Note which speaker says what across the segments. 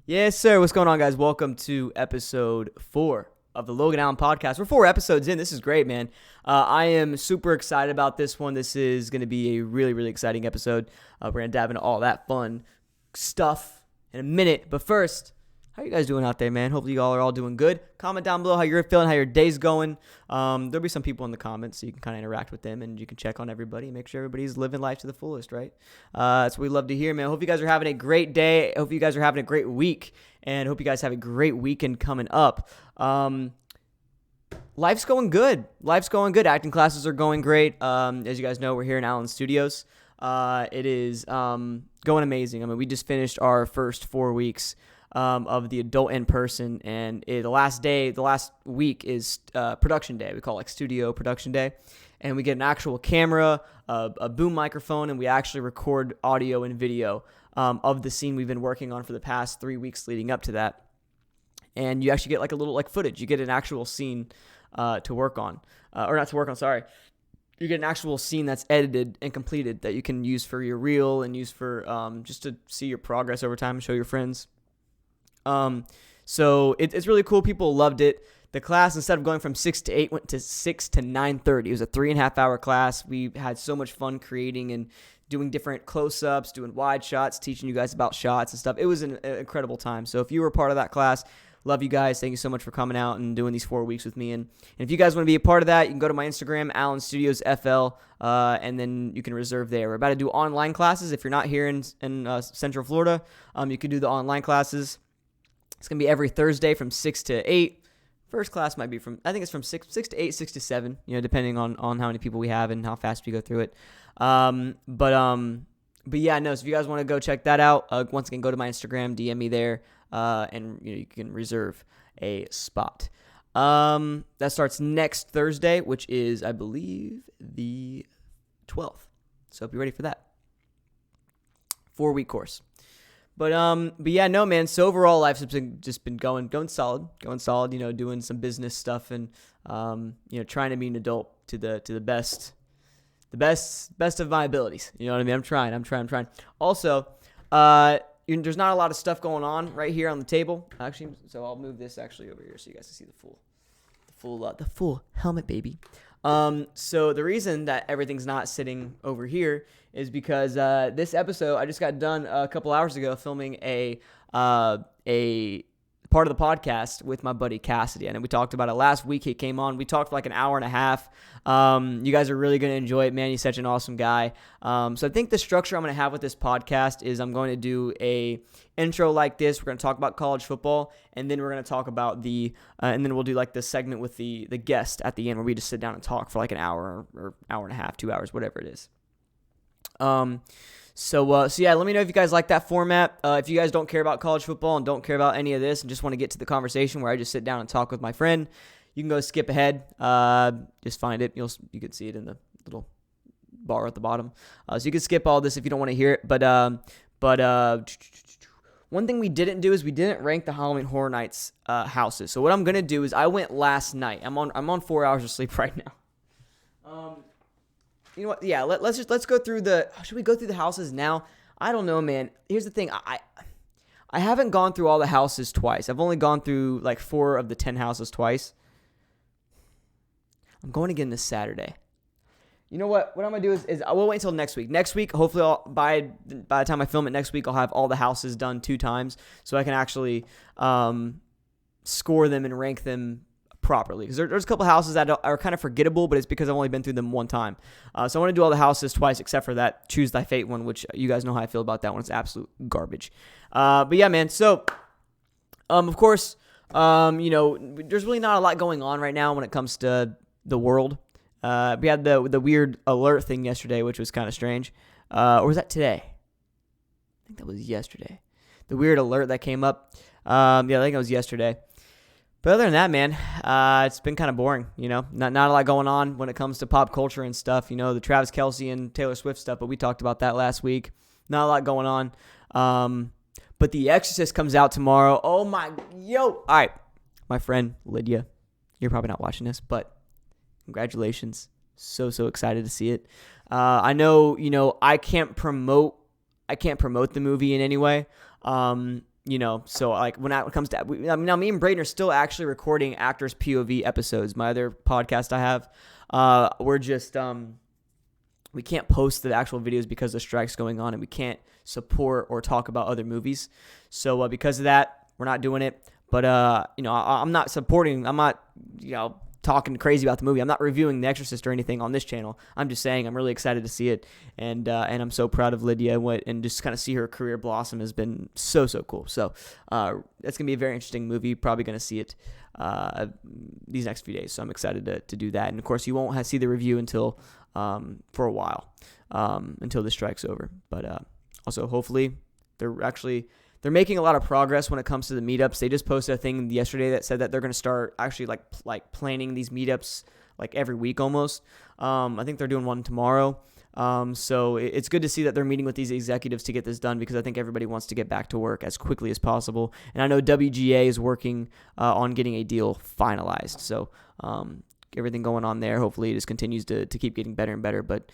Speaker 1: Yes, sir. What's going on, guys? Welcome to episode 4 of the Logan Allen podcast. We're 4 episodes in. This is great, man. I am super excited about this one. This is going to be a really, really exciting episode. We're going to dive into all that fun stuff in a minute. But first, how you guys doing out there, man? Hopefully you all are all doing good. Comment down below how you're feeling, how your day's going. There'll be some people in the comments, so you can kind of interact with them, and you can check on everybody and make sure everybody's living life to the fullest, right? That's what we love to hear, man. Hope you guys are having a great day. Hope you guys are having a great week, and hope you guys have a great weekend coming up. Life's going good. Acting classes are going great. As you guys know, we're here in Allen Studios. It is going amazing. I mean, we just finished our first 4 weeks of the adult in-person, and the last week is production day. We call it studio production day, and we get an actual camera, a boom microphone, and we actually record audio and video of the scene we've been working on for the past 3 weeks leading up to that. And you actually get like a little footage. You get an actual scene to work on, or not to work on, sorry. You get an actual scene that's edited and completed that you can use for your reel and use for just to see your progress over time and show your friends. So it's really cool. People loved it. The class, instead of going from 6 to 8, went to 6 to 9:30. It was a 3.5 hour class. We had so much fun creating and doing different close-ups, doing wide shots, teaching you guys about shots and stuff. It was an incredible time. So if you were part of that class, love you guys. Thank you so much for coming out and doing these 4 weeks with me. And if you guys want to be a part of that, you can go to my Instagram, Allen Studios FL, and then you can reserve there. We're about to do online classes. If you're not here in Central Florida, you can do the online classes. It's going to be every Thursday from 6 to 8. First class might be from 6 to 8, 6 to 7, depending on how many people we have and how fast we go through it. But yeah, no, so if you guys want to go check that out, once again, go to my Instagram, DM me there, and you can reserve a spot. That starts next Thursday, which is, I believe, the 12th. So be ready for that. 4-week course. But yeah, no, man. So overall, life's been going solid. Doing some business stuff and trying to be an adult to the best of my abilities. You know what I mean? I'm trying. Also, there's not a lot of stuff going on right here on the table. Actually, so I'll move this actually over here so you guys can see the full helmet, baby. So the reason that everything's not sitting over here is because this episode, I just got done a couple hours ago filming a part of the podcast with my buddy Cassady. And we talked about it last week. He came on. We talked for like an hour and a half. You guys are really going to enjoy it, man. He's such an awesome guy. So I think the structure I'm going to have with this podcast is I'm going to do a intro like this. We're going to talk about college football, and then we're going to talk about and then we'll do like the segment with the guest at the end where we just sit down and talk for like an hour or hour and a half, 2 hours, whatever it is. So yeah, let me know if you guys like that format. If you guys don't care about college football and don't care about any of this and just want to get to the conversation where I just sit down and talk with my friend, you can go skip ahead. Just find it. You can see it in the little bar at the bottom. So you can skip all this if you don't want to hear it. But one thing we didn't do is we didn't rank the Halloween Horror Nights houses. So what I'm gonna do is I went last night. I'm on 4 hours of sleep right now. You know what? Yeah, let's go through should we go through the houses now? I don't know, man. Here's the thing. I haven't gone through all the houses twice. I've only gone through like 4 of the 10 houses twice. I'm going again this Saturday. You know what? What I'm going to do is I will wait until next week. Next week, hopefully by the time I film it next week, I'll have all the houses done 2 times so I can actually score them and rank them properly, because there's a couple houses that are kind of forgettable, but it's because I've only been through them one time. So I want to do all the houses twice, except for that Choose Thy Fate one, which you guys know how I feel about that one. It's absolute garbage. But yeah, man. So, of course, there's really not a lot going on right now when it comes to the world. We had the weird alert thing yesterday, which was kind of strange. Or was that today? I think that was yesterday. The weird alert that came up. Yeah, I think it was yesterday. But other than that, man, it's been kind of boring, Not a lot going on when it comes to pop culture and stuff, the Travis Kelce and Taylor Swift stuff, but we talked about that last week. Not a lot going on. But The Exorcist comes out tomorrow. Oh, all right. My friend Lydia, you're probably not watching this, but congratulations. So excited to see it. I know, I can't promote the movie in any way. So like when it comes to, now me and Braden are still actually recording actors POV episodes. My other podcast I have, we're just, we can't post the actual videos because the strike's going on and we can't support or talk about other movies. So because of that, we're not doing it. But, I'm not supporting, I'm not, talking crazy about the movie. I'm not reviewing The Exorcist or anything on this channel. I'm just saying I'm really excited to see it. And I'm so proud of Lydia, and just kind of see her career blossom has been so cool. So that's going to be a very interesting movie. Probably going to see it these next few days. So I'm excited to do that. And of course, you won't see the review until for a while, until the strike's over. But also, hopefully, they're making a lot of progress when it comes to the meetups. They just posted a thing yesterday that said that they're going to start actually like planning these meetups like every week almost. I think they're doing one tomorrow. So it's good to see that they're meeting with these executives to get this done, because I think everybody wants to get back to work as quickly as possible. And I know WGA is working on getting a deal finalized. So everything going on there, hopefully it just continues to keep getting better and better. But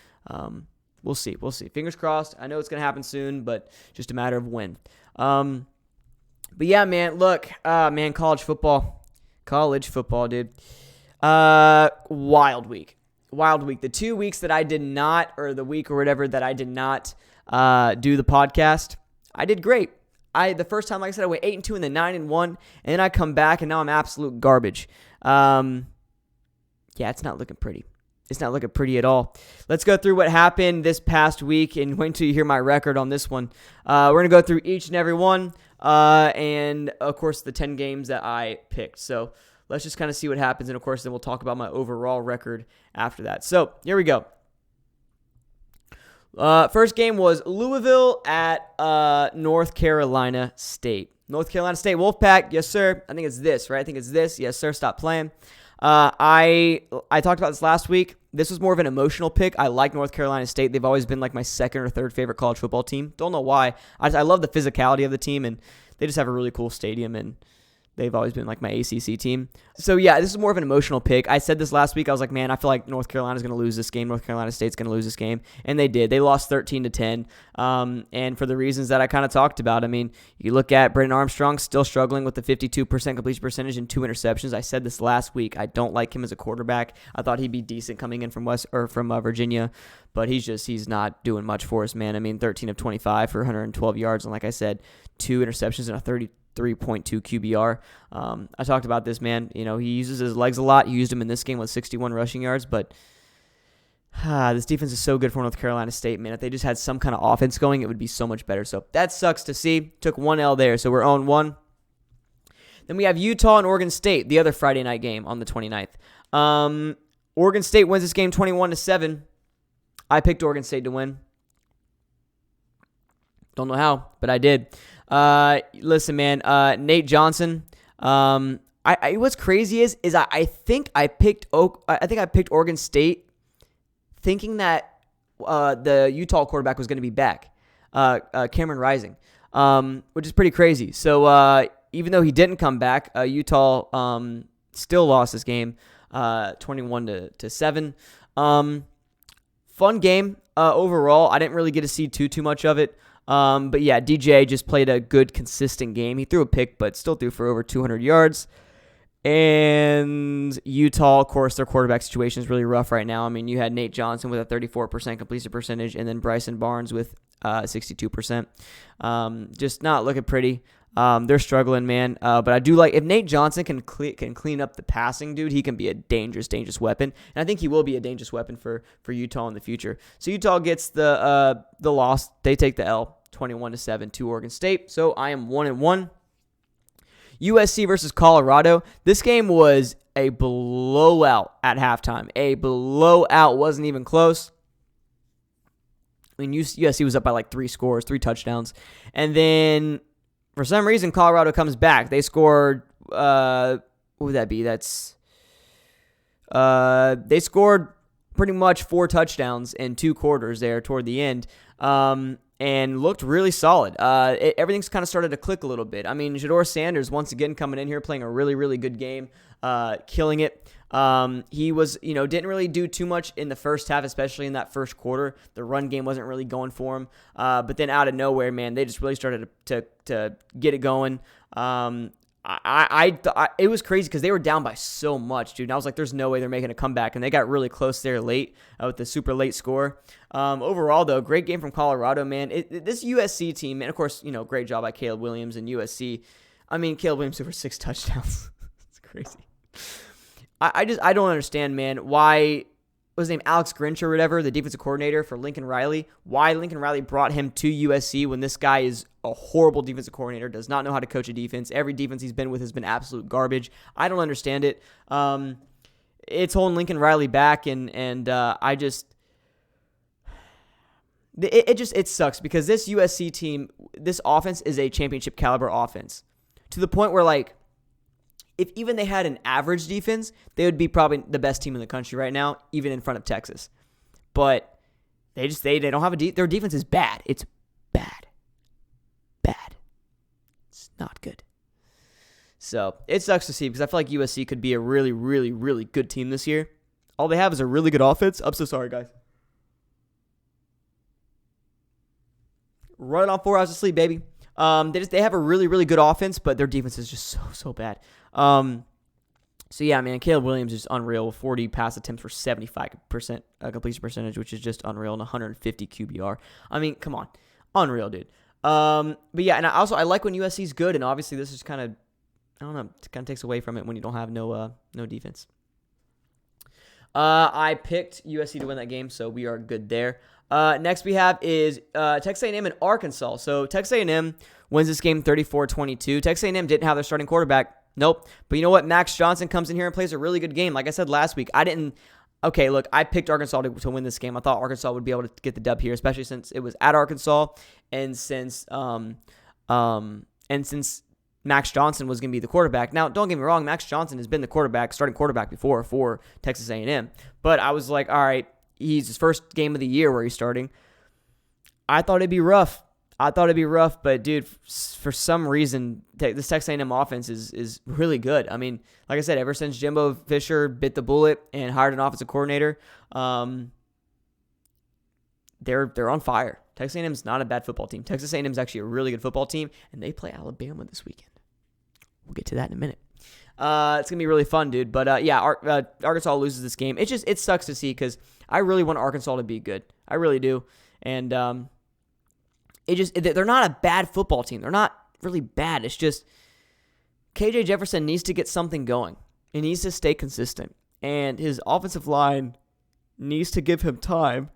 Speaker 1: we'll see. Fingers crossed. I know it's going to happen soon, but just a matter of when. But yeah, man, look, college football, dude. Wild week. The 2 weeks that I did not, or the week or whatever that I did not do the podcast, I did great. The first time, like I said, I went 8-2 and then 9-1, and then I come back and now I'm absolute garbage. Yeah, it's not looking pretty. It's not looking pretty at all. Let's go through what happened this past week, and wait until you hear my record on this one. We're going to go through each and every one, and, of course, the 10 games that I picked. So let's just kind of see what happens, and, of course, then we'll talk about my overall record after that. So here we go. First game was Louisville at North Carolina State. North Carolina State Wolfpack, yes, sir. I think it's this, right? Yes, sir. Stop playing. I talked about this last week. This was more of an emotional pick. I like North Carolina State. They've always been like my second or third favorite college football team. Don't know why. I love the physicality of the team, and they just have a really cool stadium, and they've always been like my ACC team. So yeah, this is more of an emotional pick. I said this last week. I was like, man, I feel like North Carolina's going to lose this game. North Carolina State's going to lose this game. And they did. They lost 13-10. And for the reasons that I kind of talked about. I mean, you look at Brennan Armstrong still struggling with the 52% completion percentage and 2 interceptions. I said this last week. I don't like him as a quarterback. I thought he'd be decent coming in from Virginia, but he's not doing much for us, man. I mean, 13 of 25 for 112 yards. And like I said, 2 interceptions and a 3.2 QBR. I talked about this, man. He uses his legs a lot. He used them in this game with 61 rushing yards, but this defense is so good for North Carolina State, man. If they just had some kind of offense going, it would be so much better. So that sucks to see. Took 1 L there, so we're 0-1. Then we have Utah and Oregon State, the other Friday night game on the 29th. Oregon State wins this game 21-7. I picked Oregon State to win. Don't know how, but I did. Listen, man, Nate Johnson. What's crazy is I think I picked Oregon State, thinking that the Utah quarterback was going to be back, Cameron Rising, which is pretty crazy. So even though he didn't come back, Utah still lost this game, 21-7. Fun game overall. I didn't really get to see too much of it. But yeah, DJ just played a good, consistent game. He threw a pick, but still threw for over 200 yards. And Utah, of course, their quarterback situation is really rough right now. I mean, you had Nate Johnson with a 34% completion percentage, and then Bryson Barnes with 62%. Just not looking pretty. They're struggling, man. But I do like, if Nate Johnson can clean up the passing, dude, he can be a dangerous weapon. And I think he will be a dangerous weapon for Utah in the future. So Utah gets the loss. They take the L, 21-7 to Oregon State. So I am 1-1. USC versus Colorado. This game was a blowout at halftime. A blowout. Wasn't even close. I mean, USC was up by like 3 touchdowns. And then for some reason, Colorado comes back. They scored, what would that be? They scored pretty much 4 touchdowns in 2 quarters there toward the end, and looked really solid. Everything's kind of started to click a little bit. I mean, Jador Sanders, once again, coming in here, playing a really, really good game. killing it. He was, didn't really do too much in the first half, especially in that first quarter. The run game wasn't really going for him. But then out of nowhere, man, they just really started to get it going. It was crazy because they were down by so much, dude. And I was like, there's no way they're making a comeback. And they got really close there late with the super late score. Overall, though, great game from Colorado, man. This USC team, and of course, great job by Caleb Williams and USC. I mean, Caleb Williams over 6 touchdowns. It's crazy. I don't understand, man, why was his name Alex Grinch or whatever, the defensive coordinator for Lincoln Riley, why Lincoln Riley brought him to USC when this guy is a horrible defensive coordinator, does not know how to coach a defense. Every defense he's been with has been absolute garbage. I don't understand it. It's holding Lincoln Riley back, and it sucks because this USC team, this offense is a championship caliber offense to the point where, like, if even they had an average defense, they would be probably the best team in the country right now, even in front of Texas. But they don't have their defense is bad. It's bad. It's not good. So it sucks to see because I feel like USC could be a really, really, really good team this year. All they have is a really good offense. I'm so sorry, guys. Running on 4 hours of sleep, baby. They have a really, really good offense, but their defense is just so bad. So yeah, man, Caleb Williams is unreal. 40 pass attempts for 75% completion percentage, which is just unreal, and 150 QBR. I mean, come on, unreal, dude. But yeah, and I like when USC is good, and obviously this is kind of, I don't know, it kind of takes away from it when you don't have no defense. I picked USC to win that game, so we are good there. Next we have is Texas A&M and Arkansas. So Texas A&M wins this game 34-22. Texas A&M didn't have their starting quarterback. Nope. But you know what? Max Johnson comes in here and plays a really good game. Like I said last week, I picked Arkansas to win this game. I thought Arkansas would be able to get the dub here, especially since it was at Arkansas and since Max Johnson was going to be the quarterback. Now, don't get me wrong, Max Johnson has been the starting quarterback before for Texas A&M. But I was like, all right, he's his first game of the year where he's starting. I thought it'd be rough. But dude, for some reason, this Texas A&M offense is really good. I mean, like I said, ever since Jimbo Fisher bit the bullet and hired an offensive coordinator, they're on fire. Texas A&M is not a bad football team. Texas A&M is actually a really good football team, and they play Alabama this weekend. We'll get to that in a minute. It's gonna be really fun, dude. But Arkansas loses this game. It sucks to see because I really want Arkansas to be good. I really do, and they're not a bad football team. They're not really bad. It's just KJ Jefferson needs to get something going. He needs to stay consistent, and his offensive line needs to give him time.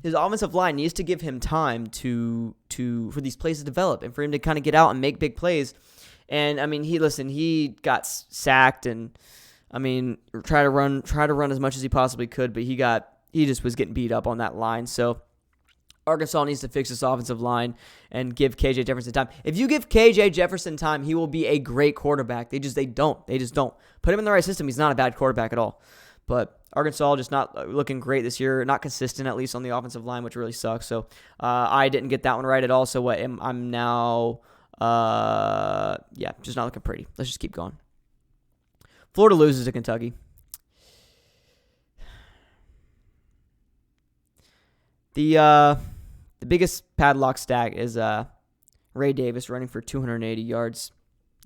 Speaker 1: His offensive line needs to give him time for these plays to develop and for him to kind of get out and make big plays. And I mean, he got sacked and I mean, try to run as much as he possibly could, but he just was getting beat up on that line. So Arkansas needs to fix this offensive line and give KJ Jefferson time. If you give KJ Jefferson time, he will be a great quarterback. They just don't. Put him in the right system. He's not a bad quarterback at all. But Arkansas just not looking great this year, not consistent at least on the offensive line, which really sucks. So I didn't get that one right at all. So I'm now, just not looking pretty. Let's just keep going. Florida loses to Kentucky. The biggest padlock stack is Ray Davis running for 280 yards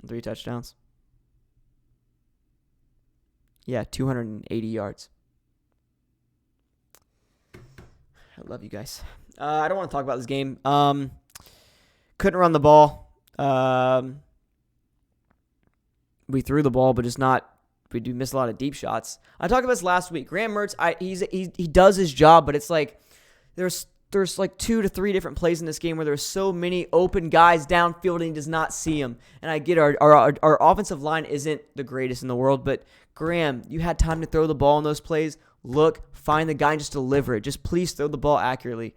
Speaker 1: and 3 touchdowns. Yeah, 280 yards. I love you guys. I don't want to talk about this game. Couldn't run the ball. We threw the ball, but just not. We do miss a lot of deep shots. I talked about this last week. Graham Mertz, he does his job, but it's like there's like 2 to 3 different plays in this game where there's so many open guys downfield and he does not see them. And I get our offensive line isn't the greatest in the world, but Graham, you had time to throw the ball in those plays. Look, find the guy and just deliver it. Just please throw the ball accurately.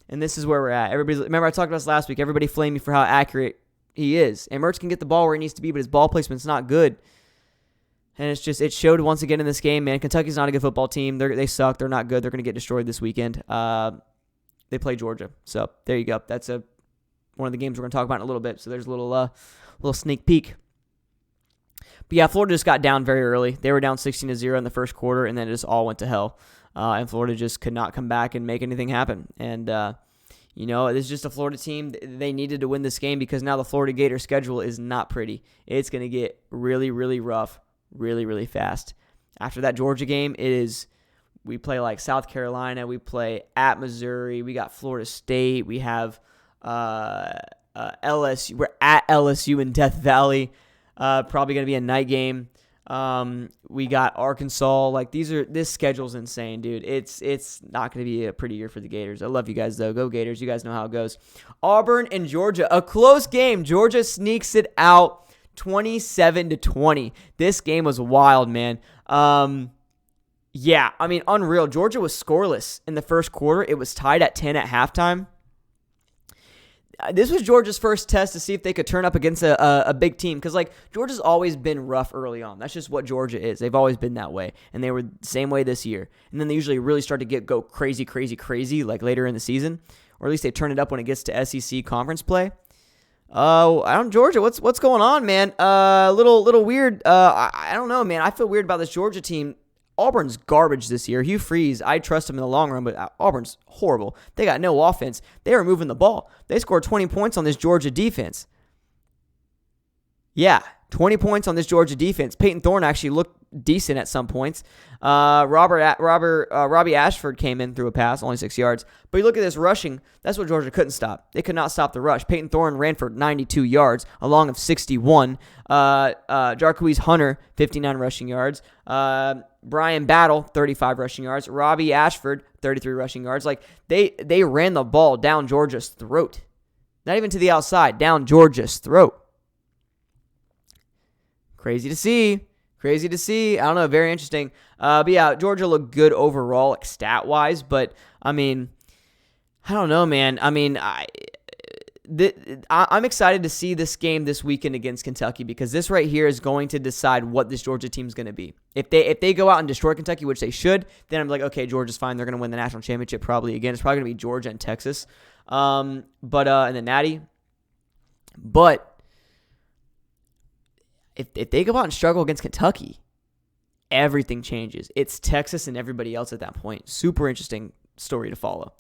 Speaker 1: And this is where we're at. Remember I talked about this last week. Everybody flamed me for how accurate he is. And Mertz can get the ball where he needs to be, but his ball placement's not good. And it showed once again in this game, man. Kentucky's not a good football team. They suck. They're not good. They're going to get destroyed this weekend. They play Georgia. So there you go. That's a one of the games we're going to talk about in a little bit. So there's a little sneak peek. But yeah, Florida just got down very early. They were down 16-0 in the first quarter, and then it just all went to hell. And Florida just could not come back and make anything happen. And, this is just a Florida team. They needed to win this game because now the Florida Gators schedule is not pretty. It's going to get really, really rough, really, really fast. After that Georgia game, we play like South Carolina. We play at Missouri. We got Florida State. We have LSU. We're at LSU in Death Valley. Probably going to be a night game. We got Arkansas. Like this schedule's insane, dude. It's not going to be a pretty year for the Gators. I love you guys though. Go Gators. You guys know how it goes. Auburn and Georgia, a close game. Georgia sneaks it out 27-20. This game was wild, man. Yeah, I mean, unreal. Georgia was scoreless in the first quarter. It was tied at 10 at halftime. This was Georgia's first test to see if they could turn up against a big team. Because, Georgia's always been rough early on. That's just what Georgia is. They've always been that way. And they were the same way this year. And then they usually really start to go crazy, later in the season. Or at least they turn it up when it gets to SEC conference play. Georgia, what's going on, man? Little weird. I don't know, man. I feel weird about this Georgia team. Auburn's garbage this year. Hugh Freeze, I trust him in the long run, but Auburn's horrible. They got no offense. They were moving the ball. They scored 20 points on this Georgia defense. Yeah, 20 points on this Georgia defense. Peyton Thorne actually looked decent at some points. Robbie Ashford came in through a pass, only 6 yards. But you look at this rushing, that's what Georgia couldn't stop. They could not stop the rush. Peyton Thorne ran for 92 yards, a long of 61. Jarquez Hunter, 59 rushing yards. Brian Battle, 35 rushing yards. Robbie Ashford, 33 rushing yards. They ran the ball down Georgia's throat. Not even to the outside, down Georgia's throat. Crazy to see. I don't know. Very interesting. But yeah, Georgia looked good overall, stat-wise. But, I mean, I don't know, man. I mean, I'm excited to see this game this weekend against Kentucky because this right here is going to decide what this Georgia team is going to be. If they go out and destroy Kentucky, which they should, then I'm like, okay, Georgia's fine. They're going to win the national championship probably again. It's probably going to be Georgia and Texas, and the Natty. But if they go out and struggle against Kentucky, everything changes. It's Texas and everybody else at that point. Super interesting story to follow.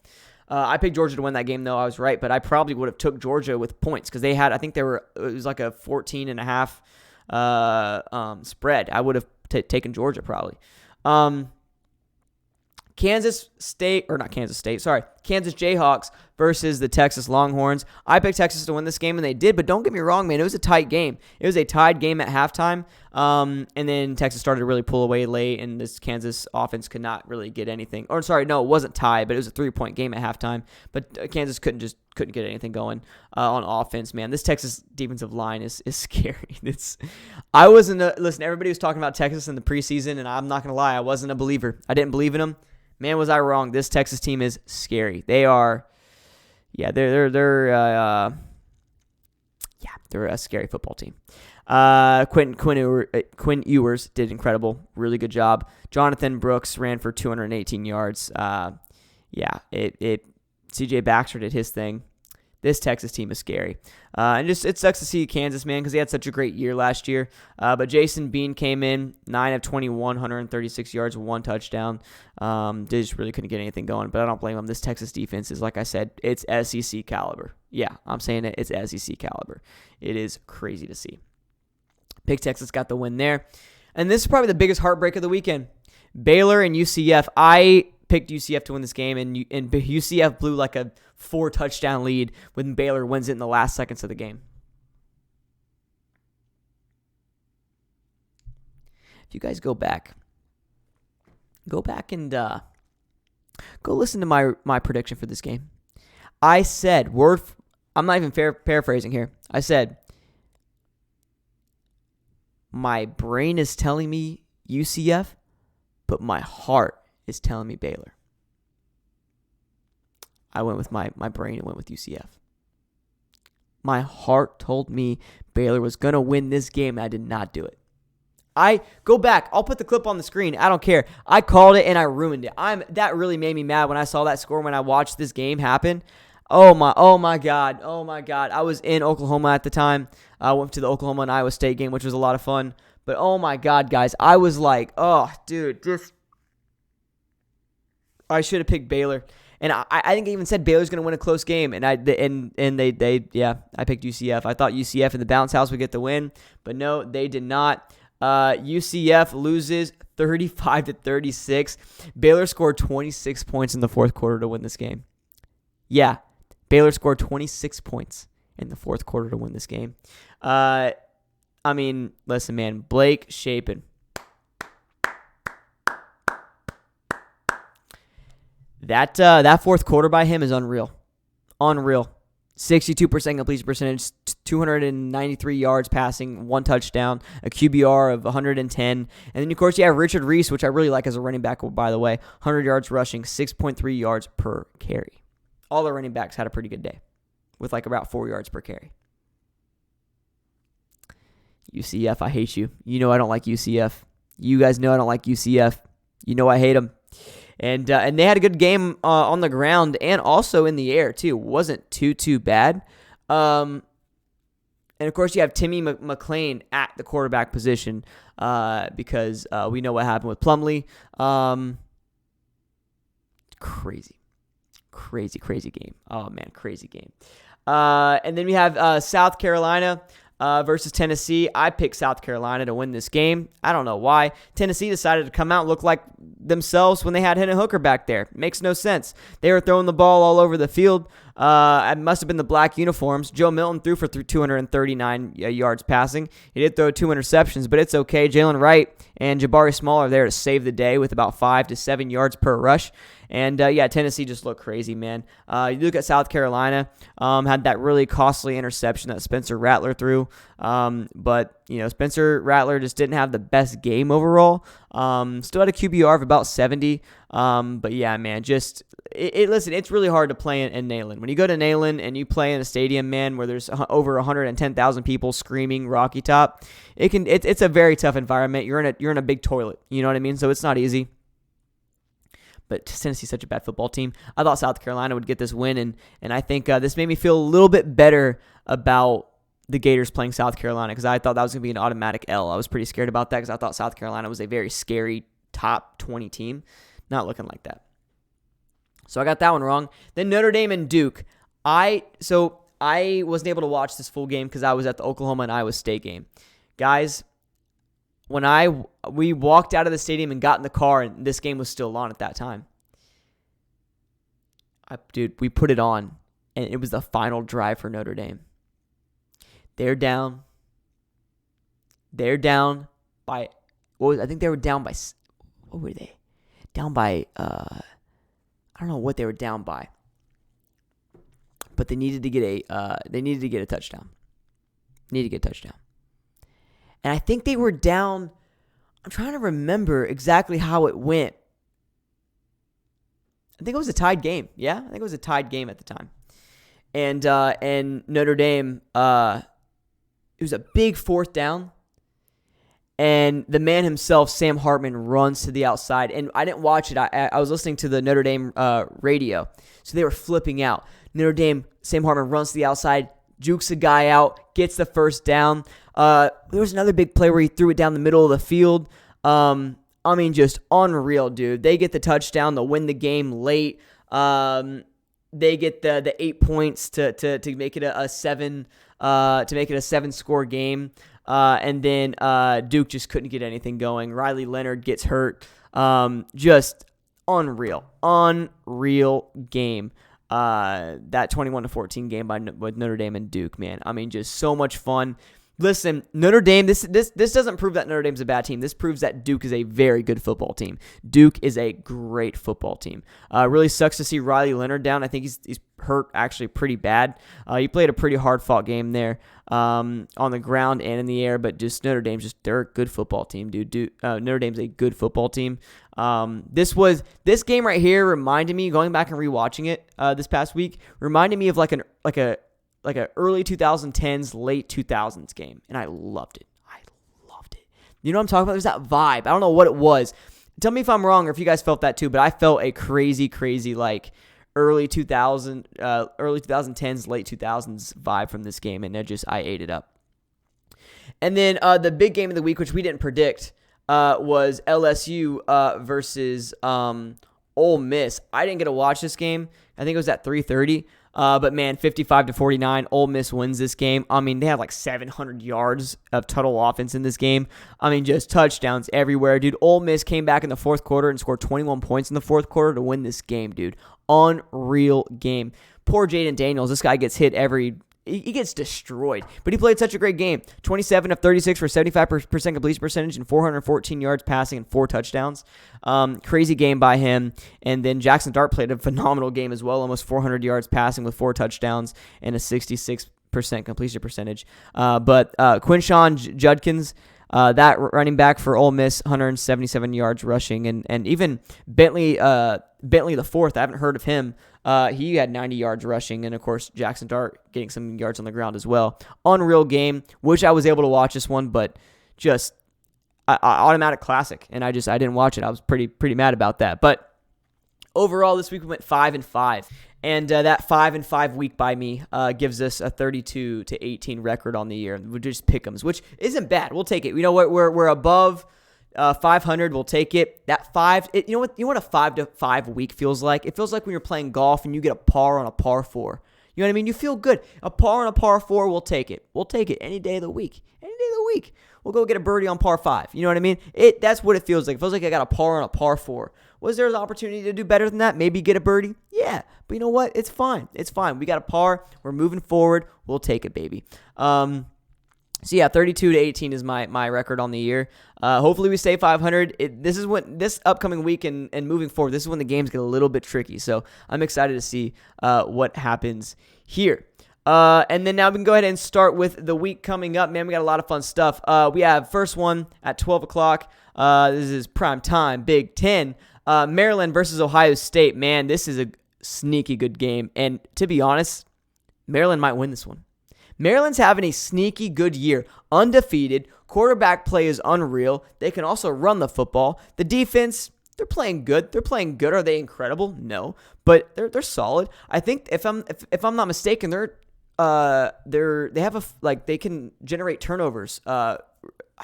Speaker 1: I picked Georgia to win that game, though. I was right, but I probably would have took Georgia with points because it was like a 14.5 spread. I would have taken Georgia probably. Kansas Jayhawks versus the Texas Longhorns. I picked Texas to win this game, and they did, but don't get me wrong, man. It was a tight game. It was a tied game at halftime, and then Texas started to really pull away late, and this Kansas offense could not really get anything. Or, sorry, no, it wasn't tied, but it was a 3-point game at halftime, but Kansas couldn't get anything going on offense, man. This Texas defensive line is scary. Listen, everybody was talking about Texas in the preseason, and I'm not going to lie, I wasn't a believer. I didn't believe in them. Man, was I wrong. This Texas team is scary. They are, they're a scary football team. Quinn Ewers did incredible. Really good job. Jonathan Brooks ran for 218 yards. CJ Baxter did his thing. This Texas team is scary. And it sucks to see Kansas, man, because they had such a great year last year. But Jason Bean came in, 9 of 21, 136 yards, 1 touchdown. They just really couldn't get anything going, but I don't blame them. This Texas defense is, like I said, it's SEC caliber. Yeah, I'm saying it. It's SEC caliber. It is crazy to see. Pick Texas got the win there. And this is probably the biggest heartbreak of the weekend. Baylor and UCF. I picked UCF to win this game, and UCF blew like a 4-touchdown lead when Baylor wins it in the last seconds of the game. If you guys go back and go listen to my prediction for this game. I said, I'm not even paraphrasing here. I said, my brain is telling me UCF, but my heart is telling me Baylor. I went with my brain and went with UCF. My heart told me Baylor was going to win this game, and I did not do it. I go back. I'll put the clip on the screen. I don't care. I called it, and I ruined it. That really made me mad when I saw that score when I watched this game happen. Oh my God. Oh my God. I was in Oklahoma at the time. I went to the Oklahoma and Iowa State game, which was a lot of fun. But oh my God, guys, I was like, oh, dude, I should have picked Baylor. And I think I even said Baylor's going to win a close game, and I picked UCF. I thought UCF in the bounce house would get the win, but no, they did not. UCF loses 35-36. Baylor scored 26 points in the fourth quarter to win this game. Yeah, Baylor scored 26 points in the fourth quarter to win this game. I mean, listen, man, Blake Shapen. That fourth quarter by him is unreal. Unreal. 62% completion percentage, 293 yards passing, 1 touchdown, a QBR of 110. And then, of course, you have Richard Reese, which I really like as a running back, by the way. 100 yards rushing, 6.3 yards per carry. All the running backs had a pretty good day with like about 4 yards per carry. UCF, I hate you. You know I don't like UCF. You guys know I don't like UCF. You know I hate them. And they had a good game on the ground and also in the air, too. Wasn't too bad. And, of course, you have Timmy McClain at the quarterback position because we know what happened with Plumlee. Crazy game. Oh, man, crazy game. And then we have South Carolina versus Tennessee. I picked South Carolina to win this game. I don't know why. Tennessee decided to come out and look like themselves when they had Hendon Hooker back there. Makes no sense. They were throwing the ball all over the field. It must have been the black uniforms. Joe Milton threw for 239 yards passing. He did throw 2 interceptions, but it's okay. Jalen Wright and Jabari Small are there to save the day with about 5 to 7 yards per rush. And, Tennessee just looked crazy, man. You look at South Carolina, had that really costly interception that Spencer Rattler threw. But Spencer Rattler just didn't have the best game overall. Still had a QBR of about 70. But, yeah, man, listen, it's really hard to play in Neyland. When you go to Neyland and you play in a stadium, man, where there's over 110,000 people screaming Rocky Top, it's a very tough environment. You're in a big toilet. You know what I mean? So it's not easy. But Tennessee's such a bad football team. I thought South Carolina would get this win, and I think this made me feel a little bit better about the Gators playing South Carolina because I thought that was going to be an automatic L. I was pretty scared about that because I thought South Carolina was a very scary top 20 team. Not looking like that. So I got that one wrong. Then Notre Dame and Duke. I wasn't able to watch this full game because I was at the Oklahoma and Iowa State game. Guys, when we walked out of the stadium and got in the car, and this game was still on at that time. We put it on, and it was the final drive for Notre Dame. They're down. They're down by, I think they were down by, what were they? Down by, I don't know what they were down by. But they needed to get a touchdown. And I think they were down. I'm trying to remember exactly how it went. I think it was a tied game. Yeah, I think it was a tied game at the time. And Notre Dame, it was a big 4th down. And the man himself, Sam Hartman, runs to the outside. And I didn't watch it. I was listening to the Notre Dame radio. So they were flipping out. Notre Dame, Sam Hartman runs to the outside, jukes a guy out, gets the first down. There was another big play where he threw it down the middle of the field. Just unreal, dude. They get the touchdown to win the game late. They get the 8 points to make it a 7-score game. And then Duke just couldn't get anything going. Riley Leonard gets hurt. Just unreal game. That 21-14 game with Notre Dame and Duke, man. Just so much fun. Listen, Notre Dame, this doesn't prove that Notre Dame's a bad team. This proves that Duke is a very good football team. Duke is a great football team. Really sucks to see Riley Leonard down. I think he's hurt actually pretty bad. He played a pretty hard-fought game there on the ground and in the air, but just Notre Dame's they're a good football team, dude. Notre Dame's a good football team. This game right here reminded me, going back and rewatching it this past week, reminded me of like a early 2010s, late 2000s game, and I loved it. You know what I'm talking about? There's that vibe. I don't know what it was. Tell me if I'm wrong or if you guys felt that too, but I felt a crazy, like early 2010s, late 2000s vibe from this game, and I ate it up. And then the big game of the week, which we didn't predict, was LSU versus Ole Miss. I didn't get to watch this game. I think it was at 3:30. But man, 55-49, Ole Miss wins this game. I mean, they had like 700 yards of total offense in this game. I mean, just touchdowns everywhere, dude. Ole Miss came back in the fourth quarter and scored 21 points in the fourth quarter to win this game, dude. Unreal game. Poor Jaden Daniels. This guy gets hit he gets destroyed. But he played such a great game. 27 of 36 for 75% completion percentage and 414 yards passing and 4 touchdowns. Crazy game by him. And then Jackson Dart played a phenomenal game as well. Almost 400 yards passing with 4 touchdowns and a 66% completion percentage. But Quinshawn Judkins, that running back for Ole Miss, 177 yards rushing. And even Bentley the fourth, I haven't heard of him. He had 90 yards rushing, and of course Jackson Dart getting some yards on the ground as well. Unreal game. Wish I was able to watch this one, but just automatic classic, and I didn't watch it. I was pretty mad about that. But overall, this week we went 5-5, and that 5-5 week by me gives us a 32-18 record on the year. We just pick'ems, which isn't bad. We'll take it. You know what? We're above 500, we'll take it. That you know what a 5-5 week feels like? It feels like when you're playing golf and you get a par on a par 4. You know what I mean? You feel good. A par on a par 4, we'll take it. We'll take it any day of the week. Any day of the week. We'll go get a birdie on par 5. You know what I mean? That's what it feels like. It feels like I got a par on a par 4. Was there an opportunity to do better than that? Maybe get a birdie? Yeah. But you know what? It's fine. It's fine. We got a par. We're moving forward. We'll take it, baby. So yeah, 32-18 is my record on the year. Hopefully we stay 500. This upcoming week and moving forward, this is when the games get a little bit tricky. So I'm excited to see what happens here. And then now we can go ahead and start with the week coming up. Man, we got a lot of fun stuff. We have first one at 12 o'clock. This is prime time, Big Ten. Maryland versus Ohio State. Man, this is a sneaky good game. And to be honest, Maryland might win this one. Maryland's having a sneaky good year, undefeated. Quarterback play is unreal. They can also run the football. The defense, they're playing good. Are they incredible? No, but they're solid. I think if I'm not mistaken, they can generate turnovers. I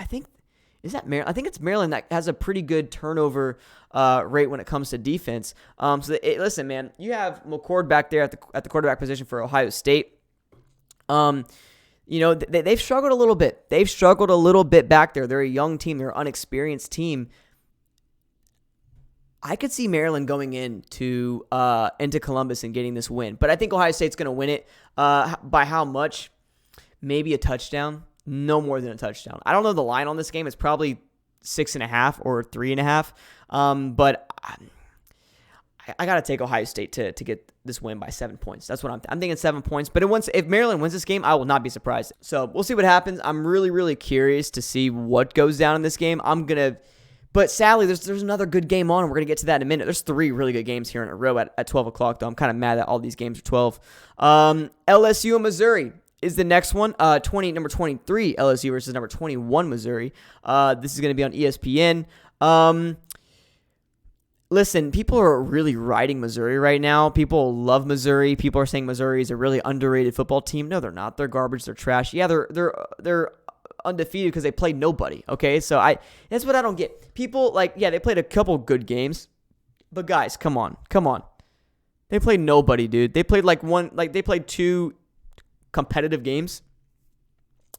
Speaker 1: think it's Maryland that has a pretty good turnover rate when it comes to defense. Listen, man, you have McCord back there at the quarterback position for Ohio State. They've struggled a little bit. They've struggled a little bit back there. They're a young team. They're an unexperienced team. I could see Maryland going into Columbus and getting this win. But I think Ohio State's going to win it. By how much? Maybe a touchdown. No more than a touchdown. I don't know the line on this game. It's probably 6.5 or 3.5. But I got to take Ohio State to get this win by 7 points. That's what I'm thinking 7 points. But if Maryland wins this game, I will not be surprised. So we'll see what happens. I'm really, really curious to see what goes down in this game. But sadly, there's another good game on, and we're going to get to that in a minute. There's 3 really good games here in a row at 12 o'clock, though. I'm kind of mad that all these games are 12. LSU and Missouri is the next one. Number 23, LSU versus number 21, Missouri. This is going to be on ESPN. Listen, people are really riding Missouri right now. People love Missouri. People are saying Missouri is a really underrated football team. No, they're not. They're garbage. They're trash. Yeah, they're undefeated because they played nobody. Okay, so that's what I don't get. People they played a couple good games, but guys, come on. They played nobody, dude. They played they played 2 competitive games.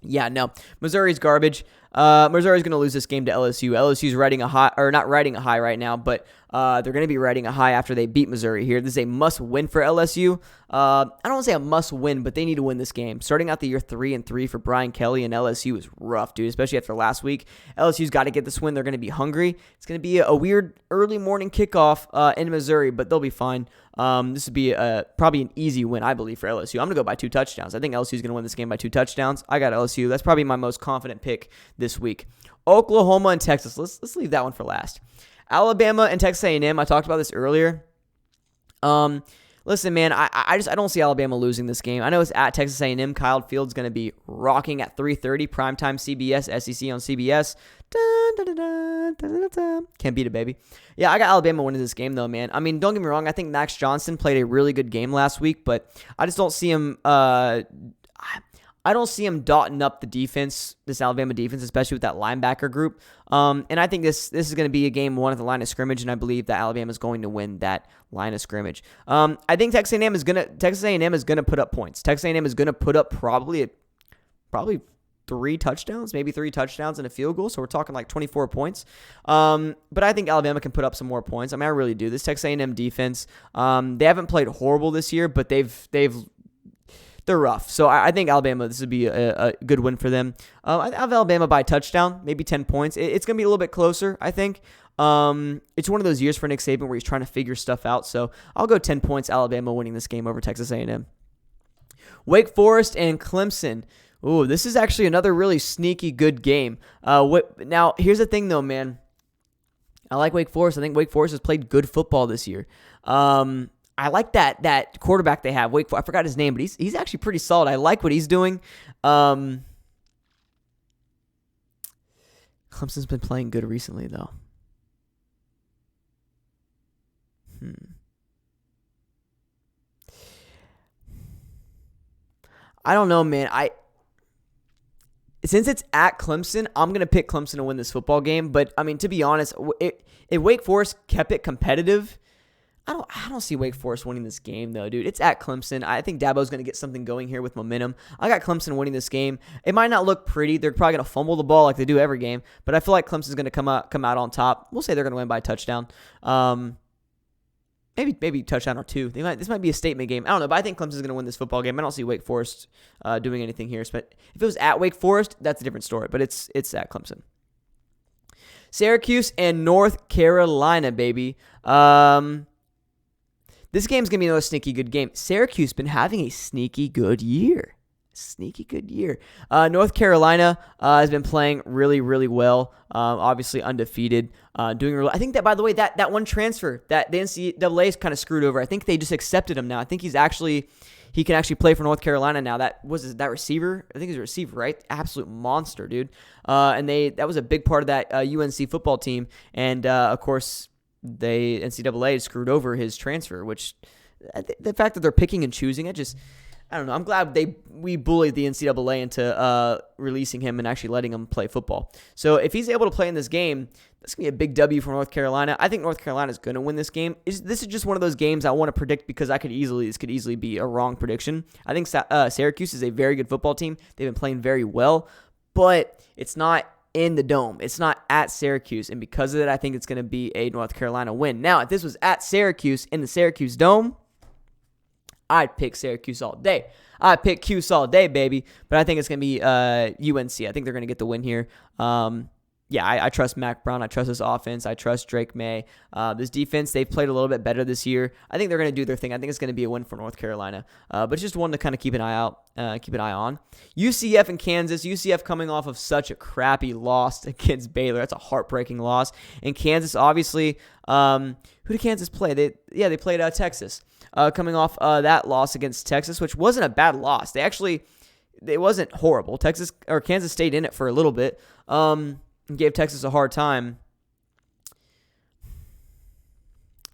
Speaker 1: Yeah, no. Missouri's garbage. Missouri's going to lose this game to LSU. LSU's riding a high, or not riding a high right now, but they're going to be riding a high after they beat Missouri here. This is a must-win for LSU. I don't want to say a must-win, but they need to win this game. Starting out the year 3-3 for Brian Kelly and LSU is rough, dude, especially after last week. LSU's got to get this win. They're going to be hungry. It's going to be a weird early morning kickoff in Missouri, but they'll be fine. This would be probably an easy win, I believe, for LSU. I'm going to go by 2 touchdowns. I think LSU is going to win this game by 2 touchdowns. I got LSU. That's probably my most confident pick this week. Oklahoma and Texas. Let's leave that one for last. Alabama and Texas A&M. I talked about this earlier. Listen, man, I don't see Alabama losing this game. I know it's at Texas A&M. Kyle Field's going to be rocking at 3:30 primetime CBS, SEC on CBS. Dun, dun, dun, dun, dun, dun, dun. Can't beat it, baby. Yeah, I got Alabama winning this game, though, man. I mean, don't get me wrong. I think Max Johnson played a really good game last week, but I just don't see him. I don't see him dotting up the defense, this Alabama defense, especially with that linebacker group. And I think this is going to be a game won at the line of scrimmage, and I believe that Alabama is going to win that line of scrimmage. I think Texas A&M is gonna put up points. Texas A&M is gonna put up probably 3 touchdowns, maybe 3 touchdowns and a field goal. So we're talking like 24 points. But I think Alabama can put up some more points. I mean, I really do. This Texas A&M defense, they haven't played horrible this year, but they're rough. So I think Alabama, this would be a good win for them. I have Alabama by a touchdown, maybe 10 points. It's going to be a little bit closer, I think. It's one of those years for Nick Saban where he's trying to figure stuff out. So I'll go 10 points, Alabama winning this game over Texas A&M. Wake Forest and Clemson. Ooh, this is actually another really sneaky good game. Now, here's the thing, though, man. I like Wake Forest. I think Wake Forest has played good football this year. I like that quarterback they have. I forgot his name, but he's actually pretty solid. I like what he's doing. Clemson's been playing good recently, though. I don't know, man. Since it's at Clemson, I'm going to pick Clemson to win this football game. But, I mean, to be honest, if Wake Forest kept it competitive, I don't see Wake Forest winning this game, though, dude. It's at Clemson. I think Dabo's going to get something going here with momentum. I got Clemson winning this game. It might not look pretty. They're probably going to fumble the ball like they do every game. But I feel like Clemson's going to come out on top. We'll say they're going to win by a touchdown. Maybe touchdown or 2. This might be a statement game. I don't know, but I think Clemson's going to win this football game. I don't see Wake Forest doing anything here. But if it was at Wake Forest, that's a different story. But it's at Clemson. Syracuse and North Carolina, baby. This game's going to be another sneaky good game. Syracuse been having a sneaky good year. North Carolina has been playing really, really well. Obviously undefeated. Doing really. I think that, by the way, that one transfer that the NCAA is kind of screwed over. I think they just accepted him now. I think he can actually play for North Carolina now. That receiver. I think he's a receiver, right? Absolute monster, dude. And that was a big part of that UNC football team. And of course, the NCAA screwed over his transfer, which the fact that they're picking and choosing it just, I don't know. I'm glad we bullied the NCAA into releasing him and actually letting him play football. So if he's able to play in this game, that's going to be a big W for North Carolina. I think North Carolina is going to win this game. This is just one of those games I want to predict because this could easily be a wrong prediction. I think Syracuse is a very good football team. They've been playing very well, but it's not in the Dome. It's not at Syracuse, and because of that, I think it's going to be a North Carolina win. Now, if this was at Syracuse in the Syracuse Dome, I'd pick Syracuse all day. I'd pick Cuse all day, baby. But I think it's going to be UNC. I think they're going to get the win here. I trust Mac Brown. I trust this offense. I trust Drake May. This defense, they've played a little bit better this year. I think they're going to do their thing. I think it's going to be a win for North Carolina. But it's just one to kind of keep an eye on. UCF and Kansas. UCF coming off of such a crappy loss against Baylor. That's a heartbreaking loss. And Kansas, obviously, who did Kansas play? They played Texas. Coming off that loss against Texas, which wasn't a bad loss. It wasn't horrible. Kansas stayed in it for a little bit. Gave Texas a hard time.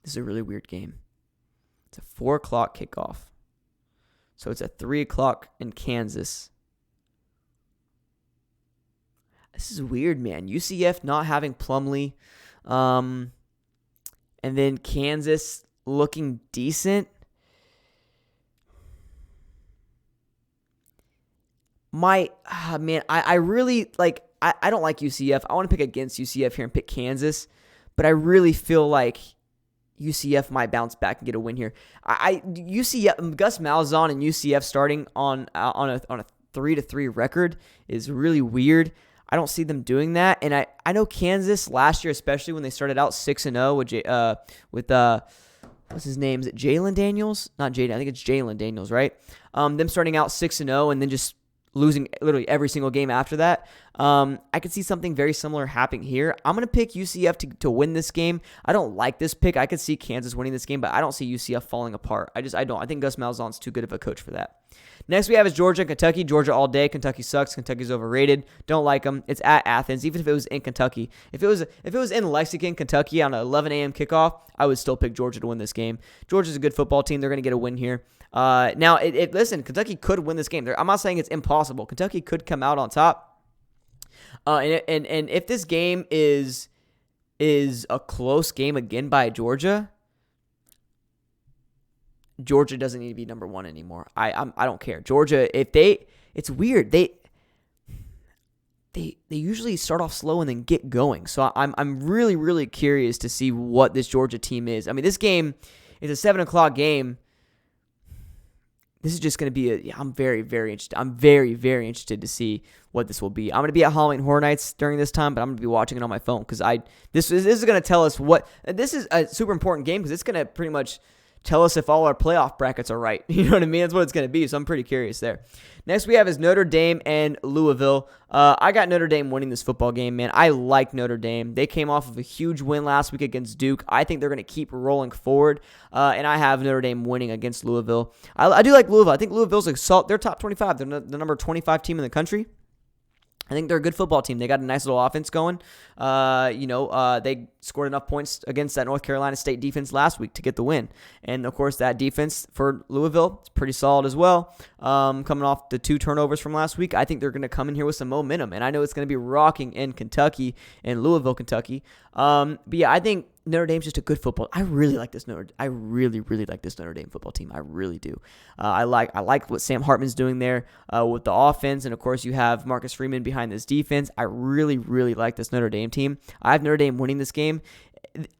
Speaker 1: This is a really weird game. It's a 4 o'clock kickoff. So it's at 3 o'clock in Kansas. This is weird, man. UCF not having Plumlee. And then Kansas looking decent. I really like. I don't like UCF. I want to pick against UCF here and pick Kansas, but I really feel like UCF might bounce back and get a win here. UCF, Gus Malzahn and UCF starting on a 3-3 record is really weird. I don't see them doing that, and I know Kansas last year, especially when they started out 6-0 with what's his name? Is it Jalen Daniels? Not Jaden. I think it's Jalen Daniels, right? Them starting out 6-0 and then just losing literally every single game after that. I could see something very similar happening here. I'm going to pick UCF to win this game. I don't like this pick. I could see Kansas winning this game, but I don't see UCF falling apart. I don't. I think Gus Malzahn's too good of a coach for that. Next we have is Georgia and Kentucky. Georgia all day. Kentucky sucks. Kentucky's overrated. Don't like them. It's at Athens. Even if it was in Kentucky, if it was in Lexington, Kentucky on an 11 a.m. kickoff, I would still pick Georgia to win this game. Georgia's a good football team. They're going to get a win here. Now, listen, Kentucky could win this game. I'm not saying it's impossible. Kentucky could come out on top. And if this game is a close game again by Georgia doesn't need to be number one anymore. I don't care. Georgia, it's weird. They usually start off slow and then get going. So I'm really, really curious to see what this Georgia team is. I mean, this game is a 7:00 game. This is just going to be I'm very, very interested. I'm very, very interested to see what this will be. I'm going to be at Halloween Horror Nights during this time, but I'm going to be watching it on my phone because this is going to tell us this is a super important game because it's going to pretty much tell us if all our playoff brackets are right. You know what I mean? That's what it's going to be, so I'm pretty curious there. Next we have is Notre Dame and Louisville. I got Notre Dame winning this football game, man. I like Notre Dame. They came off of a huge win last week against Duke. I think they're going to keep rolling forward, and I have Notre Dame winning against Louisville. I do like Louisville. I think Louisville's they're top 25. They're the number 25 team in the country. I think they're a good football team. They got a nice little offense going. They scored enough points against that North Carolina State defense last week to get the win. And, of course, that defense for Louisville is pretty solid as well. Coming off the 2 turnovers from last week, I think they're going to come in here with some momentum. And I know it's going to be rocking in Kentucky, in Louisville, Kentucky. But, yeah, I think Notre Dame's just a good football. I really like this I really, really like this Notre Dame football team. I really do. I like what Sam Hartman's doing there with the offense, and of course you have Marcus Freeman behind this defense. I really, really like this Notre Dame team. I have Notre Dame winning this game.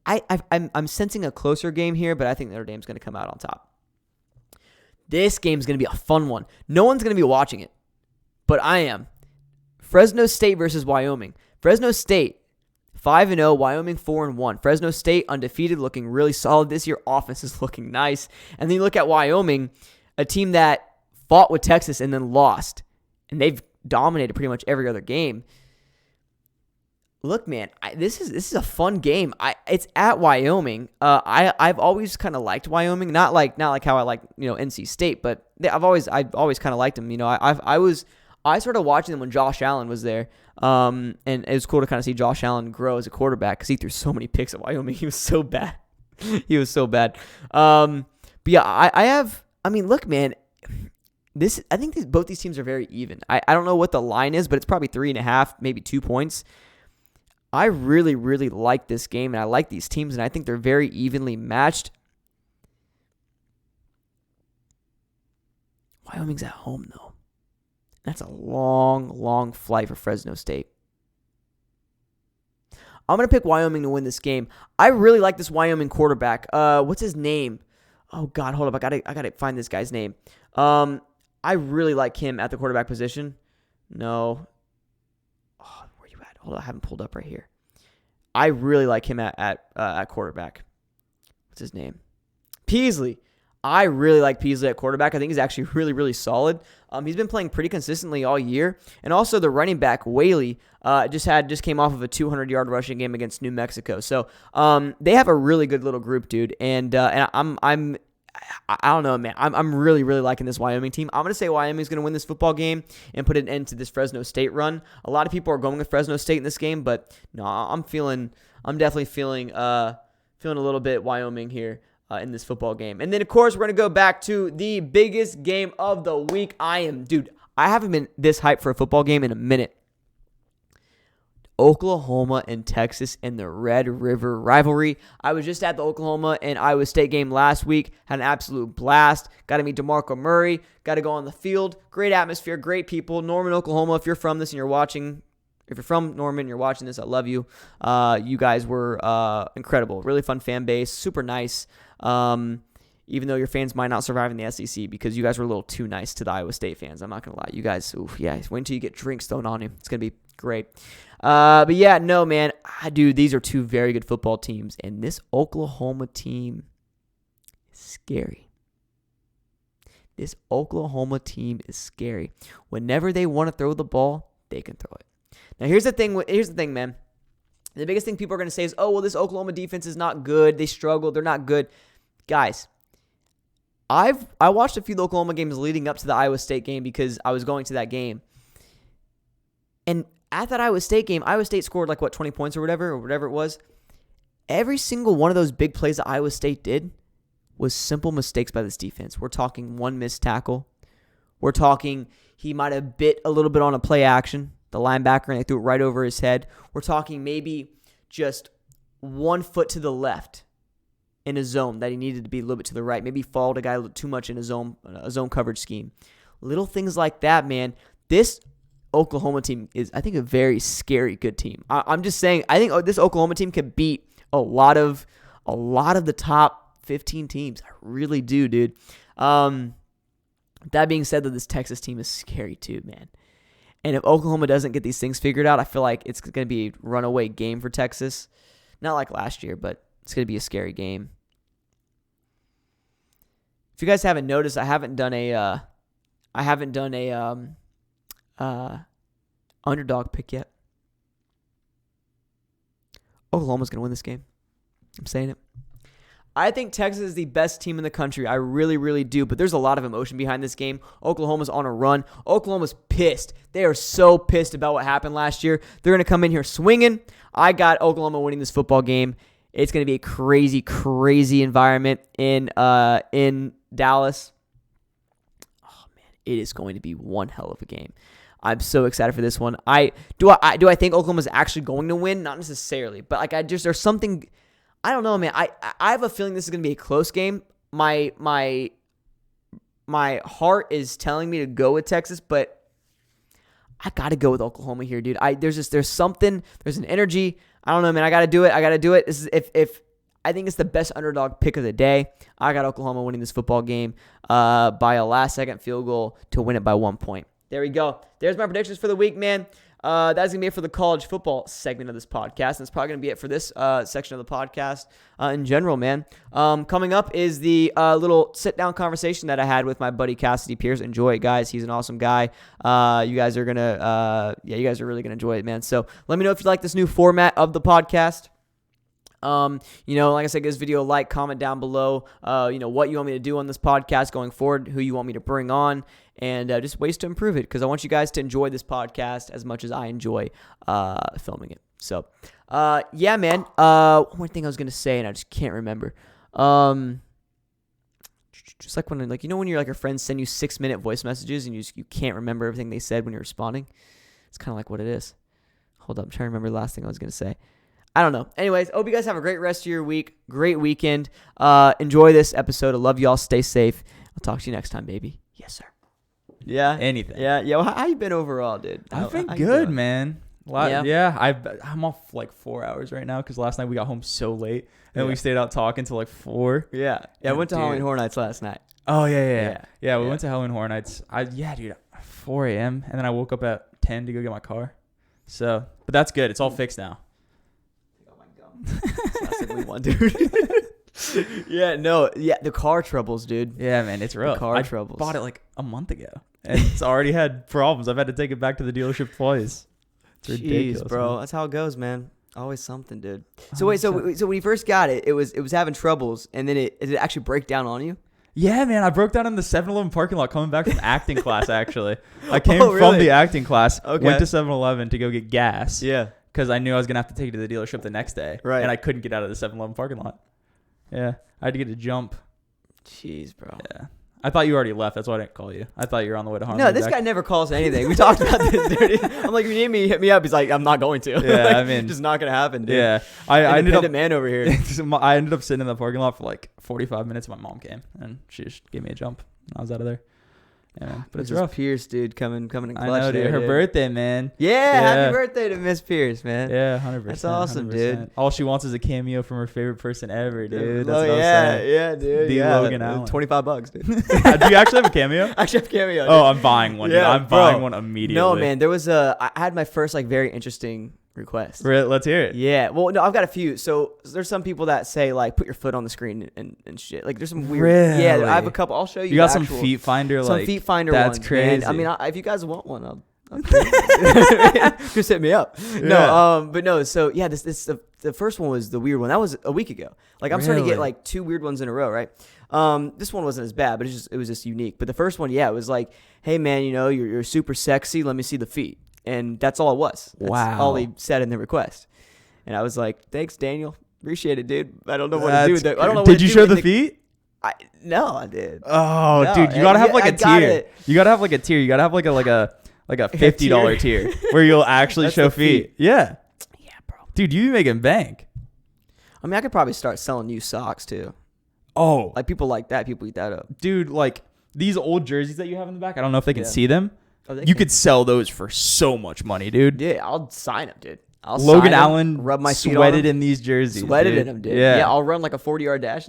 Speaker 1: I'm sensing a closer game here, but I think Notre Dame's going to come out on top. This game's going to be a fun one. No one's going to be watching it, but I am. Fresno State versus Wyoming. Fresno State 5-0, Wyoming 4-1. Fresno State undefeated, looking really solid this year. Offense is looking nice. And then you look at Wyoming, a team that fought with Texas and then lost. And they've dominated pretty much every other game. Look, man, this is a fun game. It's at Wyoming. I've always kind of liked Wyoming, not like how I like NC State, but I've always kind of liked them. I started watching them when Josh Allen was there, and it was cool to kind of see Josh Allen grow as a quarterback because he threw so many picks at Wyoming. He was so bad. But yeah, look, man, I think both these teams are very even. I don't know what the line is, but it's probably 3.5, maybe 2 points. I really, really like this game, and I like these teams, and I think they're very evenly matched. Wyoming's at home, though. That's a long, long flight for Fresno State. I'm going to pick Wyoming to win this game. I really like this Wyoming quarterback. What's his name? Oh, God, hold up. I gotta find this guy's name. I really like him at the quarterback position. No. Oh, where you at? Hold on, I haven't pulled up right here. I really like him at quarterback. What's his name? Peasley. I really like Peasley at quarterback. I think he's actually really, really solid. He's been playing pretty consistently all year. And also the running back, Whaley, just came off of a 200-yard rushing game against New Mexico. So they have a really good little group, dude. And I don't know, man. I'm really, really liking this Wyoming team. I'm going to say Wyoming's going to win this football game and put an end to this Fresno State run. A lot of people are going with Fresno State in this game, but no, I'm definitely feeling a little bit Wyoming here in this football game. And then, of course, we're going to go back to the biggest game of the week. I haven't been this hyped for a football game in a minute. Oklahoma and Texas in the Red River rivalry. I was just at the Oklahoma and Iowa State game last week. Had an absolute blast. Got to meet DeMarco Murray. Got to go on the field. Great atmosphere, great people. Norman, Oklahoma, if you're from this and you're watching, if you're from Norman and you're watching this, I love you. You guys were incredible. Really fun fan base. Super nice. Even though your fans might not survive in the SEC because you guys were a little too nice to the Iowa State fans. I'm not going to lie. You guys, wait until you get drinks thrown on you. It's going to be great. But yeah, no, man. Dude, these are two very good football teams. And this Oklahoma team is scary. This Oklahoma team is scary. Whenever they want to throw the ball, they can throw it. Now, here's the thing, man. The biggest thing people are going to say is, oh, well, this Oklahoma defense is not good. They struggle. They're not good. Guys, I watched a few Oklahoma games leading up to the Iowa State game because I was going to that game. And at that Iowa State game, Iowa State scored 20 points or whatever it was. Every single one of those big plays that Iowa State did was simple mistakes by this defense. We're talking one missed tackle. We're talking he might have bit a little bit on a play action, the linebacker, and they threw it right over his head. We're talking maybe just 1 foot to the left in a zone that he needed to be a little bit to the right. Maybe he followed a guy a little too much in a zone coverage scheme. Little things like that, man. This Oklahoma team is, I think, a very scary good team. I'm just saying, I think this Oklahoma team can beat a lot of the top 15 teams. I really do, dude. That being said, that this Texas team is scary too, man. And if Oklahoma doesn't get these things figured out, I feel like it's going to be a runaway game for Texas. Not like last year, but it's going to be a scary game. If you guys haven't noticed, I haven't done a underdog pick yet. Oklahoma's going to win this game. I'm saying it. I think Texas is the best team in the country. I really, really do. But there's a lot of emotion behind this game. Oklahoma's on a run. Oklahoma's pissed. They are so pissed about what happened last year. They're going to come in here swinging. I got Oklahoma winning this football game. It's going to be a crazy, crazy environment in Dallas. Oh, man. It is going to be one hell of a game. I'm so excited for this one. Do I think Oklahoma's actually going to win? Not necessarily. But there's something... I don't know, man. I have a feeling this is going to be a close game. My heart is telling me to go with Texas, but I got to go with Oklahoma here, dude. There's something, there's an energy. I don't know, man. I got to do it. This is if I think it's the best underdog pick of the day. I got Oklahoma winning this football game by a last-second field goal to win it by 1 point. There we go. There's my predictions for the week, man. That's going to be it for the college football segment of this podcast. And that's probably going to be it for this section of the podcast in general, man. Coming up is the little sit-down conversation that I had with my buddy Cassady Pierce. Enjoy it, guys. He's an awesome guy. You guys are really going to enjoy it, man. So let me know if you like this new format of the podcast. Like I said, give this video a like, comment down below, what you want me to do on this podcast going forward, who you want me to bring on, and just ways to improve it, because I want you guys to enjoy this podcast as much as I enjoy filming it. So, yeah, man. One more thing I was going to say, and I just can't remember. Just like when, when your friends send you 6-minute voice messages and you can't remember everything they said when you're responding. It's kind of like what it is. Hold up. I'm trying to remember the last thing I was going to say. I don't know. Anyways, hope you guys have a great rest of your week. Great weekend. Enjoy this episode. I love y'all. Stay safe. I'll talk to you next time, baby. Yes, sir. Yeah.
Speaker 2: Anything.
Speaker 1: Yeah. Well, how you been overall, dude?
Speaker 2: I've been good, man. I'm off 4 hours right now because last night we got home so late and we stayed out talking till 4.
Speaker 1: Yeah. I went to Halloween Horror Nights last night.
Speaker 2: Oh, yeah. We went to Halloween Horror Nights. 4 a.m. and then I woke up at 10 to go get my car. So, but that's good. It's all fixed now.
Speaker 1: Classically one, dude. The car troubles, dude.
Speaker 2: Yeah, man, it's rough.
Speaker 1: The car troubles.
Speaker 2: I bought it a month ago, and it's already had problems. I've had to take it back to the dealership twice. It's ridiculous,
Speaker 1: bro. Man. That's how it goes, man. Always something, dude. So so when you first got it, it was having troubles, and then did it actually break down on you?
Speaker 2: Yeah, man, I broke down in the 7-Eleven parking lot coming back from acting class, actually. I came from the acting class, went to 7-Eleven to go get gas.
Speaker 1: Yeah.
Speaker 2: Because I knew I was going to have to take it to the dealership the next day.
Speaker 1: Right.
Speaker 2: And I couldn't get out of the 7-Eleven parking lot. Yeah. I had to get a jump.
Speaker 1: Jeez, bro.
Speaker 2: Yeah. I thought you already left. That's why I didn't call you. I thought you were on the way to Harmony.
Speaker 1: No, this guy never calls anything. We talked about this, dude. I'm like, if you need me, hit me up. He's like, I'm not going to.
Speaker 2: Yeah,
Speaker 1: just not going to happen, dude.
Speaker 2: Yeah.
Speaker 1: I ended up man over here.
Speaker 2: I ended up sitting in the parking lot for 45 minutes. My mom came and she just gave me a jump. I was out of there. Yeah, man. But it's rough.
Speaker 1: Pierce, dude, coming in clutch.
Speaker 2: I know, dude. Her birthday, man.
Speaker 1: Yeah, happy birthday to Miss Pierce, man.
Speaker 2: Yeah, 100%.
Speaker 1: That's awesome, 100%. Dude.
Speaker 2: All she wants is a cameo from her favorite person ever, dude. That's what I was saying.
Speaker 1: Yeah, dude.
Speaker 2: The Logan Allen.
Speaker 1: $25, dude.
Speaker 2: Do you actually have a cameo?
Speaker 1: I actually have a cameo. Dude.
Speaker 2: Oh, I'm buying one. Dude. I'm buying one immediately.
Speaker 1: No, man. There was I had my first very interesting request.
Speaker 2: Let's hear it.
Speaker 1: Yeah. Well, no, I've got a few. So there's some people that say put your foot on the screen and shit. There's some weird. Really? Yeah, I have a couple. I'll show you.
Speaker 2: You got some feet finder.
Speaker 1: Some feet finder.
Speaker 2: That's
Speaker 1: ones,
Speaker 2: crazy.
Speaker 1: Man. I mean, if you guys want one, Just hit me up. No, but no. So yeah, this the first one was the weird one. That was a week ago. Like I'm starting to get like 2 weird ones in a row, right? This one wasn't as bad, but it was just unique. But the first one, yeah, it was like, hey man, you're super sexy. Let me see the feet, and that's all it was. That's all he said in the request, and I was like, thanks, Daniel. Appreciate it, dude. I don't know what to do with it. I don't know.
Speaker 2: Did you show the feet?
Speaker 1: No, I did.
Speaker 2: Oh, no, dude, you gotta have like a tier. You gotta have like a tier. You gotta have like a $50 tier where you'll actually show feet. Yeah.
Speaker 1: Yeah, bro.
Speaker 2: Dude, you be making bank.
Speaker 1: I mean, I could probably start selling you socks too.
Speaker 2: Oh,
Speaker 1: like people like that. People eat that up,
Speaker 2: dude. Like these old jerseys that you have in the back. I don't know if they can see them.
Speaker 1: Oh,
Speaker 2: you could sell those for so much money, dude.
Speaker 1: Yeah, I'll sign them, dude.
Speaker 2: Logan Allen
Speaker 1: rub my feet
Speaker 2: sweated in these jerseys.
Speaker 1: Sweated in them, dude. Yeah, I'll run like a 40-yard dash.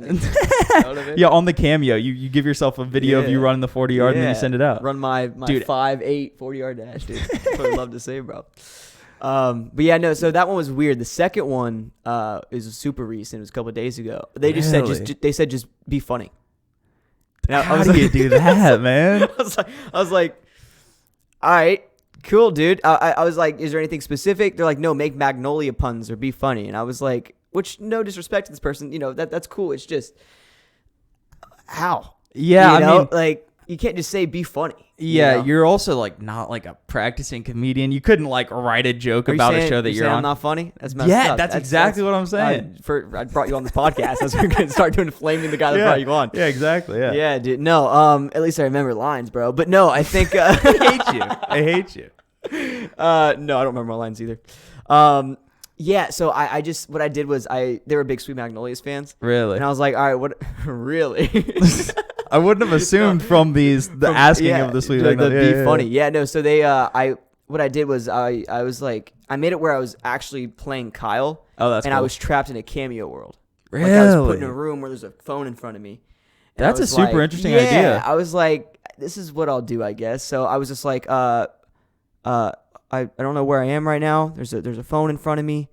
Speaker 2: Yeah, on the cameo, you give yourself a video of you running the 40-yard and then you send it out.
Speaker 1: Run my 5'8" 40-yard dash, dude. That's what I'd love to say, bro. But yeah, no. So that one was weird. The second one is super recent. It was a couple of days ago. They just said just be funny.
Speaker 2: How do you do that, man?
Speaker 1: I was like, all right. Cool, dude. I was like, is there anything specific? They're like, no, make Magnolia puns or be funny. And I was like, which, no disrespect to this person, that's cool. It's just, how?
Speaker 2: Yeah, I mean,
Speaker 1: like, you can't just say be funny.
Speaker 2: Yeah, you're also like not like a practicing comedian. You couldn't like write a joke about a show that you're on.
Speaker 1: I'm not funny? That's messed up.
Speaker 2: That's exactly what I'm saying.
Speaker 1: I brought you on this podcast. That's we're going to start doing flaming the guy that brought you on.
Speaker 2: Yeah, exactly. Yeah.
Speaker 1: Yeah, dude. No, at least I remember lines, bro. But no, I think
Speaker 2: I hate you. I hate you.
Speaker 1: No, I don't remember my lines either. Yeah, so I just, what I did was they were big Sweet Magnolias fans.
Speaker 2: Really?
Speaker 1: And I was like, all right, what, really?
Speaker 2: I wouldn't have assumed from the asking of the Sweet Magnolias.
Speaker 1: Be funny. Yeah, no, so what I did was I was like, I made it where I was actually playing Kyle.
Speaker 2: Oh, that's
Speaker 1: and
Speaker 2: cool.
Speaker 1: I was trapped in a cameo world.
Speaker 2: Really?
Speaker 1: Like I was put in a room where there's a phone in front of me.
Speaker 2: That's a super interesting idea.
Speaker 1: I was like, this is what I'll do, I guess. So I was just like, I don't know where I am right now. There's a phone in front of me.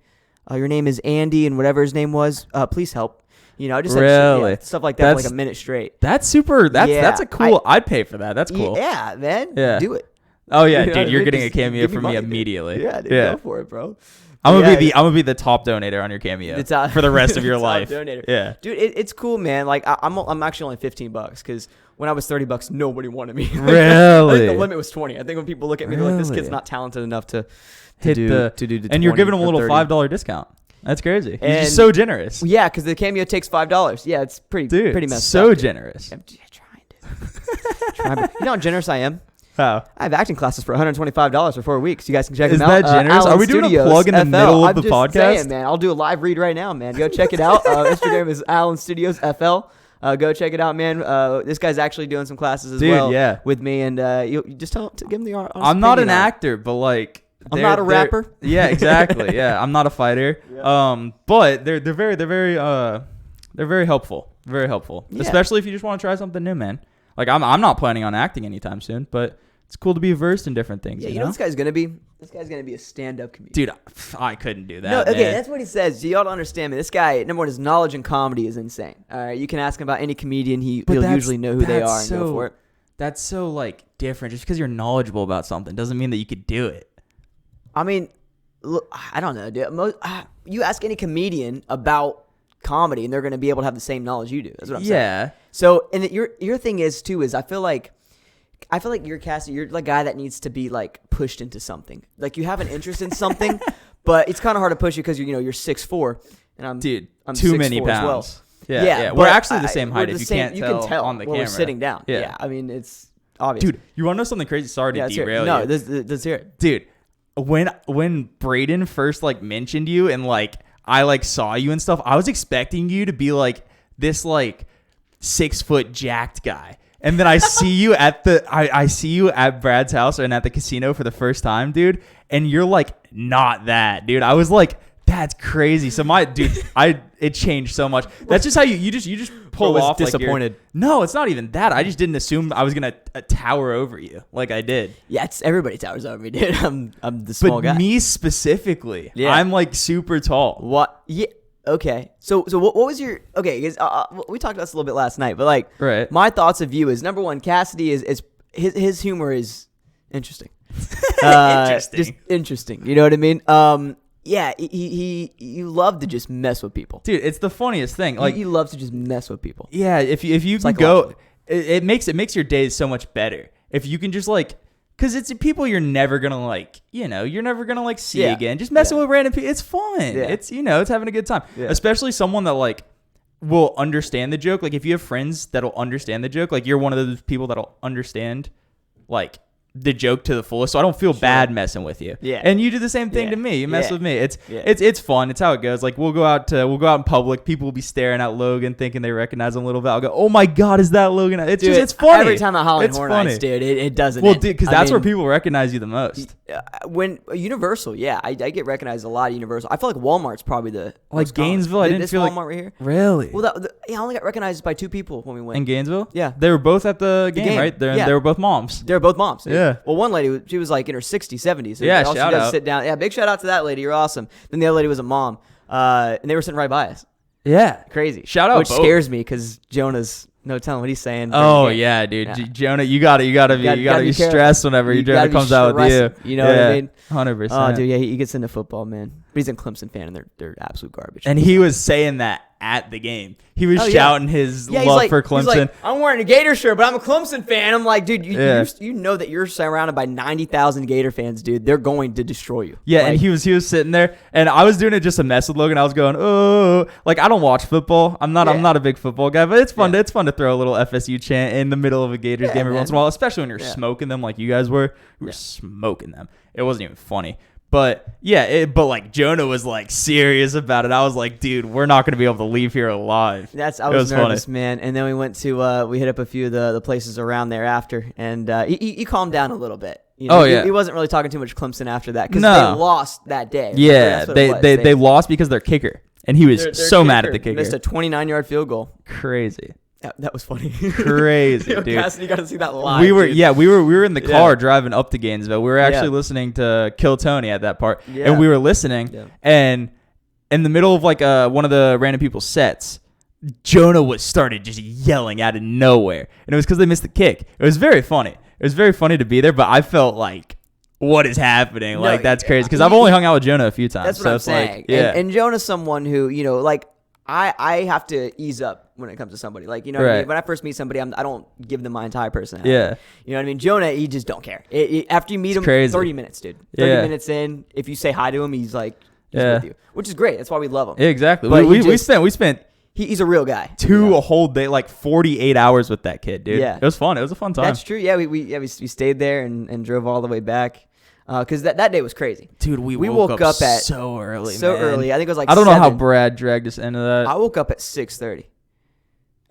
Speaker 1: Your name is Andy, and whatever his name was, please help. I just had stuff like that for like a minute straight.
Speaker 2: That's super. That's a cool. I'd pay for that. That's cool.
Speaker 1: Yeah, man.
Speaker 2: Yeah.
Speaker 1: Do it.
Speaker 2: Oh yeah, dude, you're getting a cameo from me immediately.
Speaker 1: Dude. Yeah, dude, go for it, bro.
Speaker 2: I'm gonna be the top donator on your cameo for the rest of your life.
Speaker 1: Donator.
Speaker 2: Yeah,
Speaker 1: dude, it's cool, man. Like I'm actually only $15 because when I was $30, nobody wanted me.
Speaker 2: Really?
Speaker 1: I think the limit was 20. I think when people look at me, they're like, this kid's not talented enough to do the
Speaker 2: and you're giving them a little
Speaker 1: 30.
Speaker 2: $5 discount. That's crazy. You're just so generous.
Speaker 1: Yeah, because the cameo takes $5. Yeah, it's pretty messed
Speaker 2: so
Speaker 1: up.
Speaker 2: Generous.
Speaker 1: I'm trying to. You know how generous I am?
Speaker 2: How?
Speaker 1: I have acting classes for $125 for 4 weeks. You guys can check them out.
Speaker 2: Is that generous? Are we doing a plug in the middle of the podcast?
Speaker 1: I'm just saying, man. I'll do a live read right now, man. Go check it out. Instagram is Allen Studios FL. Go check it out, man. This guy's actually doing some classes as well with me, and you just give him the honest
Speaker 2: I'm not an actor, but like
Speaker 1: I'm not a rapper.
Speaker 2: Yeah, exactly. Yeah, I'm not a fighter. Yeah. But they're very helpful. Very helpful, especially if you just want to try something new, man. Like I'm not planning on acting anytime soon, but it's cool to be versed in different things.
Speaker 1: Yeah, you know what this guy's gonna be? This guy's gonna be a stand-up comedian.
Speaker 2: Dude, I couldn't do that.
Speaker 1: No, okay,
Speaker 2: man.
Speaker 1: that's what he says. You ought to understand me. This guy, number one, his knowledge in comedy is insane. All right, you can ask him about any comedian. He'll usually know who they are and go for it.
Speaker 2: That's so like different. Just because you're knowledgeable about something doesn't mean that you could do it.
Speaker 1: I mean, look, I don't know, dude. You ask any comedian about comedy, and they're gonna be able to have the same knowledge you do. That's what I'm saying.
Speaker 2: Yeah.
Speaker 1: So, and your thing is too is I feel like you're Cassady. You're the guy that needs to be like pushed into something. Like you have an interest in something, but it's kind of hard to push you because you're 6'4", and I'm too 6'4"
Speaker 2: many pounds.
Speaker 1: As well.
Speaker 2: Yeah. We're actually the same height. If you can't tell on the
Speaker 1: when
Speaker 2: camera.
Speaker 1: We're sitting down. Yeah. I mean, it's obvious.
Speaker 2: Dude, you want to know something crazy? Sorry to derail you.
Speaker 1: No, let's hear it.
Speaker 2: Dude, when Braden first like mentioned you and like I like saw you and stuff, I was expecting you to be like this like 6 foot jacked guy. And then I see you at I see you at Brad's house and at the casino for the first time, dude. And you're like not that, dude. I was like, that's crazy. So it changed so much. That's just how you just pull off.
Speaker 1: Disappointed.
Speaker 2: Like no, it's not even that. I just didn't assume I was gonna tower over you like I did.
Speaker 1: Yeah, everybody towers over me, dude. I'm the small guy.
Speaker 2: But me specifically, I'm like super tall.
Speaker 1: What? Yeah. Okay. So what was your Because we talked about this a little bit last night, but like,
Speaker 2: right.
Speaker 1: My thoughts of you is number one, Cassady is his humor is Interesting.
Speaker 2: Interesting.
Speaker 1: Just interesting. You know what I mean? Yeah, you love to just mess with people.
Speaker 2: Dude, it's the funniest thing. Like
Speaker 1: you love to just mess with people.
Speaker 2: Yeah, if you can go, it makes your days so much better. If you can just like, because it's people you're never gonna like, you're never gonna like see again. Just messing with random people, it's fun. Yeah. It's it's having a good time. Yeah. Especially someone that like will understand the joke. Like if you have friends that'll understand the joke, like you're one of those people that'll understand like the joke to the fullest, so I don't feel bad messing with you. Yeah, and you do the same thing to me. You mess with me. It's fun. It's how it goes. Like we'll go out in public. People will be staring at Logan, thinking they recognize him a little bit. I'll go, "Oh my God, is that Logan?" It's funny.
Speaker 1: Every time I holler at Horn Nights, dude, it doesn't.
Speaker 2: Well, dude, because that's where people recognize you the most.
Speaker 1: When Universal, I get recognized a lot at Universal. I feel like Walmart's probably the
Speaker 2: like Gainesville. I didn't feel
Speaker 1: Walmart
Speaker 2: like
Speaker 1: right here.
Speaker 2: Really?
Speaker 1: Well, I only got recognized by 2 people when we went
Speaker 2: in Gainesville.
Speaker 1: Yeah,
Speaker 2: they were both at the game, right? They were both moms.
Speaker 1: They were both moms.
Speaker 2: Yeah.
Speaker 1: Well, one lady, she was like in her 60s, 70s.
Speaker 2: Yeah, shout out.
Speaker 1: Sit down. Yeah, big shout out to that lady. You're awesome. Then the other lady was a mom, and they were sitting right by us.
Speaker 2: Yeah,
Speaker 1: crazy.
Speaker 2: Shout out.
Speaker 1: Which scares me because Jonah's no telling what he's saying.
Speaker 2: Oh yeah, dude. Yeah. Jonah, you gotta be stressed whenever Jonah comes out with you.
Speaker 1: You know what I mean?
Speaker 2: 100%.
Speaker 1: Oh, dude, yeah, he gets into football, man. But he's a Clemson fan, and they're absolute garbage.
Speaker 2: And he was saying that at the game. He was shouting his love for Clemson.
Speaker 1: He's like, I'm wearing a Gator shirt, but I'm a Clemson fan. I'm like, dude, you know that you're surrounded by 90,000 Gator fans, dude. They're going to destroy you.
Speaker 2: Yeah, and he was sitting there, and I was doing it just to mess with Logan. I was going, oh, like I don't watch football. I'm not a big football guy, but it's fun. It's fun to throw a little FSU chant in the middle of a Gators game every once in a while, especially when you're smoking them like you guys were. We were smoking them. It wasn't even funny. But but like Jonah was like serious about it. I was like, dude, we're not going to be able to leave here alive.
Speaker 1: I was nervous, funny. Man. And then we went to we hit up a few of the places around there after, and he calmed down a little bit. He wasn't really talking too much Clemson after that because they lost that day.
Speaker 2: Yeah, they lost because their kicker, and he was so mad at the kicker.
Speaker 1: Missed a 29-yard field goal.
Speaker 2: Crazy.
Speaker 1: That was funny.
Speaker 2: Crazy, dude.
Speaker 1: Cassady got to see that live.
Speaker 2: We were in the car driving up to Gainesville. We were actually listening to Kill Tony at that part, and we were listening. And in the middle of like one of the random people's sets, Jonah started just yelling out of nowhere, and it was because they missed the kick. It was very funny. It was very funny to be there, but I felt like, what is happening? Like that's crazy because I've only hung out with Jonah a few times.
Speaker 1: That's what I'm saying. Like, and Jonah's someone who like. I have to ease up when it comes to somebody. Like, you know what I mean? When I first meet somebody, I don't give them my entire personality. Yeah. You know what I mean? Jonah, he just don't care. After you meet him, crazy. 30 minutes, dude. 30 minutes in, if you say hi to him, he's like, he's with you. Which is great. That's why we love him.
Speaker 2: Yeah, exactly. But we spent
Speaker 1: he's a real guy.
Speaker 2: A whole day, like 48 hours with that kid, dude. Yeah. It was fun. It was a fun time.
Speaker 1: That's true. Yeah, we stayed there and drove all the way back. Because that day was crazy.
Speaker 2: Dude, we woke up at so early,
Speaker 1: So early. I think it was like
Speaker 2: I don't know how Brad dragged us into that.
Speaker 1: I woke up at 6:30,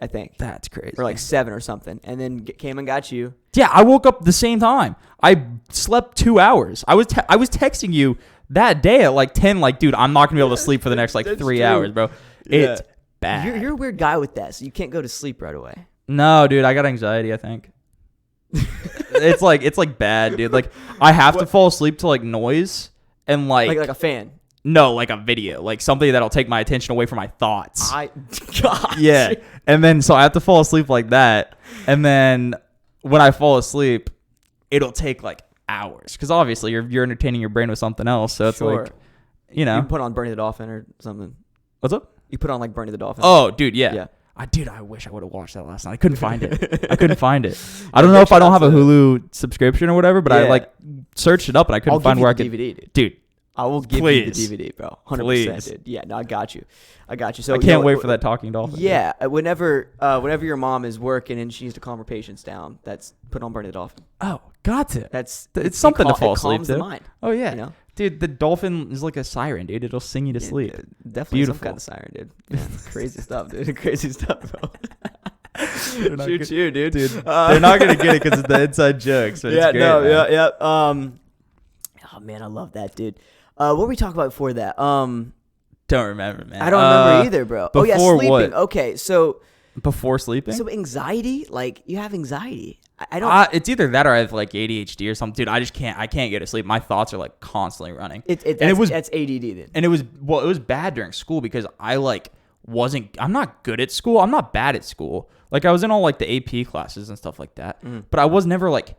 Speaker 1: I think.
Speaker 2: That's crazy.
Speaker 1: Or like 7 or something. And then came and got you.
Speaker 2: Yeah, I woke up the same time. I slept 2 hours. I was texting you that day at like 10, like, dude, I'm not going to be able to sleep for the next like 3 hours, bro. It's bad.
Speaker 1: You're a weird guy with that, so you can't go to sleep right away.
Speaker 2: No, dude, I got anxiety, I think. It's like bad, dude. Like I have to fall asleep to like noise and like
Speaker 1: a fan.
Speaker 2: No, like a video, like something that'll take my attention away from my thoughts.
Speaker 1: God.
Speaker 2: Yeah, and then so I have to fall asleep like that, and then when I fall asleep, it'll take like hours because obviously you're entertaining your brain with something else. So it's like,
Speaker 1: you put on Bernie the Dolphin or something.
Speaker 2: What's up?
Speaker 1: You put on like Bernie the Dolphin.
Speaker 2: Oh, dude, yeah. I wish I would have watched that last night. I couldn't find it. I don't know if I don't have a Hulu subscription or whatever, but I like searched it up and I couldn't find where I could.
Speaker 1: DVD,
Speaker 2: dude.
Speaker 1: I will give you the DVD, bro. 100%, dude. Yeah, no, I got you. So
Speaker 2: I can't wait for that talking dolphin.
Speaker 1: Yeah, whenever your mom is working and she needs to calm her patients down, that's put on Bernie the Dolphin.
Speaker 2: Oh, got to.
Speaker 1: It's
Speaker 2: something to fall asleep to.
Speaker 1: The mind.
Speaker 2: Oh yeah. Dude, the dolphin is like a siren, dude. It'll sing you to sleep.
Speaker 1: Definitely beautiful. Some kind of siren, dude. Yeah, crazy stuff, dude. Crazy stuff, bro. Shoot you, dude.
Speaker 2: They're not gonna get it because it's the inside joke. So it's great,
Speaker 1: yeah. Oh man, I love that, dude. What were we talking about before that?
Speaker 2: Don't remember, man.
Speaker 1: I don't remember either, bro. Sleeping.
Speaker 2: What?
Speaker 1: Okay, so
Speaker 2: before sleeping.
Speaker 1: So anxiety, like you have anxiety. I don't.
Speaker 2: It's either that or I have like ADHD or something, dude. I can't get to sleep. My thoughts are like constantly running.
Speaker 1: That's ADD then.
Speaker 2: And it was bad during school because I'm not good at school. I'm not bad at school. Like I was in all like the AP classes and stuff like that, but I was never like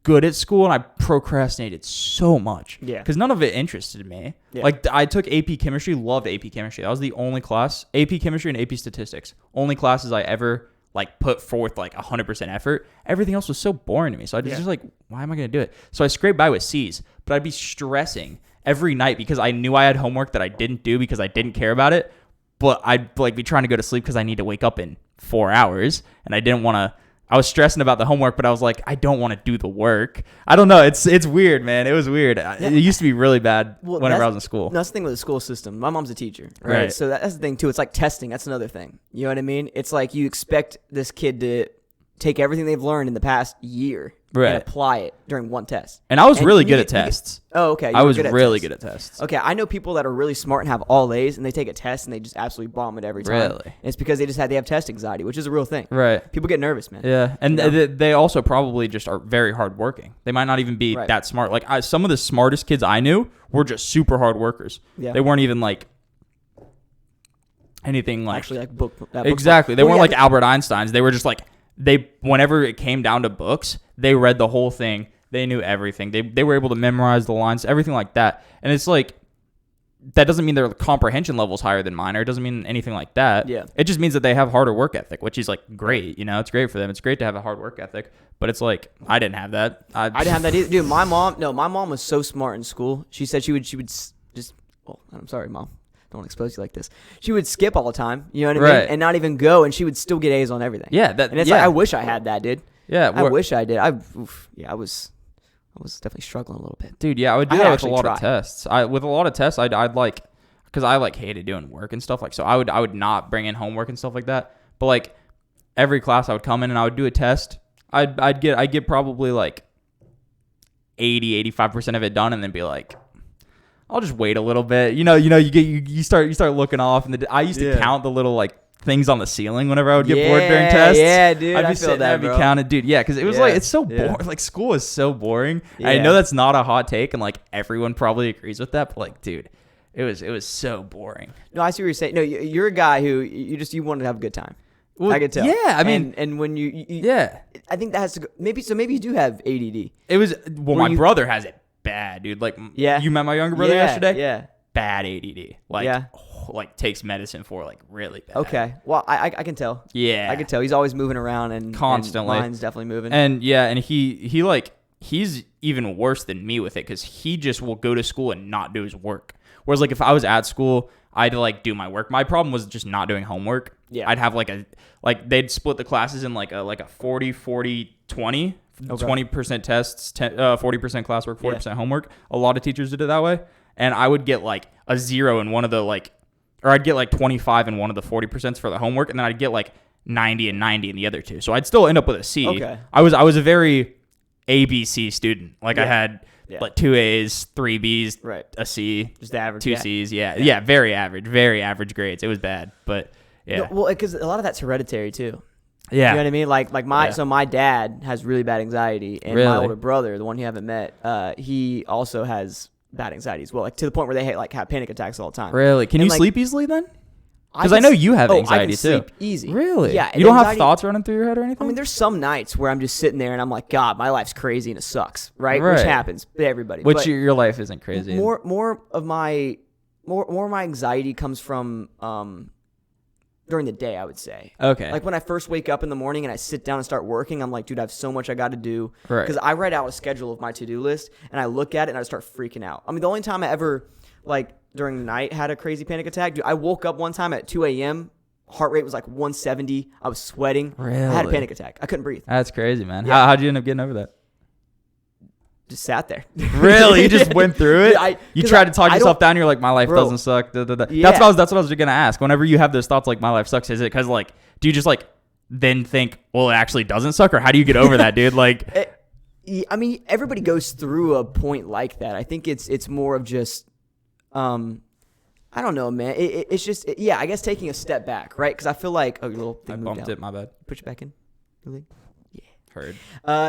Speaker 2: good at school and I procrastinated so much.
Speaker 1: Yeah.
Speaker 2: Because none of it interested me.
Speaker 1: Yeah.
Speaker 2: Like I took AP Chemistry, loved AP Chemistry. That was the only class, AP Chemistry and AP Statistics, only classes I ever like put forth like 100% effort. Everything else was so boring to me. So I was just like, why am I going to do it? So I scraped by with C's, but I'd be stressing every night because I knew I had homework that I didn't do because I didn't care about it. But I'd like be trying to go to sleep because I need to wake up in 4 hours and I didn't want to. I was stressing about the homework, but I was like, I don't want to do the work. I don't know. It's weird, man. It was weird. It used to be really bad whenever I was in school.
Speaker 1: That's the thing with the school system. My mom's a teacher, right? So that's the thing, too. It's like testing. That's another thing. You know what I mean? It's like you expect this kid to take everything they've learned in the past year and apply it during one test.
Speaker 2: And I was really good at tests.
Speaker 1: Okay.
Speaker 2: I was really good at tests.
Speaker 1: Okay. I know people that are really smart and have all A's, and they take a test and they just absolutely bomb it every time.
Speaker 2: Really?
Speaker 1: And it's because they have test anxiety, which is a real thing.
Speaker 2: Right.
Speaker 1: People get nervous, man.
Speaker 2: Yeah. And they also probably just are very hardworking. They might not even be that smart. Like some of the smartest kids I knew were just super hard workers. Yeah. They weren't even like anything like
Speaker 1: actually like book.
Speaker 2: Exactly. They weren't like Albert Einstein's. They were just like whenever it came down to books, they read the whole thing. They knew everything. They were able to memorize the lines, everything like that. And it's like, that doesn't mean their comprehension level is higher than mine, or it doesn't mean anything like that.
Speaker 1: Yeah.
Speaker 2: It just means that they have harder work ethic, which is like great. You know, it's great for them. It's great to have a hard work ethic. But it's like, I didn't have that.
Speaker 1: I didn't have that either. Dude, my mom was so smart in school. She said she would just, oh, I'm sorry, Mom. Don't want to expose you like this. She would skip all the time, you know what I mean? And not even go, and she would still get A's on everything.
Speaker 2: Yeah.
Speaker 1: And it's like, I wish I had that, dude.
Speaker 2: Yeah.
Speaker 1: I wish I did. I was definitely struggling a little bit.
Speaker 2: Dude, yeah, I would do that with a lot of tests. With a lot of tests, I'd like, because I like hated doing work and stuff. Like, so I would not bring in homework and stuff like that. But like every class I would come in and I would do a test. I'd get probably like 85% of it done and then be like, I'll just wait a little bit. You start looking off, and I used to count the little like things on the ceiling whenever I would get bored during tests.
Speaker 1: Yeah, dude.
Speaker 2: I'd be sitting there and be counting, dude. Yeah, because it was like, it's so boring. Like school is so boring. Yeah. I know that's not a hot take, and like everyone probably agrees with that. But like, dude, it was so boring.
Speaker 1: No, I see what you're saying. No, you're a guy who you wanted to have a good time. Well, I could tell.
Speaker 2: Yeah, I mean,
Speaker 1: and when you I think that has to go. Maybe you do have ADD.
Speaker 2: It was my brother has it bad, dude. Like, you met my younger brother yesterday.
Speaker 1: Yeah,
Speaker 2: bad ADD. Like, like takes medicine for like really bad.
Speaker 1: Okay, well, I can tell.
Speaker 2: Yeah,
Speaker 1: I can tell. He's always moving around and
Speaker 2: constantly.
Speaker 1: And mine's definitely moving.
Speaker 2: And he's even worse than me with it because he just will go to school and not do his work. Whereas like if I was at school, I'd like do my work. My problem was just not doing homework. Yeah, I'd have they'd split the classes in like a 40-40-20. 20% tests, 40% classwork, 40% homework. A lot of teachers did it that way. And I would get like a 0 in one of the or I'd get like 25 in one of the 40% for the homework. And then I'd get like 90 and 90 in the other two. So I'd still end up with a C.
Speaker 1: Okay.
Speaker 2: I was a very ABC student. Like I had like 2 A's, 3 B's, a C.
Speaker 1: Just average.
Speaker 2: 2 C's. Yeah. Very average grades. It was bad. But yeah.
Speaker 1: No, well, because a lot of that's hereditary too.
Speaker 2: Yeah.
Speaker 1: You know what I mean? Like my dad has really bad anxiety, and my older brother, the one you haven't met, he also has bad anxiety as well, like to the point where they have panic attacks all the time.
Speaker 2: Really? Can you sleep easily then? Because I know you have anxiety
Speaker 1: I can
Speaker 2: too.
Speaker 1: Sleep easy.
Speaker 2: Really?
Speaker 1: Yeah.
Speaker 2: You don't have thoughts running through your head or anything?
Speaker 1: I mean, there's some nights where I'm just sitting there and I'm like, God, my life's crazy and it sucks, right? Which happens to everybody.
Speaker 2: Which your life isn't crazy.
Speaker 1: More of my anxiety comes from during the day, I would say.
Speaker 2: Okay.
Speaker 1: Like when I first wake up in the morning and I sit down and start working, I'm like, dude, I have so much I got to do.
Speaker 2: Right.
Speaker 1: Because I write out a schedule of my to-do list and I look at it and I start freaking out. I mean, the only time I ever, like during the night, had a crazy panic attack, dude, I woke up one time at 2 a.m., heart rate was like 170. I was sweating.
Speaker 2: Really?
Speaker 1: I had a panic attack. I couldn't breathe.
Speaker 2: That's crazy, man. Yeah. How'd you end up getting over that?
Speaker 1: Just sat there.
Speaker 2: Really? You just went through it? You tried to talk yourself down. You're like, my life doesn't suck. Yeah. That's what I was going to ask. Whenever you have those thoughts like my life sucks, is it because like, do you just like then think, well, it actually doesn't suck? Or how do you get over that, dude? Like,
Speaker 1: I mean, everybody goes through a point like that. I think it's more of just, I don't know, man. It's just, I guess taking a step back, right? Because I feel like, oh, your little thing moved
Speaker 2: bumped
Speaker 1: out.
Speaker 2: it, my bad.
Speaker 1: Push it back in. Really? Yeah.
Speaker 2: Heard.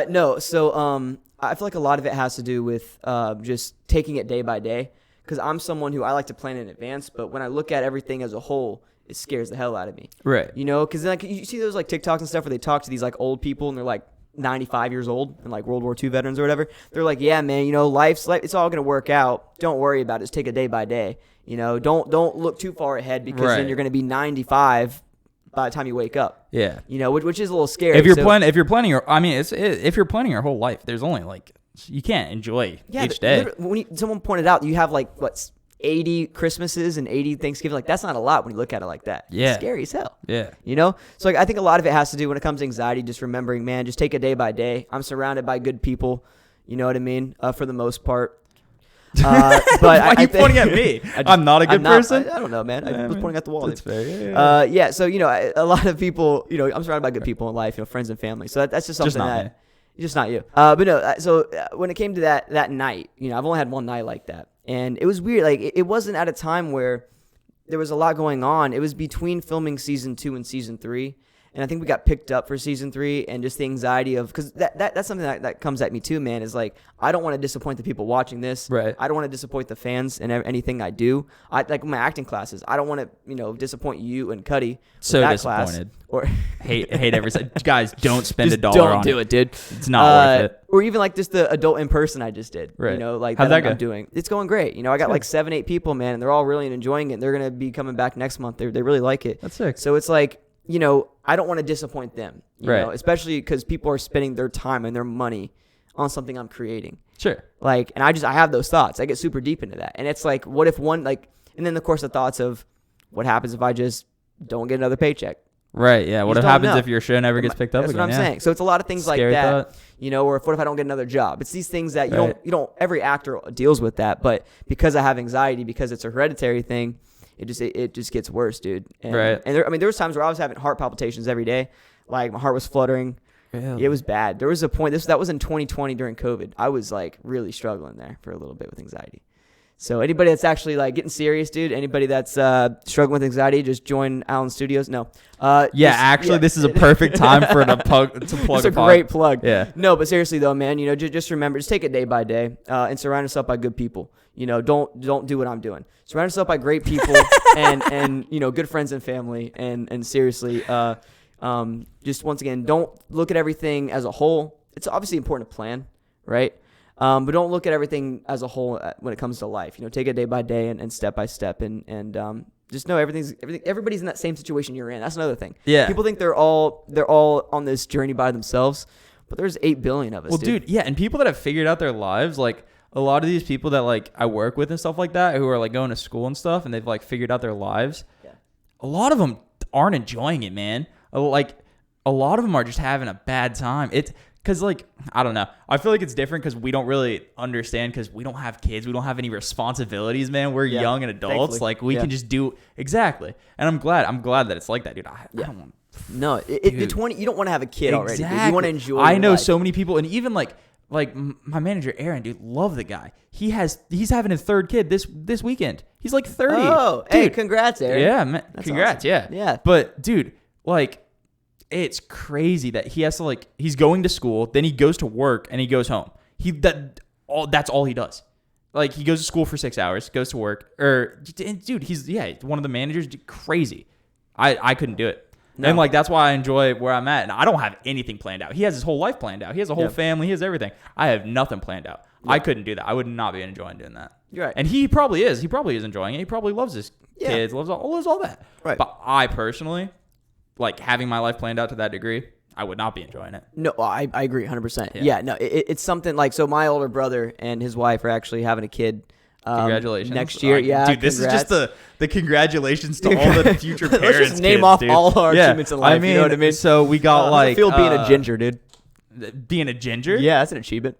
Speaker 1: No, so I feel like a lot of it has to do with just taking it day by day. Because I'm someone who I like to plan in advance, but when I look at everything as a whole, it scares the hell out of me.
Speaker 2: Right.
Speaker 1: You know, because like you see those like TikToks and stuff where they talk to these like old people and they're like 95 years old and like World War II veterans or whatever. They're like, yeah, man, you know, life's like, it's all going to work out. Don't worry about it. Just take it day by day. You know, don't look too far ahead because then you're going to be 95 by the time you wake up. Yeah. You know, which is a little scary.
Speaker 2: If you're planning your, I mean, if you're planning your whole life, there's only like, you can't enjoy each day.
Speaker 1: When someone pointed out, you have like, 80 Christmases and 80 Thanksgiving. Like, that's not a lot when you look at it like that. Yeah. It's scary as hell. Yeah. You know? So, like, I think a lot of it has to do when it comes to anxiety, just remembering, man, just take it day by day. I'm surrounded by good people. You know what I mean? For the most part.
Speaker 2: But why are you pointing at me? I'm not a good person?
Speaker 1: I don't know, man. I was pointing at the wall.
Speaker 2: That's fair.
Speaker 1: Yeah. So, you know, a lot of people, you know, I'm surrounded by good people in life, you know, friends and family. So that's just something just not you. But no, so when it came to that night, you know, I've only had one night like that. And it was weird. Like, it wasn't at a time where there was a lot going on. It was between filming season 2 and season 3. And I think we got picked up for season 3, and just the anxiety of, because that's something that comes at me too, man, is like, I don't want to disappoint the people watching this. Right. I don't want to disappoint the fans and anything I do. Like my acting classes, I don't want to, you know, disappoint you and Cuddy.
Speaker 2: So that disappointed. Or hate every guys, don't spend $1 on it.
Speaker 1: Don't do it, dude.
Speaker 2: It's not worth it.
Speaker 1: Or even like just the adult in person I just did.
Speaker 2: Right.
Speaker 1: You know, like
Speaker 2: how's that
Speaker 1: I'm doing. It's going great. You know, I got like 7-8 people, man, and they're all really enjoying it. They're gonna be coming back next month. They really like it.
Speaker 2: That's sick.
Speaker 1: So it's like, you know, I don't want to disappoint them. You know, especially because people are spending their time and their money on something I'm creating.
Speaker 2: Sure.
Speaker 1: Like, and I have those thoughts. I get super deep into that, and it's like, what if one like, and then of course the thoughts of, what happens if I just don't get another paycheck?
Speaker 2: Right, yeah. What happens if your show never gets picked up
Speaker 1: again?
Speaker 2: That's
Speaker 1: what I'm saying. So it's a lot of things
Speaker 2: Scary
Speaker 1: like that.
Speaker 2: Thought.
Speaker 1: You know, or what if I don't get another job? It's these things that you don't, every actor deals with that, but because I have anxiety, because it's a hereditary thing, it just gets worse, dude. And, And there was times where I was having heart palpitations every day. Like, my heart was fluttering. Really? It was bad. There was a point, that was in 2020 during COVID. I was like really struggling there for a little bit with anxiety. So anybody that's actually like getting serious, dude, anybody that's struggling with anxiety, just join Allen Studios. No.
Speaker 2: This is a perfect time for to plug
Speaker 1: it's a great plug. Yeah. No, but seriously though, man, you know, just remember, just take it day by day, and surround yourself by good people. You know, don't do what I'm doing. Surround yourself by great people and you know, good friends and family. And seriously, just once again, don't look at everything as a whole. It's obviously important to plan, right? But don't look at everything as a whole when it comes to life. You know, take it day by day and step by step, and just know everybody's in that same situation you're in. That's another thing. Yeah. People think they're all on this journey by themselves, but there's 8 billion of us.
Speaker 2: Well, dude, yeah, and people that have figured out their lives, like a lot of these people that like I work with and stuff like that, who are like going to school and stuff, and they've like figured out their lives. Yeah. A lot of them aren't enjoying it, man. Like a lot of them are just having a bad time. Because, like, I don't know. I feel like it's different because we don't really understand because we don't have kids. We don't have any responsibilities, man. We're young and adults. Thankfully. Like, we can just do... Exactly. And I'm glad that it's like that, dude. I don't want...
Speaker 1: No, the 20... You don't want to have a kid already, dude. You want to enjoy
Speaker 2: I know
Speaker 1: life.
Speaker 2: So many people, and even, like my manager, Aaron, dude, love the guy. He's having his 3rd kid this weekend. He's, like, 30.
Speaker 1: Oh, dude. Hey, congrats, Aaron.
Speaker 2: Yeah, man.
Speaker 1: That's
Speaker 2: congrats,
Speaker 1: awesome.
Speaker 2: Yeah. But, dude, like... It's crazy that he has to like he's going to school, then he goes to work and he goes home. That's all he does. Like he goes to school for 6 hours, goes to work. Dude, he's one of the managers. Crazy. I couldn't do it. No. And like that's why I enjoy where I'm at. And I don't have anything planned out. He has his whole life planned out. He has a whole family. He has everything. I have nothing planned out. I couldn't do that. I would not be enjoying doing that.
Speaker 1: You're right.
Speaker 2: And he probably is. He probably is enjoying it. He probably loves his kids, loves all that.
Speaker 1: Right.
Speaker 2: But I personally, like having my life planned out to that degree, I would not be enjoying it.
Speaker 1: No, I agree 100%. Yeah, no, it's something like, so my older brother and his wife are actually having a kid
Speaker 2: congratulations.
Speaker 1: Next year. Yeah,
Speaker 2: dude, this
Speaker 1: congrats.
Speaker 2: is just the congratulations to all the future parents.
Speaker 1: Let's just name off all our achievements in life.
Speaker 2: I mean,
Speaker 1: you know what I mean?
Speaker 2: So we got
Speaker 1: like... I feel being a ginger, dude.
Speaker 2: Being a ginger?
Speaker 1: Yeah, that's an achievement.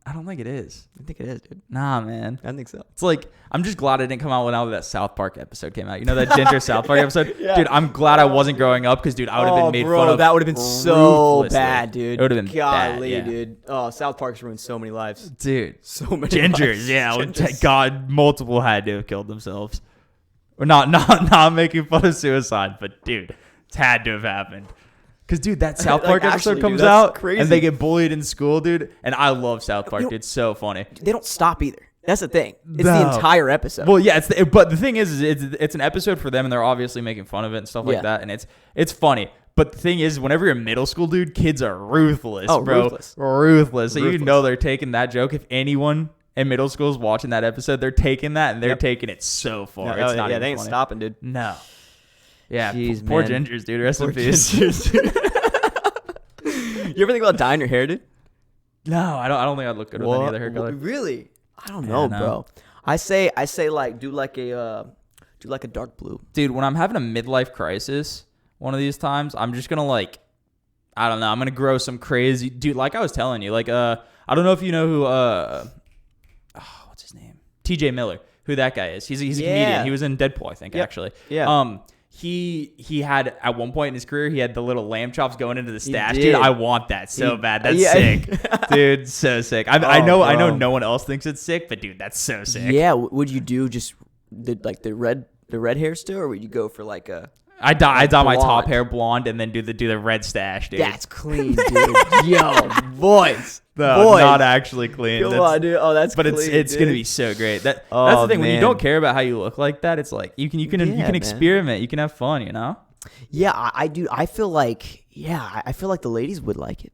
Speaker 2: I don't think it is.
Speaker 1: I think it is, dude.
Speaker 2: Nah, man.
Speaker 1: I think so.
Speaker 2: It's like, I'm just glad I didn't come out when that South Park episode came out. You know that ginger South Park episode? Yeah. Dude, I'm glad I wasn't growing up because, dude, I would have been made fun of.
Speaker 1: That would have been so bad, dude.
Speaker 2: It would have been
Speaker 1: Golly,
Speaker 2: bad,
Speaker 1: dude. Oh, South Park's ruined so many lives.
Speaker 2: Dude.
Speaker 1: So many
Speaker 2: gingers,
Speaker 1: lives.
Speaker 2: Yeah. Gingers. God, multiple had to have killed themselves. Or not making fun of suicide, but, dude, it's had to have happened. Because, dude, that South Park episode comes out, crazy. And they get bullied in school, dude. And I love South Park, dude. It's so funny.
Speaker 1: They don't stop either. That's the thing. It's the entire episode.
Speaker 2: Well, yeah, but the thing is it's an episode for them, and they're obviously making fun of it and stuff like that. And it's funny. But the thing is, whenever you're in middle school, dude, kids are ruthless,
Speaker 1: Oh,
Speaker 2: bro.
Speaker 1: ruthless.
Speaker 2: Ruthless. So you
Speaker 1: Ruthless.
Speaker 2: know they're taking that joke. If anyone in middle school is watching that episode, they're taking that and they're taking it so far. It's not even
Speaker 1: they ain't
Speaker 2: funny.
Speaker 1: stopping, dude.
Speaker 2: No. Yeah,
Speaker 1: Jeez,
Speaker 2: poor
Speaker 1: man.
Speaker 2: gingers, dude. Rest
Speaker 1: Poor
Speaker 2: in peace.
Speaker 1: gingers. You ever think about dyeing your hair, dude?
Speaker 2: No, I don't think I'd look good with any other hair color.
Speaker 1: Really? I don't know,
Speaker 2: no.
Speaker 1: bro. I say like do like a dark blue.
Speaker 2: Dude, when I'm having a midlife crisis one of these times, I'm just gonna like, I don't know, I'm gonna grow some crazy dude. Like I was telling you, like I don't know if you know who what's his name? TJ Miller, who that guy is. He's a comedian. He was in Deadpool, I think, actually.
Speaker 1: Yeah.
Speaker 2: He had at one point in his career, he had the little lamb chops going into the stash.
Speaker 1: did.
Speaker 2: Dude, I want that so bad. That's
Speaker 1: yeah.
Speaker 2: sick. Dude, so sick. I know
Speaker 1: bro.
Speaker 2: no one else thinks it's sick, but dude, that's so sick.
Speaker 1: Yeah. Would you do just the red hair still, or would you go for like a?
Speaker 2: I dye my top
Speaker 1: blonde.
Speaker 2: hair blonde and then do the red stash, dude.
Speaker 1: That's clean, dude. Yo, boys.
Speaker 2: No,
Speaker 1: boys.
Speaker 2: not actually clean.
Speaker 1: Come on, dude. Oh, that's
Speaker 2: but
Speaker 1: clean,
Speaker 2: it's
Speaker 1: dude.
Speaker 2: gonna be so great. That's
Speaker 1: Oh,
Speaker 2: the thing. When you
Speaker 1: man.
Speaker 2: don't care about how you look like that, it's like you can
Speaker 1: man.
Speaker 2: experiment. You can have fun. You know.
Speaker 1: Yeah, I do. I feel like the ladies would like it.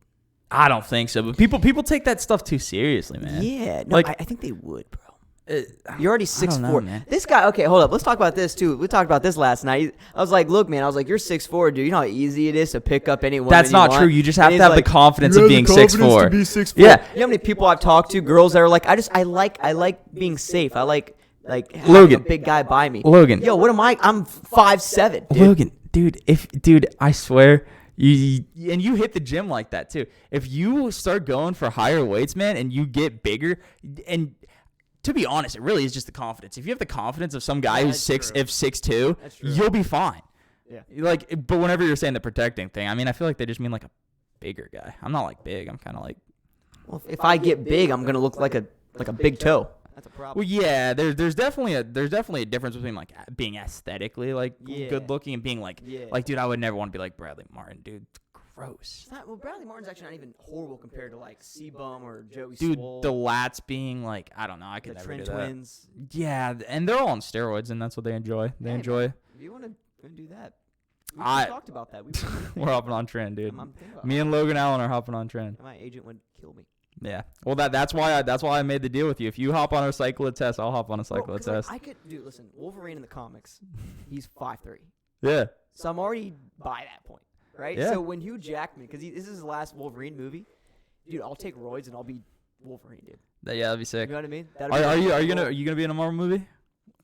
Speaker 2: I don't think so, but people take that stuff too seriously, man.
Speaker 1: Yeah, no,
Speaker 2: Like-
Speaker 1: I think they would, bro.
Speaker 2: You're
Speaker 1: You're already
Speaker 2: I don't know,
Speaker 1: 6'4".
Speaker 2: man.
Speaker 1: This guy, okay, hold up. Let's talk about this too. We talked about this last night. I was like, look, man, you're 6'4", dude. You know how easy it is to pick up any woman.
Speaker 2: That's not
Speaker 1: want?
Speaker 2: true. You just have
Speaker 1: And
Speaker 2: to
Speaker 1: he's
Speaker 2: have
Speaker 1: like,
Speaker 2: the confidence
Speaker 1: "You
Speaker 2: of
Speaker 1: have the
Speaker 2: being
Speaker 1: confidence
Speaker 2: 6'4".
Speaker 1: to be 6'4".
Speaker 2: Yeah.
Speaker 1: You know how many people I've talked to, girls that are like, I like being safe. I like having
Speaker 2: Logan.
Speaker 1: a big guy by me.
Speaker 2: Logan.
Speaker 1: Yo, what am I? I'm 5'7", dude.
Speaker 2: Logan, dude, I swear. You hit the gym like that too. If you start going for higher weights, man, and you get bigger, and to be honest, it really is just the confidence. If you have the confidence of some guy who's
Speaker 1: That's true.
Speaker 2: 6'2",
Speaker 1: That's true.
Speaker 2: you'll be fine.
Speaker 1: Yeah.
Speaker 2: Like, but whenever you're saying the protecting thing, I mean, I feel like they just mean like a bigger guy. I'm not like big. I'm kind of like.
Speaker 1: Well, if I get big, I'm gonna look like a big toe. That's a problem.
Speaker 2: Well, yeah. There's definitely a difference between like being aesthetically like
Speaker 1: Yeah.
Speaker 2: good looking and being like
Speaker 1: Yeah.
Speaker 2: dude, I would never want to be like Bradley Martin, dude. Gross.
Speaker 1: Bradley Martin's actually not even horrible compared to like C-Bum or Joey
Speaker 2: Dude,
Speaker 1: Swole,
Speaker 2: the lats being like, I don't know, I could
Speaker 1: the
Speaker 2: never
Speaker 1: Trent
Speaker 2: do that.
Speaker 1: twins.
Speaker 2: Yeah, and they're all on steroids, and that's what they enjoy. They
Speaker 1: Hey,
Speaker 2: enjoy.
Speaker 1: man, if you want to do that, we
Speaker 2: I-
Speaker 1: talked about that.
Speaker 2: We're hopping on trend, dude.
Speaker 1: I'm thinking about
Speaker 2: Me and Logan Allen are hopping on trend.
Speaker 1: my agent would kill me.
Speaker 2: Yeah. Well, that's why I made the deal with you. If you hop on a cyclid test, I'll hop on a cyclid
Speaker 1: 'Cause, like,
Speaker 2: test.
Speaker 1: I could, dude. Listen, Wolverine in the comics, he's 5'3",
Speaker 2: Yeah.
Speaker 1: so I'm already by that point, right?
Speaker 2: Yeah.
Speaker 1: So when Hugh Jackman, because this is his last Wolverine movie, dude, I'll take roids and I'll be Wolverine, dude.
Speaker 2: Yeah, that'd be
Speaker 1: You
Speaker 2: sick.
Speaker 1: know what I mean?
Speaker 2: Are you gonna be in a Marvel movie?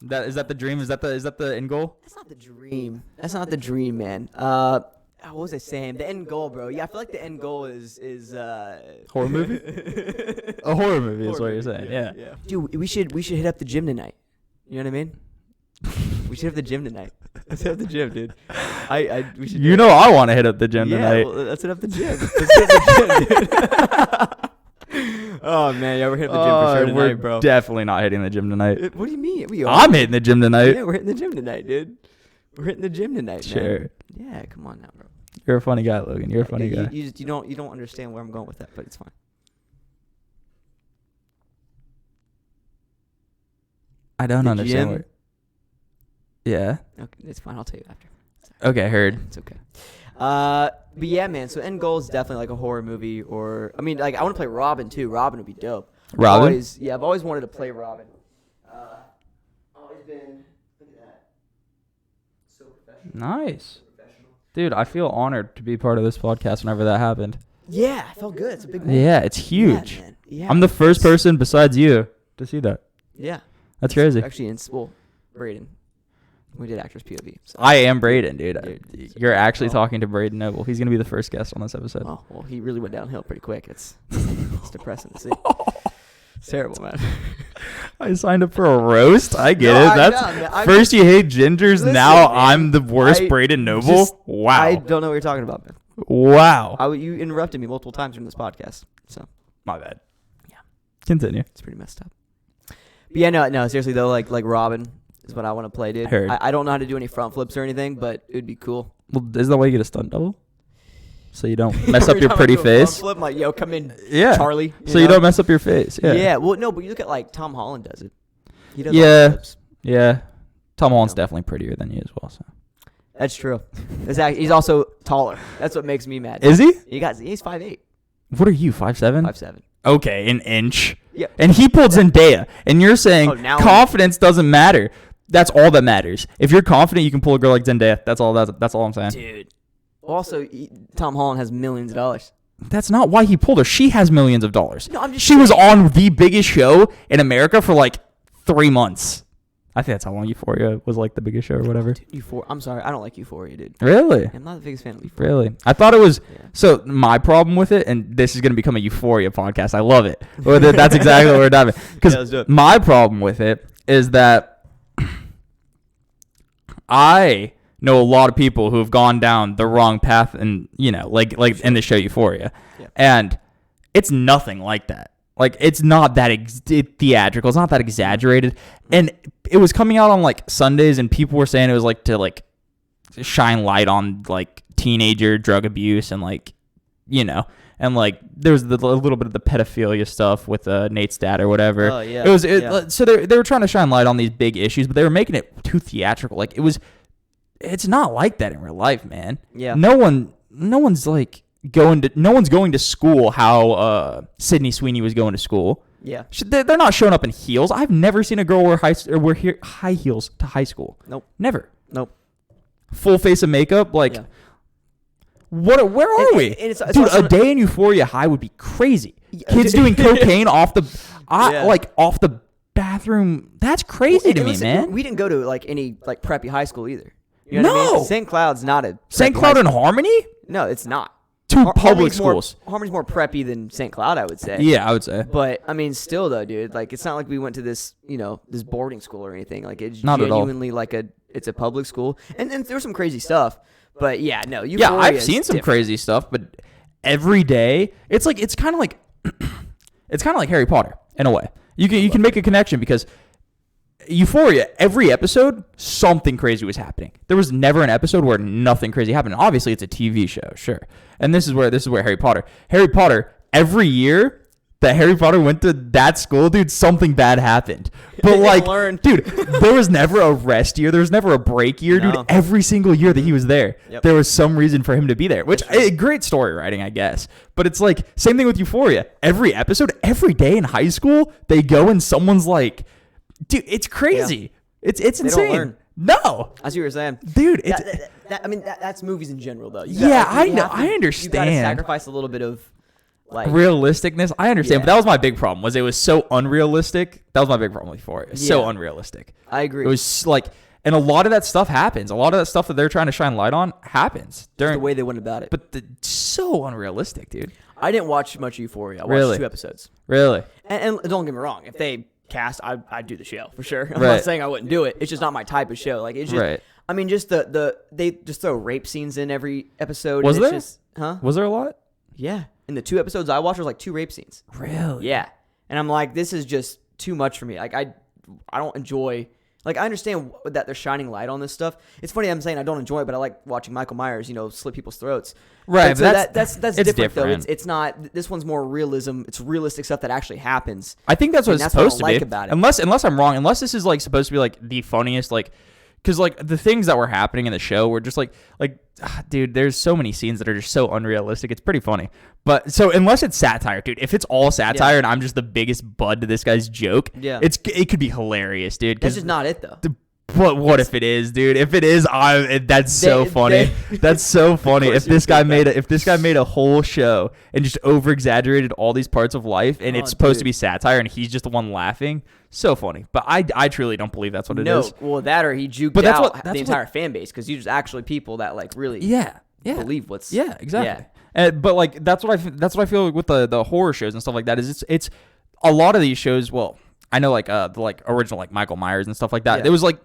Speaker 2: Is that the dream? Is that the end goal?
Speaker 1: That's not the dream. That's not the dream, man. What was I saying? The end goal, bro. Yeah, I feel like the end goal is
Speaker 2: Horror movie? A horror movie is what you're saying. Yeah.
Speaker 1: Dude, we should hit up the gym tonight. You know what I mean? We should hit the gym tonight. Let's hit up the gym, dude. We should.
Speaker 2: You know I want to hit up the gym tonight.
Speaker 1: Well, let's hit up the gym. Let's hit up the gym, dude. Oh man, yeah, we're hitting the gym for sure
Speaker 2: we're
Speaker 1: tonight, bro.
Speaker 2: definitely not hitting the gym tonight.
Speaker 1: What do you mean? We are.
Speaker 2: I'm hitting the gym tonight.
Speaker 1: Yeah, we're hitting the gym tonight, dude. We're hitting the gym tonight, man.
Speaker 2: Sure.
Speaker 1: Yeah, come on now, bro.
Speaker 2: You're a funny guy, Logan. You're a funny guy.
Speaker 1: You don't understand where I'm going with that, but it's fine.
Speaker 2: I don't
Speaker 1: The
Speaker 2: understand.
Speaker 1: gym?
Speaker 2: Yeah.
Speaker 1: Okay, it's fine. I'll tell you after.
Speaker 2: Okay, heard.
Speaker 1: It's okay. But yeah, man. So end goal is definitely like a horror movie, or I mean, like I want to play Robin too. Robin would be dope.
Speaker 2: Robin?
Speaker 1: I've always wanted to play Robin. Always been. Look at that. So professional.
Speaker 2: Nice. Dude, I feel honored to be part of this podcast whenever that happened.
Speaker 1: Yeah, I felt good. It's a big moment.
Speaker 2: Yeah, it's huge.
Speaker 1: Yeah, man. Yeah.
Speaker 2: I'm the first person besides you to see that.
Speaker 1: Yeah.
Speaker 2: That's crazy.
Speaker 1: Actually, Braden. We did actress POV. So.
Speaker 2: I am Braden, dude.
Speaker 1: Dude,
Speaker 2: You're actually
Speaker 1: oh.
Speaker 2: talking to Braden Noble. He's going to be the first guest on this episode.
Speaker 1: Oh, well, he really went downhill pretty quick. It's depressing to see. It's terrible, man.
Speaker 2: I signed up for a roast. I get
Speaker 1: No,
Speaker 2: it.
Speaker 1: I
Speaker 2: That's
Speaker 1: know, man.
Speaker 2: first you hate gingers.
Speaker 1: Listen,
Speaker 2: now
Speaker 1: man.
Speaker 2: I'm the worst
Speaker 1: I
Speaker 2: Braden Noble.
Speaker 1: just-
Speaker 2: Wow.
Speaker 1: I don't know what you're talking about, man.
Speaker 2: Wow.
Speaker 1: You interrupted me multiple times during this podcast, so
Speaker 2: My bad.
Speaker 1: Yeah.
Speaker 2: Continue.
Speaker 1: it's pretty messed up. But yeah, no, seriously though, like Robin is what I want to play, dude.
Speaker 2: Heard.
Speaker 1: I don't know how to do any front flips or anything, but it would be cool.
Speaker 2: Well, is that why you get a stunt double? So you don't mess up
Speaker 1: Every
Speaker 2: your
Speaker 1: time I
Speaker 2: pretty
Speaker 1: do a front
Speaker 2: face?
Speaker 1: flip, I'm like, yo, come in,
Speaker 2: Yeah.
Speaker 1: Charlie.
Speaker 2: So you don't mess up your face. Yeah.
Speaker 1: Yeah. Well, no, but you look at like Tom Holland does it. He does
Speaker 2: Yeah.
Speaker 1: all the flips.
Speaker 2: Yeah. Tom Holland's
Speaker 1: No.
Speaker 2: definitely prettier than you as well. So
Speaker 1: That's true. He's also taller. That's what makes me mad.
Speaker 2: Is he?
Speaker 1: He's 5'8".
Speaker 2: What are you, 5'7"?
Speaker 1: 5'7".
Speaker 2: Okay, an inch.
Speaker 1: Yeah.
Speaker 2: And he pulled Zendaya. And you're saying
Speaker 1: now
Speaker 2: confidence doesn't matter. That's all that matters. If you're confident, you can pull a girl like Zendaya. That's all I'm saying.
Speaker 1: Dude. Also, Tom Holland has millions of dollars.
Speaker 2: That's not why he pulled her. She has millions of dollars.
Speaker 1: No, I'm just
Speaker 2: She was on the biggest show in America for like 3 months. I think that's how long Euphoria was like the biggest show or whatever.
Speaker 1: Dude, Euphoria. I'm sorry. I don't like Euphoria, dude.
Speaker 2: Really?
Speaker 1: I'm not the biggest fan of Euphoria.
Speaker 2: Really? I thought it was.
Speaker 1: Yeah.
Speaker 2: So my problem with it, and this is going to become a Euphoria podcast. I love it. That's exactly what we're diving. Because
Speaker 1: let's do it.
Speaker 2: my problem with it is that I know a lot of people who have gone down the wrong path, and like in the show Euphoria, and it's nothing like that. Like, it's not that theatrical. It's not that exaggerated. And it was coming out on like Sundays, and people were saying it was like to like shine light on like teenager drug abuse and like, and like there was a little bit of the pedophilia stuff with Nate's dad or whatever.
Speaker 1: Oh yeah.
Speaker 2: So they were trying to shine light on these big issues, but they were making it too theatrical. Like it's not like that in real life, man.
Speaker 1: Yeah.
Speaker 2: No one's going to school how Sydney Sweeney was going to school.
Speaker 1: Yeah.
Speaker 2: They're not showing up in heels. I've never seen a girl wear high heels to high school.
Speaker 1: Nope.
Speaker 2: Never.
Speaker 1: Nope.
Speaker 2: Full face of makeup. Like,
Speaker 1: Yeah.
Speaker 2: where are we?
Speaker 1: And it's
Speaker 2: Dude, a day in Euphoria High would be crazy. Kids doing cocaine off the bathroom. That's crazy to me, man.
Speaker 1: We didn't go to like any like preppy high school either. You know what I mean? St. Cloud's not a
Speaker 2: St. Cloud and Harmony?
Speaker 1: No, it's not.
Speaker 2: Two public schools.
Speaker 1: Harmony's more preppy than St. Cloud, I would say.
Speaker 2: Yeah, I would say.
Speaker 1: But I mean, still though, dude, like it's not like we went to this, this boarding school or anything. Like it's
Speaker 2: Not at all.
Speaker 1: genuinely like it's a public school, and there's some crazy stuff. But yeah, no,
Speaker 2: Yeah, I've seen some crazy stuff, but every day it's kind of like it's kind of like Harry Potter in a way. You can make a connection because Euphoria, every episode, something crazy was happening. There was never an episode where nothing crazy happened. And obviously, it's a TV show, sure. And this is where Harry Potter, every year that Harry Potter went to that school, dude, something bad happened. But like, dude, there was never a rest year. There was never a break year, dude. Every single year that he was there, there was some reason for him to be there, which great story writing, I guess. But it's like, same thing with Euphoria. Every episode, every day in high school, they go and someone's like, dude, it's crazy. Yeah. It's insane.
Speaker 1: Don't learn.
Speaker 2: No.
Speaker 1: As you were saying.
Speaker 2: Dude,
Speaker 1: that's movies in general, though.
Speaker 2: I understand.
Speaker 1: You got to sacrifice a little bit of, like...
Speaker 2: realisticness. I understand, but that was my big problem, was it was so unrealistic. That was my big problem for it. It's so unrealistic.
Speaker 1: I agree.
Speaker 2: It was like... And a lot of that stuff happens. A lot of that stuff that they're trying to shine light on happens.
Speaker 1: Just the way they went about it.
Speaker 2: But so unrealistic, dude.
Speaker 1: I didn't watch much Euphoria. I watched 2 episodes.
Speaker 2: Really?
Speaker 1: And don't get me wrong. If they... cast, I'd do the show for sure. I'm not saying I wouldn't do it. It's just not my type of show. Like it's just, I mean, just they just throw rape scenes in every episode.
Speaker 2: Was there?
Speaker 1: Was
Speaker 2: there a lot?
Speaker 1: Yeah, in the 2 episodes I watched, there was like 2 rape scenes.
Speaker 2: Really?
Speaker 1: Yeah, and I'm like, this is just too much for me. Like I don't enjoy. Like I understand that they're shining light on this stuff. It's funny I'm saying I don't enjoy it, but I like watching Michael Myers, slit people's throats.
Speaker 2: Right,
Speaker 1: so that's different though.
Speaker 2: Different.
Speaker 1: It's not. This one's more realism. It's realistic stuff that actually happens.
Speaker 2: I think that's what it's supposed to be.
Speaker 1: About it.
Speaker 2: Unless I'm wrong. Unless this is like supposed to be like the funniest, like, because like the things that were happening in the show were just like, dude, there's so many scenes that are just so unrealistic. It's pretty funny. But so unless it's satire, dude, if it's all satire and I'm just the biggest bud to this guy's joke, it could be hilarious, dude.
Speaker 1: That's just not it though.
Speaker 2: But what if it is, dude? If it is, that's so funny. That's so funny. If this guy made a whole show and just over exaggerated all these parts of life, and it's supposed to be satire, and he's just the one laughing, so funny. But I truly don't believe that's what it is.
Speaker 1: No, well, that or he juked out the entire fan base because there's actually people that like really believe what's
Speaker 2: exactly. Yeah. But like that's what I feel with the horror shows and stuff like that. Is it's a lot of these shows. Well, I know like the like original like Michael Myers and stuff like that. It was like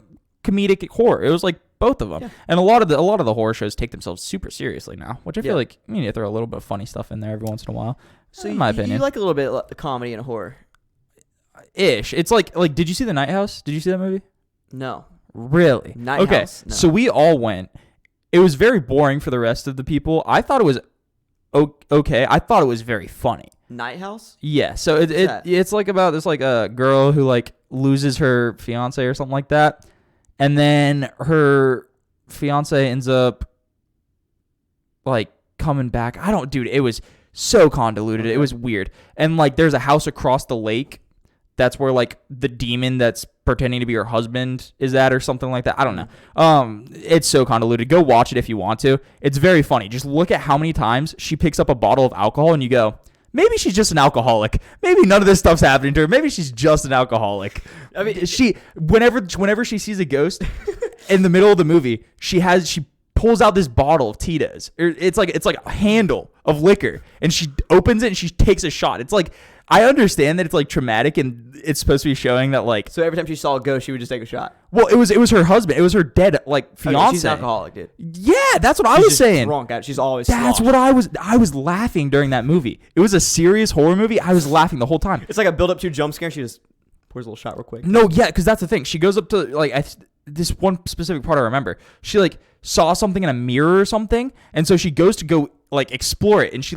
Speaker 2: comedic horror. It was like both of them, and a lot of the horror shows take themselves super seriously now, which I feel like you need to throw a little bit of funny stuff in there every once in a while. So in my opinion,
Speaker 1: you like a little bit of comedy and horror,
Speaker 2: ish. It's like did you see The Night House? Did you see that movie?
Speaker 1: No.
Speaker 2: Really?
Speaker 1: Night House. No.
Speaker 2: So we all went. It was very boring for the rest of the people. I thought it was okay. I thought it was very funny.
Speaker 1: Night House?
Speaker 2: Yeah. So it's like about this like a girl who like loses her fiance or something like that. And then her fiance ends up like coming back. Dude, it was so convoluted. It was weird. And like there's a house across the lake that's where like the demon that's pretending to be her husband is at or something like that. I don't know. It's so convoluted. Go watch it if you want to. It's very funny. Just look at how many times she picks up a bottle of alcohol and you go, maybe she's just an alcoholic. Maybe none of this stuff's happening to her. Maybe she's just an alcoholic. I mean, whenever she sees a ghost in the middle of the movie, she pulls out this bottle of Tito's. It's like a handle of liquor, and she opens it and she takes a shot. It's like, I understand that it's like traumatic and it's supposed to be showing that like.
Speaker 1: So every time she saw a ghost, she would just take a shot.
Speaker 2: Well, it was her husband. It was her dead like fiance.
Speaker 1: She's an alcoholic, dude.
Speaker 2: Yeah, that's what I was saying.
Speaker 1: Drunk out. She's always.
Speaker 2: That's what I was laughing during that movie. It was a serious horror movie. I was laughing the whole time.
Speaker 1: It's like a build up to jump scare. She just pours a little shot real quick.
Speaker 2: No, yeah, because that's the thing. She goes up to like this one specific part I remember. She like saw something in a mirror or something, and so she goes to go like explore it, and she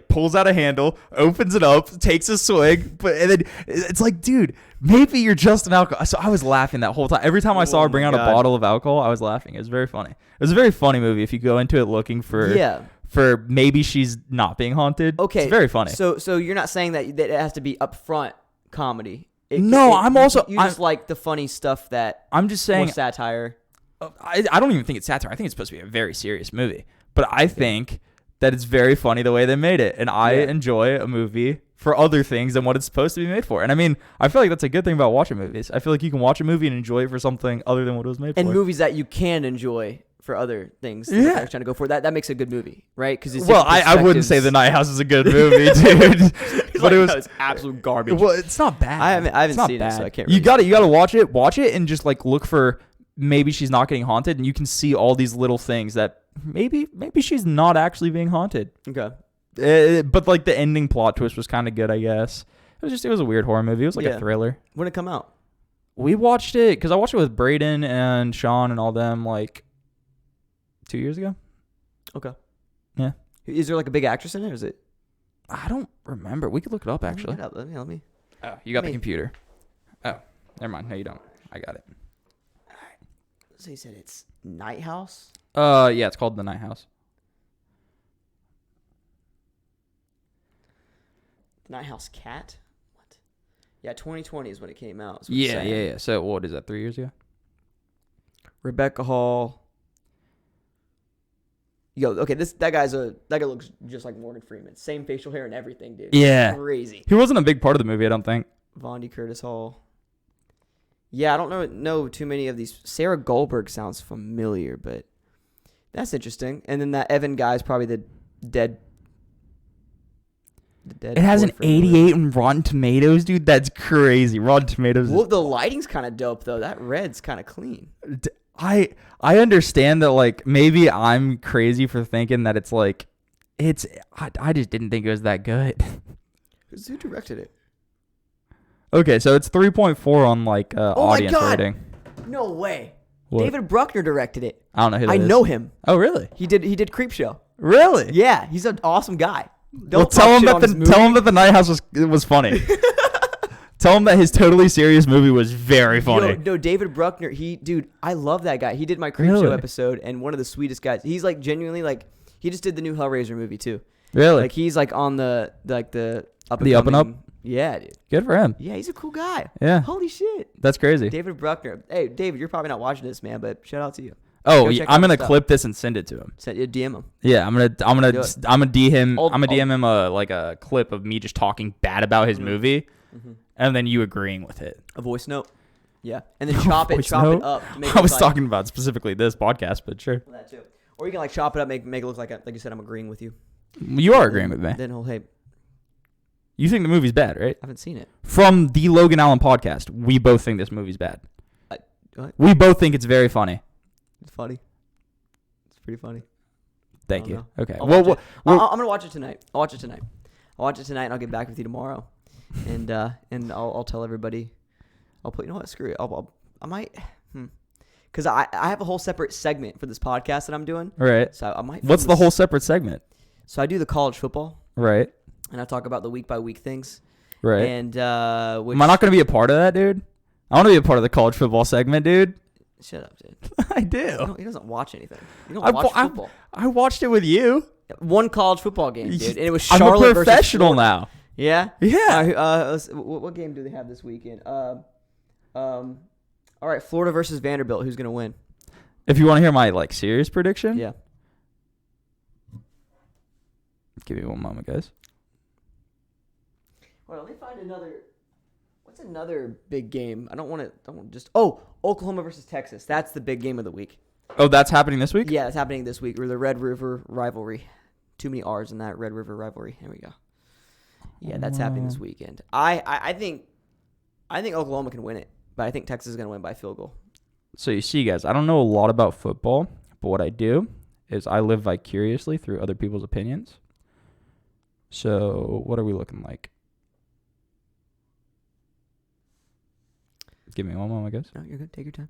Speaker 2: pulls out a handle, opens it up, takes a swig, and then it's like, dude, maybe you're just an alcohol. So I was laughing that whole time. Every time I saw her bring out a bottle of alcohol, I was laughing. It was very funny. It was a very funny movie if you go into it looking for maybe she's not being haunted. Okay, it's very funny.
Speaker 1: So you're not saying that it has to be upfront comedy.
Speaker 2: I'm also
Speaker 1: you just like the funny stuff that
Speaker 2: I'm just saying
Speaker 1: more satire.
Speaker 2: I don't even think it's satire. I think it's supposed to be a very serious movie. But I think that it's very funny the way they made it. And I enjoy a movie for other things than what it's supposed to be made for. And I mean, I feel like that's a good thing about watching movies. I feel like you can watch a movie and enjoy it for something other than what it was made for.
Speaker 1: And movies that you can enjoy for other things.
Speaker 2: Yeah.
Speaker 1: That trying to go for that makes a good movie, right? Because
Speaker 2: I wouldn't say The Night House is a good movie, dude.
Speaker 1: But it's absolute garbage.
Speaker 2: Well, it's not bad.
Speaker 1: I haven't seen it, so I can't.
Speaker 2: You gotta watch it, and just like look for maybe she's not getting haunted, and you can see all these little things that maybe she's not actually being haunted.
Speaker 1: Okay.
Speaker 2: But like the ending plot twist was kind of good, I guess. It was a weird horror movie. It was like a thriller.
Speaker 1: When did it come out?
Speaker 2: We watched it because I watched it with Braden and Sean and all them like 2 years ago.
Speaker 1: Okay.
Speaker 2: Yeah.
Speaker 1: Is there like a big actress in it, or is it?
Speaker 2: I don't remember. We could look it up, actually.
Speaker 1: Let me.
Speaker 2: Oh, you got the computer. Oh, never mind. No, you don't. I got it.
Speaker 1: All right. So you said it's Night House?
Speaker 2: Yeah, it's called The Night House.
Speaker 1: The Night House Cat? What? Yeah, 2020 is when it came out.
Speaker 2: Yeah. So what is that, 3 years ago?
Speaker 1: Rebecca Hall. Yo, okay, that guy looks just like Morgan Freeman. Same facial hair and everything, dude.
Speaker 2: Yeah.
Speaker 1: Crazy.
Speaker 2: He wasn't a big part of the movie, I don't think.
Speaker 1: Vondi Curtis Hall. Yeah, I don't know too many of these. Sarah Goldberg sounds familiar, but that's interesting. And then that Evan guy is probably the dead.
Speaker 2: It has an 88 in Rotten Tomatoes, dude. That's crazy. Rotten Tomatoes.
Speaker 1: Well, the lighting's kind of dope though. That red's kind of clean.
Speaker 2: I understand that, like, maybe I'm crazy for thinking that it's like I just didn't think it was that good.
Speaker 1: Who directed it?
Speaker 2: Okay, so it's 3.4 on like audience rating.
Speaker 1: No way.
Speaker 2: What?
Speaker 1: David Bruckner directed it.
Speaker 2: I don't know who that is.
Speaker 1: I know him.
Speaker 2: Oh, really?
Speaker 1: He did Creepshow.
Speaker 2: Really?
Speaker 1: Yeah, he's an awesome guy.
Speaker 2: Well, tell him that the Night House was funny. Tell him that his totally serious movie was very funny.
Speaker 1: No, David Bruckner, I love that guy. He did my Creepshow episode, and one of the sweetest guys. He's like genuinely like, he just did the new Hellraiser movie too.
Speaker 2: Really?
Speaker 1: Like he's like on the up
Speaker 2: and up.
Speaker 1: Yeah, dude.
Speaker 2: Good for him.
Speaker 1: Yeah, he's a cool guy.
Speaker 2: Yeah.
Speaker 1: Holy shit.
Speaker 2: That's crazy.
Speaker 1: David Bruckner. Hey, David, you're probably not watching this, man, but shout out to you.
Speaker 2: Oh, yeah, I'm gonna clip this and send it to him.
Speaker 1: DM him.
Speaker 2: Yeah, I'm gonna DM him. I'm gonna DM him a clip of me just talking bad about his movie, and then you agreeing with it.
Speaker 1: A voice note. Yeah, and then chop it up. To make
Speaker 2: I was talking about specifically this podcast, but sure.
Speaker 1: Well, that too. Or you can like chop it up, make it look like you said I'm agreeing with you.
Speaker 2: You are agreeing with me.
Speaker 1: Then hey.
Speaker 2: You think the movie's bad, right?
Speaker 1: I haven't seen it.
Speaker 2: From the Logan Allen podcast, we both think this movie's bad.
Speaker 1: What?
Speaker 2: We both think it's very funny.
Speaker 1: It's funny. It's pretty funny.
Speaker 2: Thank you.
Speaker 1: Know.
Speaker 2: Okay.
Speaker 1: I'm gonna watch it tonight. I'll watch it tonight, and I'll get back with you tomorrow, and I'll tell everybody. I'll put. You know what? Screw it. I might. Because I have a whole separate segment for this podcast that I'm doing.
Speaker 2: Right.
Speaker 1: So I might.
Speaker 2: What's the whole separate segment?
Speaker 1: So I do the college football.
Speaker 2: Right.
Speaker 1: And I talk about the week by week things.
Speaker 2: Right.
Speaker 1: And
Speaker 2: am I not going to be a part of that, dude? I want to be a part of the college football segment, dude.
Speaker 1: Shut up, dude.
Speaker 2: I do.
Speaker 1: No, he doesn't watch anything. You don't watch football.
Speaker 2: I watched it with you.
Speaker 1: One college football game, dude, and it was
Speaker 2: I'm
Speaker 1: Charlotte
Speaker 2: a professional
Speaker 1: versus
Speaker 2: now.
Speaker 1: Yeah?
Speaker 2: Yeah.
Speaker 1: What game do they have this weekend? All right, Florida versus Vanderbilt. Who's going to win?
Speaker 2: If you want to hear my like serious prediction,
Speaker 1: Yeah.
Speaker 2: Give me one moment, guys.
Speaker 1: Well, let me find another. What's another big game? I don't want to just. Oh, Oklahoma versus Texas. That's the big game of the week.
Speaker 2: Oh, that's happening this week?
Speaker 1: Yeah, it's happening this week. Or the Red River rivalry. Too many R's in that Red River rivalry. Here we go. Yeah, that's happening this weekend. I think Oklahoma can win it, but I think Texas is going to win by field goal.
Speaker 2: So you see, guys, I don't know a lot about football, but what I do is I live vicariously through other people's opinions. So what are we looking like? Give me one moment, guys.
Speaker 1: No, you're good. Take your time.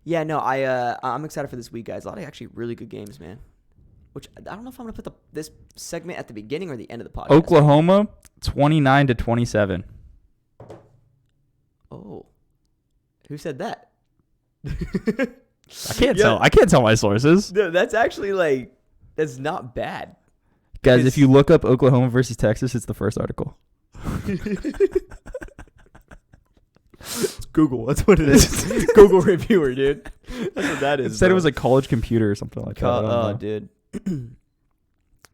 Speaker 1: Yeah, no, I'm excited for this week, guys. A lot of actually really good games, man. Which I don't know if I'm gonna put this segment at the beginning or the end of the podcast.
Speaker 2: Oklahoma, 29-27.
Speaker 1: Oh, who said that?
Speaker 2: I can't tell. I can't tell my sources.
Speaker 1: No, that's actually that's not bad.
Speaker 2: Guys, if you look up Oklahoma versus Texas, it's the first article.
Speaker 1: Google. That's what it is. Google reviewer, dude. That's what that is.
Speaker 2: It said it was a college computer or something like that.
Speaker 1: Oh, dude.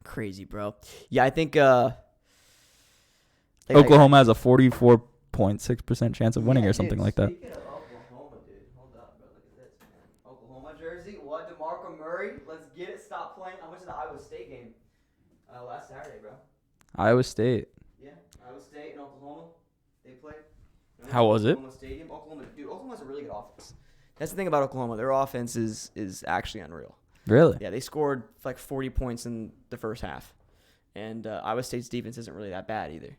Speaker 1: Crazy, bro. Yeah, I think
Speaker 2: Oklahoma has a 44.6% chance of winning or something like that.
Speaker 1: Speaking of Oklahoma, dude. Hold up, bro. Look at this, man. Oklahoma jersey. What? DeMarco Murray? Let's get it. Stop playing. I went to the Iowa State game last Saturday, bro.
Speaker 2: Iowa State.
Speaker 1: Yeah, Iowa State and Oklahoma. They played.
Speaker 2: How was it?
Speaker 1: Oklahoma Stadium. Oklahoma's a really good offense. That's the thing about Oklahoma. Their offense is actually unreal.
Speaker 2: Really?
Speaker 1: Yeah, they scored like 40 points in the first half. And Iowa State's defense isn't really that bad either.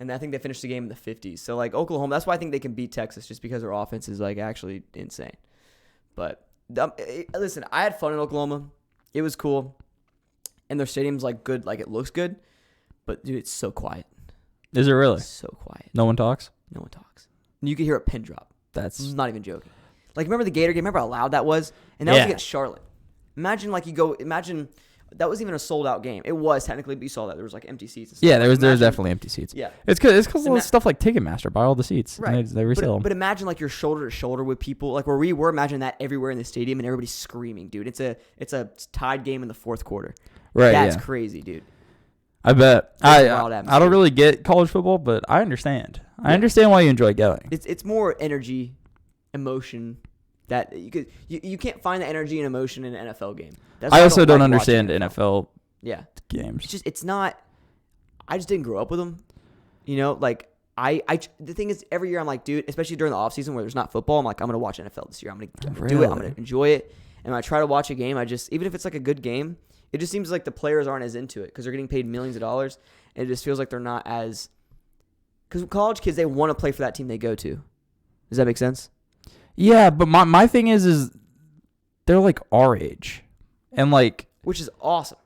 Speaker 1: And I think they finished the game in the 50s. So, Oklahoma, that's why I think they can beat Texas, just because their offense is, actually insane. But, listen, I had fun in Oklahoma. It was cool. And their stadium's, good. It looks good. But, dude, it's so quiet.
Speaker 2: Is it really?
Speaker 1: It's so quiet.
Speaker 2: No one talks?
Speaker 1: No one talks. And you can hear a pin drop.
Speaker 2: That's
Speaker 1: I'm not even joking. Remember the Gator game? Remember how loud that was? And that was against Charlotte. Imagine that was even a sold out game. It was technically, but you saw that there was empty seats. And stuff.
Speaker 2: Yeah, there was definitely empty seats.
Speaker 1: Yeah,
Speaker 2: it's because of stuff like Ticketmaster buy all the seats.
Speaker 1: Right.
Speaker 2: And they resell them.
Speaker 1: But imagine you're shoulder to shoulder with people where we were. Imagine that everywhere in the stadium and everybody's screaming, dude. It's a tied game in the fourth quarter.
Speaker 2: Right.
Speaker 1: That's crazy, dude.
Speaker 2: I bet. I
Speaker 1: don't
Speaker 2: really get college football, but I understand. Yeah. I understand why you enjoy going.
Speaker 1: It's more energy, emotion. That you can't find the energy and emotion in an NFL game.
Speaker 2: I also don't understand NFL games.
Speaker 1: It's not. I just didn't grow up with them. The thing is, every year I'm like, dude, especially during the off season where there's not football, I'm like, I'm gonna watch NFL this year. I'm gonna do it. I'm gonna enjoy it. And when I try to watch a game, even if it's a good game, it just seems like the players aren't as into it because they're getting paid millions of dollars, and it just feels like they're not as. Because college kids, they want to play for that team they go to. Does that make sense?
Speaker 2: Yeah, but my thing is they're our age. And
Speaker 1: which is awesome.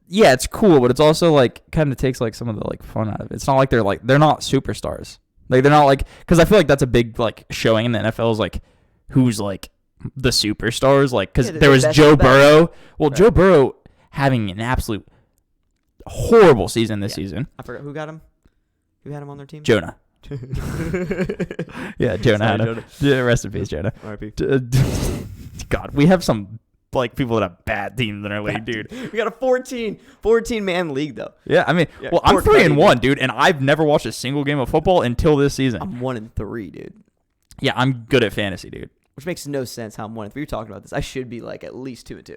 Speaker 2: Yeah, it's cool, but it's also kind of takes some of the fun out of it. It's not they're not superstars. They're not cuz I feel like that's a big showing in the NFL is who's the superstars cuz there was Joe Burrow. Well, right. Joe Burrow having an absolute horrible season this season.
Speaker 1: I forgot who got him. Who had him on their team?
Speaker 2: Jonah. Yeah, Jonah had him. Yeah, rest in peace, Jonah.
Speaker 1: R.I.P.
Speaker 2: God, we have some people that have bad teams in our league, dude.
Speaker 1: We got a 14-man league though.
Speaker 2: Yeah, I mean, I'm 3-1, dude, and I've never watched a single game of football until this season.
Speaker 1: I'm 1-3, dude.
Speaker 2: Yeah, I'm good at fantasy, dude.
Speaker 1: Which makes no sense how I'm 1-3. We were talking about this. I should be at least 2-2.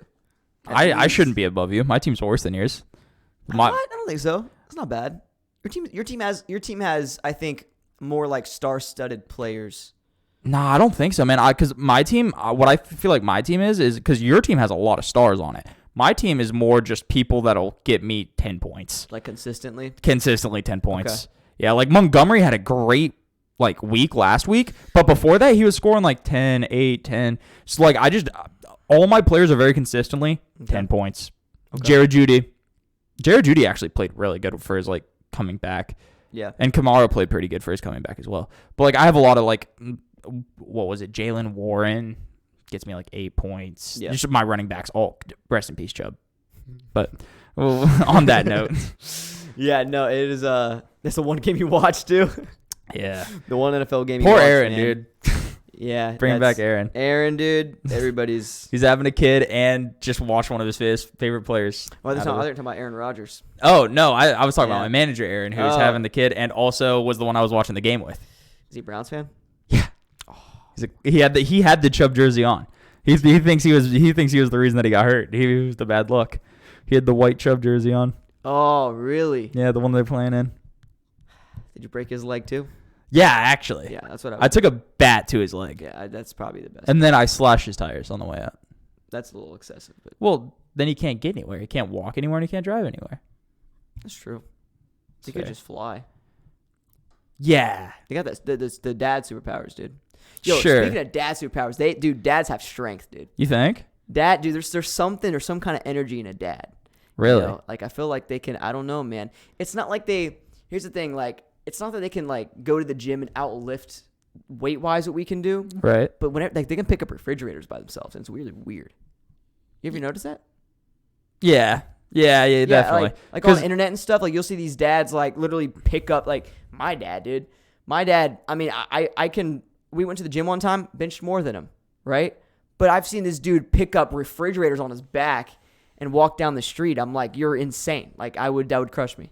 Speaker 2: I shouldn't be above you. My team's worse than yours.
Speaker 1: I don't think so. It's not bad. Your team has I think more star-studded players.
Speaker 2: Nah, I don't think so, man. Because my team, what I feel like my team is because your team has a lot of stars on it. My team is more just people that'll get me 10 points.
Speaker 1: Consistently?
Speaker 2: Consistently 10 points.
Speaker 1: Okay.
Speaker 2: Yeah, Montgomery had a great week last week, but before that he was scoring 10, 8, 10. So all my players are very consistently 10 points. Okay. Jared Jeudy actually played really good for his coming back.
Speaker 1: Yeah.
Speaker 2: And Kamara played pretty good for his coming back as well. But I have a lot of what was it? Jalen Warren, gets me like 8 points.
Speaker 1: Yeah.
Speaker 2: Just my running backs, all rest in peace, Chubb. But on that note.
Speaker 1: Yeah, no, it is that's the one game you watched too.
Speaker 2: Yeah.
Speaker 1: The one NFL game you
Speaker 2: Poor
Speaker 1: watched,
Speaker 2: Aaron,
Speaker 1: man.
Speaker 2: dude.
Speaker 1: Yeah.
Speaker 2: Bring back Aaron.
Speaker 1: Aaron, dude. Everybody's.
Speaker 2: He's having a kid and just watched one of his favorite players.
Speaker 1: Well, they're talking about Aaron Rodgers.
Speaker 2: Oh, no. I was talking about my manager, Aaron, who's
Speaker 1: Oh.
Speaker 2: having the kid and also was the one I was watching the game with.
Speaker 1: Is he a Browns fan?
Speaker 2: Yeah. He had the Chubb jersey on. He thinks he was the reason that he got hurt. He was the bad luck. He had the white Chubb jersey on.
Speaker 1: Oh, really?
Speaker 2: Yeah, the one they're playing in.
Speaker 1: Did you break his leg too?
Speaker 2: Yeah, actually.
Speaker 1: Yeah, that's what
Speaker 2: I took a bat to his leg.
Speaker 1: Yeah, that's probably the best.
Speaker 2: And then I slashed his tires on the way out.
Speaker 1: That's a little excessive, but
Speaker 2: Well, then he can't get anywhere. He can't walk anywhere and he can't drive anywhere.
Speaker 1: that's true. He
Speaker 2: Fair.
Speaker 1: could just fly.
Speaker 2: Yeah.
Speaker 1: They got the dad superpowers, dude. Yo,
Speaker 2: Sure.
Speaker 1: speaking of dad superpowers, dads have strength, dude.
Speaker 2: You think?
Speaker 1: Dad, dude, there's something or some kind of energy in a dad.
Speaker 2: Really?
Speaker 1: You know? Like, I feel like they can, I don't know, man. It's not like here's the thing, like, it's not that they can, like, go to the gym and outlift weight-wise what we can do,
Speaker 2: Right.
Speaker 1: but whenever, like, they can pick up refrigerators by themselves, and it's really weird. You ever notice that?
Speaker 2: Yeah. Yeah, definitely.
Speaker 1: Like on the internet and stuff, like, you'll see these dads, like, literally pick up, like, my dad, dude. My dad, I mean, we went to the gym one time, benched more than him, right? But I've seen this dude pick up refrigerators on his back and walk down the street. I'm like, you're insane. Like, that would crush me.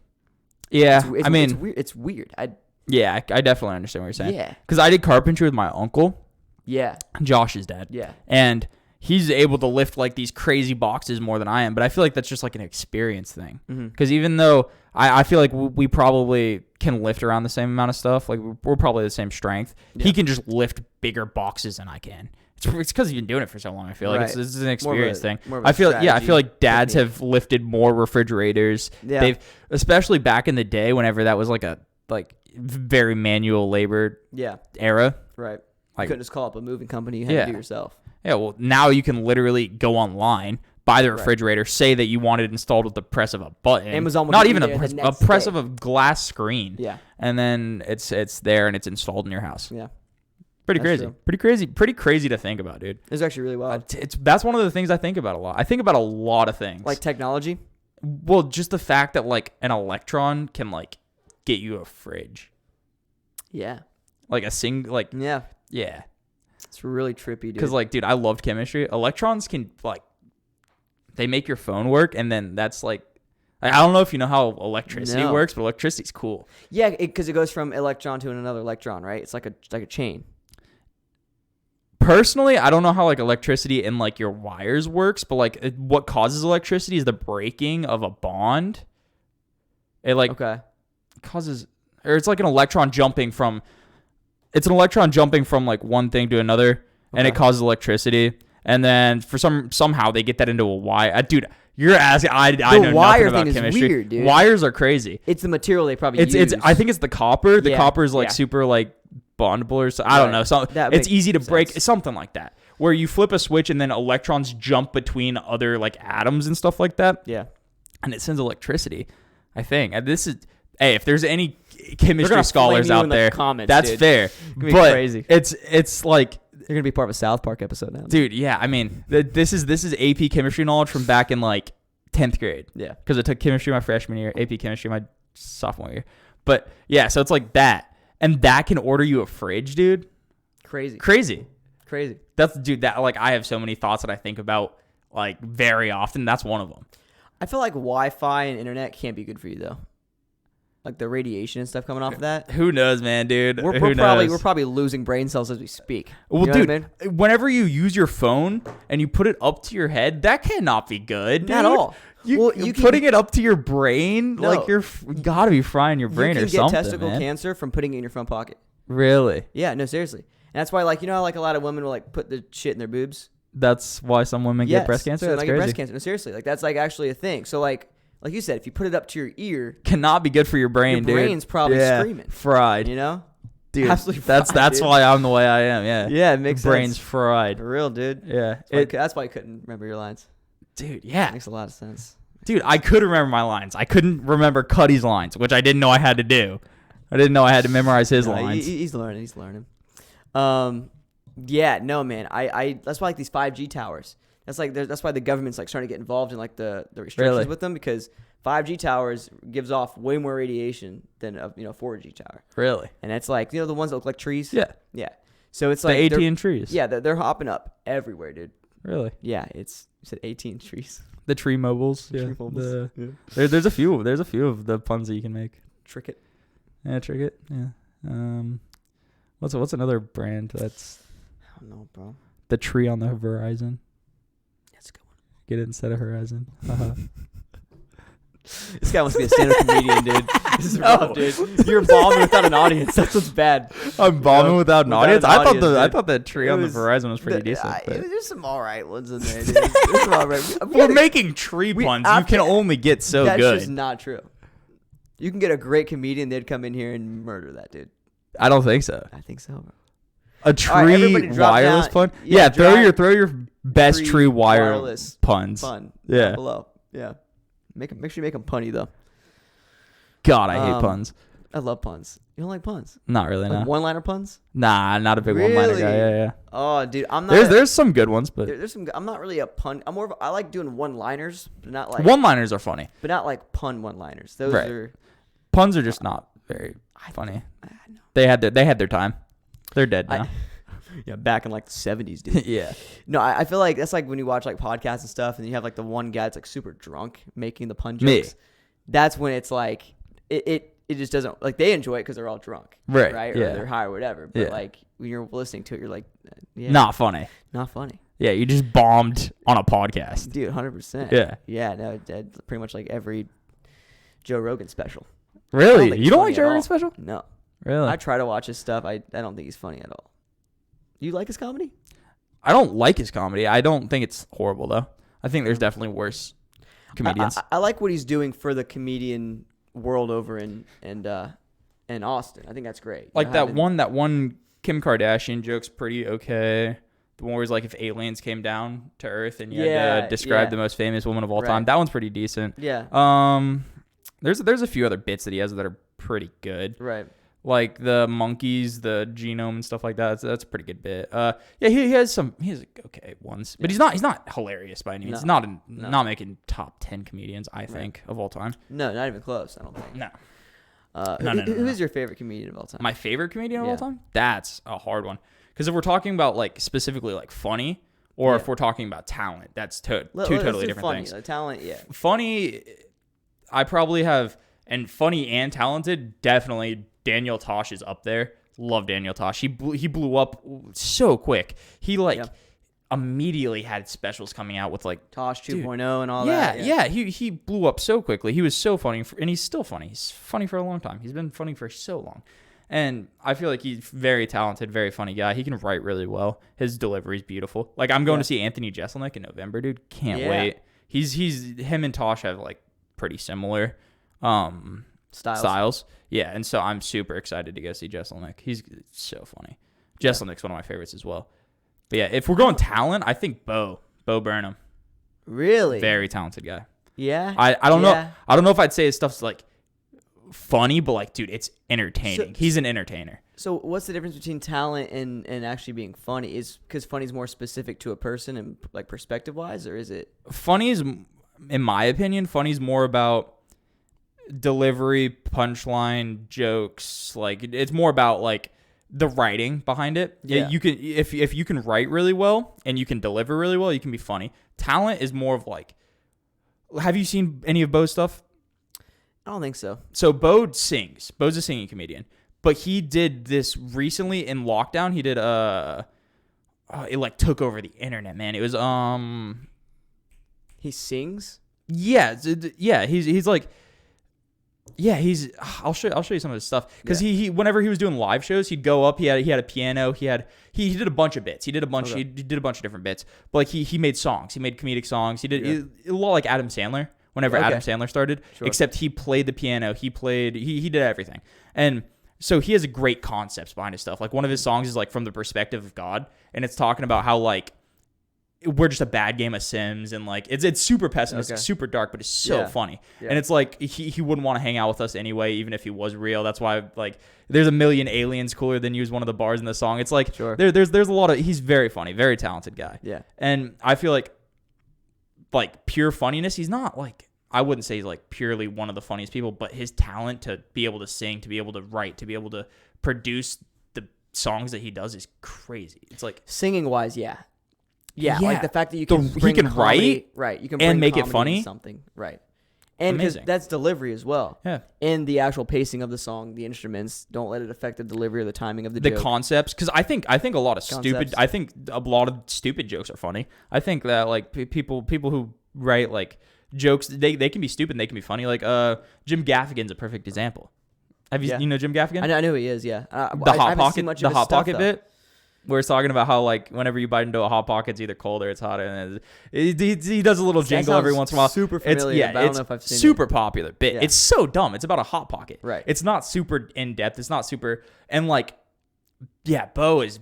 Speaker 2: Yeah.
Speaker 1: It's weird.
Speaker 2: I definitely understand what you're saying.
Speaker 1: Yeah.
Speaker 2: Because I did carpentry with my uncle,
Speaker 1: Yeah.
Speaker 2: Josh's dad.
Speaker 1: Yeah.
Speaker 2: And he's able to lift like these crazy boxes more than I am. But I feel like that's just like an experience thing. Because even though I feel like we probably can lift around the same amount of stuff, like we're probably the same strength, he can just lift bigger boxes than I can. It's because you've been doing it for so long. I feel like
Speaker 1: Right.
Speaker 2: it's an experience thing.
Speaker 1: more of a
Speaker 2: I feel
Speaker 1: strategy
Speaker 2: like dads
Speaker 1: technique.
Speaker 2: have lifted more refrigerators.
Speaker 1: Yeah.
Speaker 2: They've, especially back in the day, whenever that was like a very manual labor
Speaker 1: Yeah.
Speaker 2: era.
Speaker 1: Right. You
Speaker 2: Like,
Speaker 1: couldn't just call up a moving company. You had
Speaker 2: Yeah.
Speaker 1: to do it yourself.
Speaker 2: yeah, well, now you can literally go online, buy the refrigerator, say that you want it installed with the press of a button.
Speaker 1: Amazon will
Speaker 2: not
Speaker 1: get
Speaker 2: even
Speaker 1: you
Speaker 2: a
Speaker 1: there
Speaker 2: press,
Speaker 1: the
Speaker 2: a
Speaker 1: next
Speaker 2: press
Speaker 1: day.
Speaker 2: of a glass screen.
Speaker 1: Yeah.
Speaker 2: And then it's there and it's installed in your house.
Speaker 1: Yeah.
Speaker 2: Pretty
Speaker 1: That's
Speaker 2: crazy.
Speaker 1: true.
Speaker 2: Pretty crazy to think about, dude.
Speaker 1: It's actually really wild.
Speaker 2: That's one of the things I think about a lot. I think about a lot of things.
Speaker 1: Like technology.
Speaker 2: Well, just the fact that like an electron can like get you a fridge.
Speaker 1: Yeah.
Speaker 2: Like
Speaker 1: Yeah.
Speaker 2: yeah.
Speaker 1: It's really trippy, dude.
Speaker 2: Because like, dude, I loved chemistry. Electrons can like, they make your phone work, and then that's like I don't know if you know how electricity
Speaker 1: No.
Speaker 2: works, but electricity's cool.
Speaker 1: Yeah, because it goes from electron to another electron, right? It's like a chain.
Speaker 2: Personally, I don't know how like electricity and like your wires works, but like what causes electricity is the breaking of a bond. It like
Speaker 1: Okay.
Speaker 2: causes, or it's like an electron jumping from like one thing to another, and it
Speaker 1: Okay.
Speaker 2: causes electricity. And then for somehow they get that into a wire. Dude, you're asking. I know
Speaker 1: wire
Speaker 2: nothing about
Speaker 1: thing is
Speaker 2: chemistry.
Speaker 1: weird, dude.
Speaker 2: Wires are crazy.
Speaker 1: It's the material they probably
Speaker 2: It's
Speaker 1: use.
Speaker 2: I think it's the copper. The
Speaker 1: Yeah,
Speaker 2: copper is like
Speaker 1: yeah.
Speaker 2: super like bondable or so. I don't
Speaker 1: Right.
Speaker 2: know. So
Speaker 1: That
Speaker 2: it's
Speaker 1: makes
Speaker 2: easy to break,
Speaker 1: sense.
Speaker 2: something like that, where you flip a switch and then electrons jump between other like atoms and stuff like that,
Speaker 1: Yeah.
Speaker 2: and it sends electricity. I think. And this is, hey, if there's any chemistry
Speaker 1: gonna
Speaker 2: scholars
Speaker 1: flame you
Speaker 2: out
Speaker 1: in the
Speaker 2: there,
Speaker 1: comments,
Speaker 2: that's
Speaker 1: dude.
Speaker 2: fair.
Speaker 1: gonna be
Speaker 2: But
Speaker 1: crazy.
Speaker 2: it's like,
Speaker 1: You're gonna be part of a South Park episode now.
Speaker 2: dude, yeah. I mean, this is AP chemistry knowledge from back in like 10th grade.
Speaker 1: Yeah.
Speaker 2: Because I took chemistry my freshman year, AP chemistry my sophomore year. But yeah, so it's like that, and that can order you a fridge, dude.
Speaker 1: Crazy.
Speaker 2: Crazy.
Speaker 1: That's
Speaker 2: That like I have so many thoughts that I think about like very often. That's one of them.
Speaker 1: I feel like Wi-Fi and internet can't be good for you though. Like the radiation and stuff coming off of that.
Speaker 2: Who knows, man, dude?
Speaker 1: We're
Speaker 2: Who
Speaker 1: probably
Speaker 2: knows?
Speaker 1: we're probably losing brain cells as we speak.
Speaker 2: Well,
Speaker 1: You know
Speaker 2: dude,
Speaker 1: what I mean?
Speaker 2: whenever you use your phone and you put it up to your head, that cannot be good, dude.
Speaker 1: Not at all.
Speaker 2: You
Speaker 1: You can-
Speaker 2: putting it up to your brain,
Speaker 1: No.
Speaker 2: like you gotta be frying your brain
Speaker 1: you
Speaker 2: or
Speaker 1: can get
Speaker 2: something,
Speaker 1: testicle
Speaker 2: man.
Speaker 1: cancer from putting it in your front pocket.
Speaker 2: Really?
Speaker 1: Yeah, no, seriously. And that's why, like, you know how like a lot of women will like put the shit in their boobs.
Speaker 2: That's why some women get breast cancer.
Speaker 1: So
Speaker 2: That's
Speaker 1: they get
Speaker 2: crazy.
Speaker 1: breast cancer. No, seriously, like that's like actually a thing. So like you said, if you put it up to your ear,
Speaker 2: Cannot be good for your brain,
Speaker 1: your
Speaker 2: dude.
Speaker 1: brain's probably screaming.
Speaker 2: Fried.
Speaker 1: You know?
Speaker 2: Dude,
Speaker 1: Absolutely
Speaker 2: that's
Speaker 1: fried, dude.
Speaker 2: why I'm the way I am. Yeah.
Speaker 1: Yeah, it makes
Speaker 2: Brain's
Speaker 1: sense.
Speaker 2: fried.
Speaker 1: For real, dude.
Speaker 2: Yeah.
Speaker 1: That's why I couldn't remember your lines.
Speaker 2: Dude, yeah.
Speaker 1: Makes a lot of sense.
Speaker 2: Dude, I could remember my lines. I couldn't remember Cuddy's lines, which I didn't know I had to do. I didn't know I had to memorize his
Speaker 1: No,
Speaker 2: lines.
Speaker 1: he's learning. He's learning. Yeah, no, man. I that's why like these 5G towers. That's why the government's like starting to get involved in like the restrictions
Speaker 2: Really?
Speaker 1: with them, because 5G towers gives off way more radiation than a 4G tower.
Speaker 2: Really?
Speaker 1: And it's like, the ones that look like trees.
Speaker 2: Yeah.
Speaker 1: Yeah. So it's
Speaker 2: The
Speaker 1: like
Speaker 2: 18 trees.
Speaker 1: Yeah, they're hopping up everywhere, dude.
Speaker 2: Really?
Speaker 1: Yeah, you said 18 trees.
Speaker 2: The tree mobiles. Yeah.
Speaker 1: Tree mobiles. Yeah.
Speaker 2: There's a few of the puns that you can make.
Speaker 1: Trick it.
Speaker 2: Yeah, trick it. Yeah. What's another brand that's
Speaker 1: I don't know, bro.
Speaker 2: the tree on the horizon?
Speaker 1: That's a good one.
Speaker 2: Get it instead of horizon.
Speaker 1: This guy wants to be a stand-up comedian, dude. This is rough, dude. You're bombing without an audience. That's what's bad.
Speaker 2: I'm bombing without an audience. I thought the tree on the
Speaker 1: was-
Speaker 2: horizon was pretty decent. But
Speaker 1: There's some all right ones in there, dude. There's some all right.
Speaker 2: we're making tree puns. You can only get so
Speaker 1: That's
Speaker 2: good.
Speaker 1: just not true. You can get a great comedian. They'd come in here and murder that, dude.
Speaker 2: I don't think so.
Speaker 1: I think so, bro.
Speaker 2: A tree
Speaker 1: All right, everybody drop
Speaker 2: wireless
Speaker 1: down.
Speaker 2: pun?
Speaker 1: Yeah,
Speaker 2: Yeah,
Speaker 1: drop
Speaker 2: throw your best
Speaker 1: tree
Speaker 2: tree
Speaker 1: wireless
Speaker 2: puns.
Speaker 1: Fun.
Speaker 2: Yeah.
Speaker 1: Down below. Yeah. Make sure you make them punny though.
Speaker 2: God, I hate puns.
Speaker 1: I love puns. You don't like puns?
Speaker 2: Not really,
Speaker 1: Like
Speaker 2: no.
Speaker 1: one-liner puns?
Speaker 2: Nah, not a big one-liner guy.
Speaker 1: Really?
Speaker 2: Yeah.
Speaker 1: Oh, dude, I'm not.
Speaker 2: There's some good ones, but
Speaker 1: there's some. I'm not really a pun. I'm more of. I like doing one-liners, but not like
Speaker 2: one-liners are funny.
Speaker 1: but not like pun one-liners. Those
Speaker 2: Right.
Speaker 1: are.
Speaker 2: Puns are just not very funny.
Speaker 1: I know.
Speaker 2: They had their time. They're dead now.
Speaker 1: Yeah, back in like the 70s, dude.
Speaker 2: Yeah.
Speaker 1: No, I feel like that's like when you watch like podcasts and stuff, and you have like the one guy that's like super drunk making the pun
Speaker 2: Me.
Speaker 1: jokes. That's when it's like it just doesn't, like, they enjoy it because they're all drunk,
Speaker 2: Right.
Speaker 1: Right,
Speaker 2: Yeah.
Speaker 1: or they're high or whatever. But
Speaker 2: Yeah.
Speaker 1: like when you're listening to it, you're like, yeah,
Speaker 2: Not funny.
Speaker 1: not funny,
Speaker 2: Yeah, you just bombed on a podcast.
Speaker 1: dude. 100%.
Speaker 2: Yeah.
Speaker 1: Yeah. No, pretty much like every Joe Rogan special. I
Speaker 2: Really?
Speaker 1: think
Speaker 2: You
Speaker 1: he's
Speaker 2: don't
Speaker 1: funny
Speaker 2: like Joe
Speaker 1: at
Speaker 2: Rogan
Speaker 1: all.
Speaker 2: special?
Speaker 1: No,
Speaker 2: Really?
Speaker 1: I try to watch his stuff. I don't think he's funny at all. You like his comedy?
Speaker 2: I don't like his comedy. I don't think it's horrible though. I think there's definitely worse comedians.
Speaker 1: I like what he's doing for the comedian world over in Austin. I think that's great.
Speaker 2: Like that one Kim Kardashian joke's pretty okay. The one where it's like if aliens came down to Earth and you had to describe the most famous woman of all time. That one's pretty decent.
Speaker 1: Yeah.
Speaker 2: There's a few other bits that he has that are pretty good.
Speaker 1: Right.
Speaker 2: Like the monkeys, the genome and stuff like that. That's a pretty good bit. Yeah, he has okay ones, but he's not hilarious by any means.
Speaker 1: No.
Speaker 2: He's not making top 10 comedians, I think, of all time.
Speaker 1: No, not even close. I don't think.
Speaker 2: No.
Speaker 1: Who is your favorite comedian of all time?
Speaker 2: My favorite comedian of all
Speaker 1: Yeah.
Speaker 2: time? That's a hard one. Because if we're talking about like specifically like funny, or if we're talking about talent, that's two totally different
Speaker 1: funny.
Speaker 2: things.
Speaker 1: The talent, yeah.
Speaker 2: Funny, I probably have, and funny and talented, definitely Daniel Tosh is up there. Love Daniel Tosh. He blew up so quick. He immediately had specials coming out with like
Speaker 1: Tosh 2.0 and all that.
Speaker 2: Yeah. He blew up so quickly. He was so funny, and he's still funny. He's funny for a long time. He's been funny for so long. And I feel like he's very talented, very funny guy. He can write really well. His delivery is beautiful. Like, I'm going to see Anthony Jeselnik in November, dude. Can't wait. Him and Tosh have like pretty similar styles. Yeah, and so I'm super excited to go see Jeselnik. He's so funny. Jeselnik's one of my favorites as well. But yeah, if we're going talent, I think Bo Burnham.
Speaker 1: Really?
Speaker 2: Very talented guy.
Speaker 1: Yeah.
Speaker 2: I don't know. I don't know if I'd say his stuff's like funny, but like, dude, it's entertaining. He's an entertainer.
Speaker 1: So what's the difference between talent and actually being funny? Is because funny is more specific to a person and like perspective wise, or is it?
Speaker 2: Funny is, in my opinion, funny is more about delivery, punchline, jokes. Like, it's more about like the writing behind it.
Speaker 1: Yeah.
Speaker 2: You can if you can write really well and you can deliver really well, you can be funny. Talent is more of like, have you seen any of Bo's stuff?
Speaker 1: I don't think so.
Speaker 2: So Bo sings. Bo's a singing comedian. But he did this recently in lockdown. He did it like took over the internet, man. It was
Speaker 1: He sings?
Speaker 2: yeah, he's like I'll show you some of his stuff, cuz he whenever he was doing live shows, he'd go up, he had a piano, he did a bunch of bits. He did a bunch he did a bunch of different bits. But like he made songs. He made comedic songs. He did a lot like Adam Sandler. Whenever Adam Sandler started, except he played the piano, he did everything. And so he has a great concepts behind his stuff. Like one of his songs is like from the perspective of God, and it's talking about how like we're just a bad game of Sims, and like it's super pessimistic, super dark, but it's so funny. And it's like he wouldn't want to hang out with us anyway, even if he was real. That's why like there's a million aliens cooler than you is one of the bars in the song. It's like there's a lot of, he's very funny, very talented guy.
Speaker 1: Yeah.
Speaker 2: And I feel like pure funniness, he's not like, I wouldn't say he's like purely one of the funniest people, but his talent to be able to sing, to be able to write, to be able to produce the songs that he does is crazy. It's like
Speaker 1: singing wise, yeah, like the fact that you can bring
Speaker 2: he can
Speaker 1: comedy, right? You can bring
Speaker 2: and make it
Speaker 1: comedy
Speaker 2: funny,
Speaker 1: into something, right? And because
Speaker 2: amazing.
Speaker 1: that's delivery as well.
Speaker 2: Yeah,
Speaker 1: and the actual pacing of the song, the instruments, don't let it affect the delivery or the timing of the joke.
Speaker 2: Concepts. Because I think a lot of stupid jokes are funny. I think that like people who write like jokes, they can be stupid and they can be funny. Like Jim Gaffigan's a perfect example. Have you know Jim Gaffigan?
Speaker 1: I know who he is. Yeah,
Speaker 2: the hot pocket bit. Where it's talking about how like whenever you bite into a hot pocket, it's either cold or it's hot, and he does a little jingle every once in a while.
Speaker 1: Super familiar.
Speaker 2: It's
Speaker 1: I don't know if I've seen
Speaker 2: super popular bit.
Speaker 1: Yeah.
Speaker 2: It's so dumb. It's about a hot pocket.
Speaker 1: Right.
Speaker 2: It's not super in depth. It's not super, and like, yeah, Bo is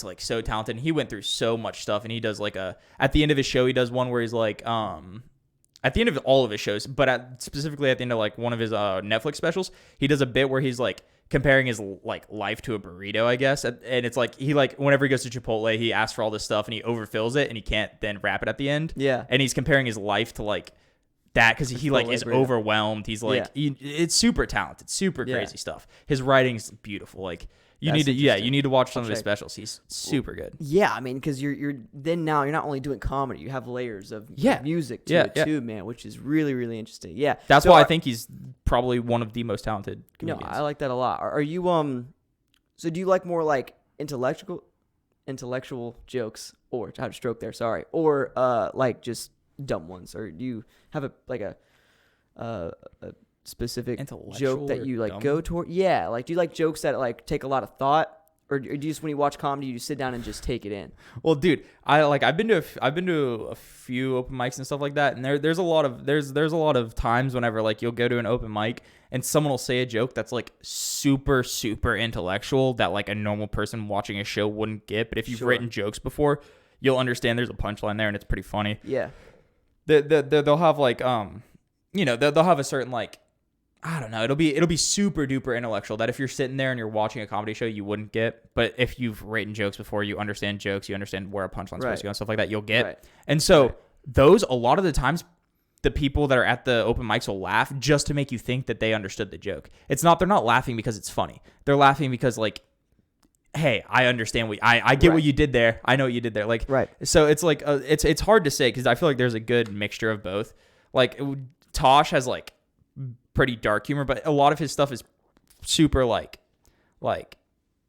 Speaker 2: like so talented. And he went through so much stuff, and he does like at the end of his show, he does one where he's like at the end of all of his shows, but specifically at the end of like one of his Netflix specials, he does a bit where he's like comparing his like life to a burrito, I guess. And it's like he like whenever he goes to Chipotle, he asks for all this stuff and he overfills it and he can't then wrap it at the end.
Speaker 1: Yeah.
Speaker 2: And he's comparing his life to like that because he like is overwhelmed. He's like it's super talented, super crazy stuff. His writing's beautiful. Like you need to watch some of his specials. He's super good.
Speaker 1: Yeah, I mean, because you're now you're not only doing comedy, you have layers of music to it too, man, which is really, really interesting. Yeah,
Speaker 2: that's why I think he's probably one of the most talented comedians.
Speaker 1: No, I like that a lot. Are you so do you like more like intellectual jokes, or I had a stroke there, sorry, or like just dumb ones, or do you have a specific joke that you like go toward? Yeah, like do you like jokes that like take a lot of thought, or do you just, when you watch comedy, you sit down and just take it in?
Speaker 2: Well, dude, I've been to a few open mics and stuff like that, and there's a lot of times whenever like you'll go to an open mic and someone will say a joke that's like super super intellectual that like a normal person watching a show wouldn't get, but if you've written jokes before, you'll understand there's a punchline there and it's pretty funny.
Speaker 1: Yeah,
Speaker 2: they'll have like they'll have a certain like, I don't know. It'll be super duper intellectual that if you're sitting there and you're watching a comedy show, you wouldn't get. But if you've written jokes before, you understand jokes, you understand where a punchline's supposed to go and stuff like that, you'll get.
Speaker 1: Right.
Speaker 2: And so those, a lot of the times, the people that are at the open mics will laugh just to make you think that they understood the joke. They're not laughing because it's funny. They're laughing because like, hey, I understand I get what you did there. I know what you did there. Like, so it's like it's hard to say because I feel like there's a good mixture of both. Like Tosh has like pretty dark humor, but a lot of his stuff is super like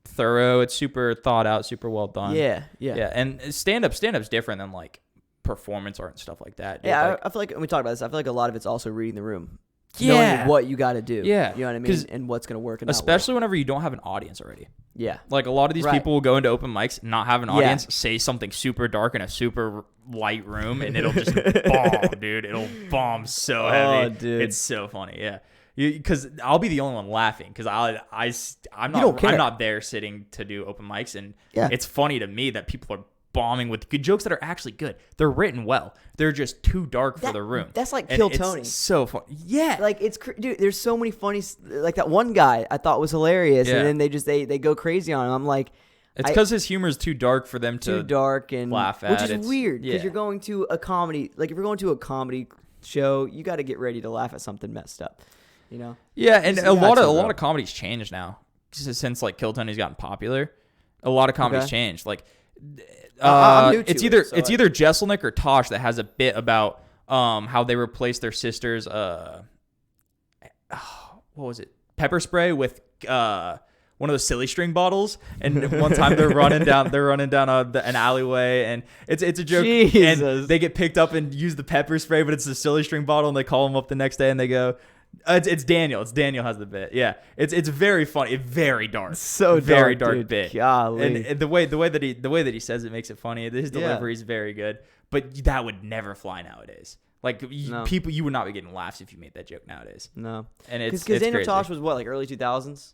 Speaker 2: thorough. It's super thought out, super well done.
Speaker 1: Yeah.
Speaker 2: And stand-up's different than like performance art and stuff like that. Dude.
Speaker 1: Yeah, I feel like when we talk about this, I feel like a lot of it's also reading the room. Knowing what you got to do.
Speaker 2: Yeah.
Speaker 1: You know what I mean? And what's going to work. And
Speaker 2: especially whenever you don't have an audience already.
Speaker 1: Yeah.
Speaker 2: Like a lot of these people will go into open mics, not have an audience, say something super dark in a super light room, and it'll just bomb, dude. It'll bomb so heavy.
Speaker 1: Dude.
Speaker 2: It's so funny. Yeah. Because I'll be the only one laughing because I'm not there sitting to do open mics, and it's funny to me that people are bombing with good jokes that are actually good. They're written well. They're just too dark for the room.
Speaker 1: That's like Kill Tony.
Speaker 2: It's so fun. Yeah.
Speaker 1: Like dude, there's so many funny, like that one guy I thought was hilarious, and then they go crazy on him. I'm like,
Speaker 2: it's because his humor is too dark for them to laugh at.
Speaker 1: Which is weird because you're going to a comedy, like if you're going to a comedy show, you got to get ready to laugh at something messed up, you know?
Speaker 2: Yeah, and a lot of comedies changed now since like Kill Tony's gotten popular. A lot of comedies changed. Like it's either Jesselnick or Tosh that has a bit about how they replaced their sister's what was it, pepper spray with one of those silly string bottles, and one time they're running down an alleyway, and it's a joke. Jesus. And they get picked up and use the pepper spray, but it's a silly string bottle, and they call them up the next day and they go, it's Daniel. It's Daniel has the bit. Yeah, it's very funny. It's very dark.
Speaker 1: So
Speaker 2: very
Speaker 1: dark
Speaker 2: dude. Bit.
Speaker 1: Golly.
Speaker 2: And the way that he says it makes it funny. His delivery is very good. But that would never fly nowadays. Like people, you would not be getting laughs if you made that joke nowadays.
Speaker 1: No.
Speaker 2: And it's
Speaker 1: because Daniel
Speaker 2: crazy.
Speaker 1: Tosh was what, like early 2000s.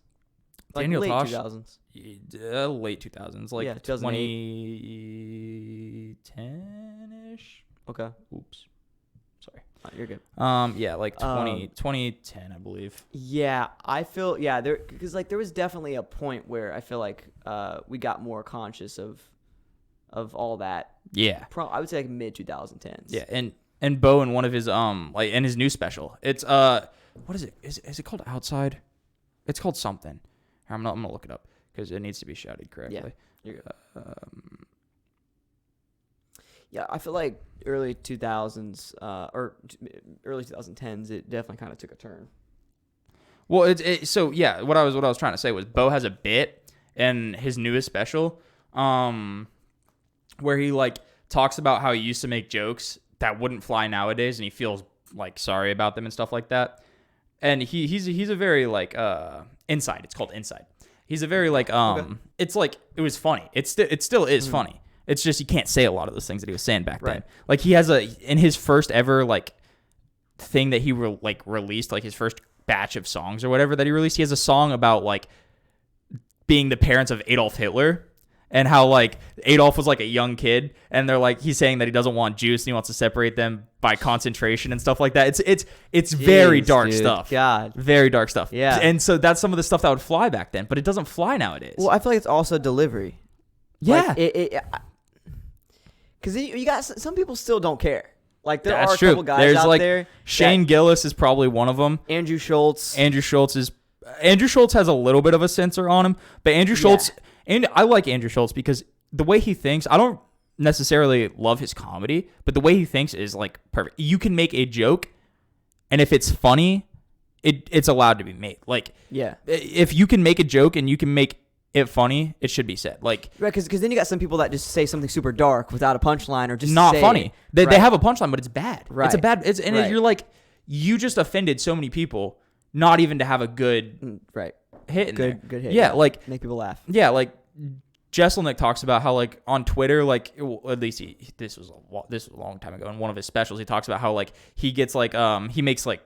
Speaker 1: Like
Speaker 2: Daniel
Speaker 1: late
Speaker 2: Tosh,
Speaker 1: 2000s.
Speaker 2: late 2000s, like
Speaker 1: Yeah,
Speaker 2: 2010-ish.
Speaker 1: Okay.
Speaker 2: Oops. Sorry.
Speaker 1: You're good.
Speaker 2: Yeah, like 2010, I believe.
Speaker 1: Yeah, I feel because like there was definitely a point where I feel like we got more conscious of all that.
Speaker 2: Yeah.
Speaker 1: I would say like mid 2010s.
Speaker 2: Yeah, and Bo in one of his like in his new special. It's what is it? Is it called Outside? It's called something. I'm gonna look it up because it needs to be shouted correctly.
Speaker 1: Yeah. Yeah, I feel like early 2000s or early 2010s, it definitely kind of took a turn.
Speaker 2: Well, so yeah. What I was trying to say was Bo has a bit in his newest special, where he like talks about how he used to make jokes that wouldn't fly nowadays, and he feels like sorry about them and stuff like that. And he's a very like Inside. It's called Inside. He's a very like
Speaker 1: Okay.
Speaker 2: It's like it was funny. It still is funny. It's just you can't say a lot of those things that he was saying back then. Like he has in his first ever like thing that he released, like his first batch of songs or whatever that he released, he has a song about like being the parents of Adolf Hitler and how like Adolf was like a young kid and they're like he's saying that he doesn't want juice and he wants to separate them by concentration and stuff like that. It's very dark stuff.
Speaker 1: God.
Speaker 2: Very dark stuff.
Speaker 1: Yeah.
Speaker 2: And so that's some of the stuff that would fly back then, but it doesn't fly nowadays.
Speaker 1: Well, I feel like it's also delivery.
Speaker 2: Yeah.
Speaker 1: Because you got some people still don't care. Like there
Speaker 2: That's
Speaker 1: are a
Speaker 2: true.
Speaker 1: couple guys
Speaker 2: There's
Speaker 1: out
Speaker 2: like
Speaker 1: there.
Speaker 2: Shane Gillis is probably one of them.
Speaker 1: Andrew Schultz.
Speaker 2: Andrew Schultz has a little bit of a censor on him, but Andrew Schultz, and I like Andrew Schultz because the way he thinks, I don't necessarily love his comedy, but the way he thinks is like perfect. You can make a joke, and if it's funny, it's allowed to be made. Like,
Speaker 1: Yeah.
Speaker 2: if you can make a joke and you can make it funny, it should be said. Like,
Speaker 1: Right, because then you got some people that just say something super dark without a punchline or just
Speaker 2: not
Speaker 1: say
Speaker 2: funny.
Speaker 1: it.
Speaker 2: They
Speaker 1: Right.
Speaker 2: have a punchline, but it's bad.
Speaker 1: Right.
Speaker 2: It's a bad. And
Speaker 1: Right.
Speaker 2: you're like, you just offended so many people, not even to have a good
Speaker 1: Right.
Speaker 2: hit in there.
Speaker 1: Good hit.
Speaker 2: Yeah, like
Speaker 1: make people laugh.
Speaker 2: yeah, like Jesselnick talks about how like on Twitter, like at least this was a long time ago in one of his specials. He talks about how like he gets like he makes like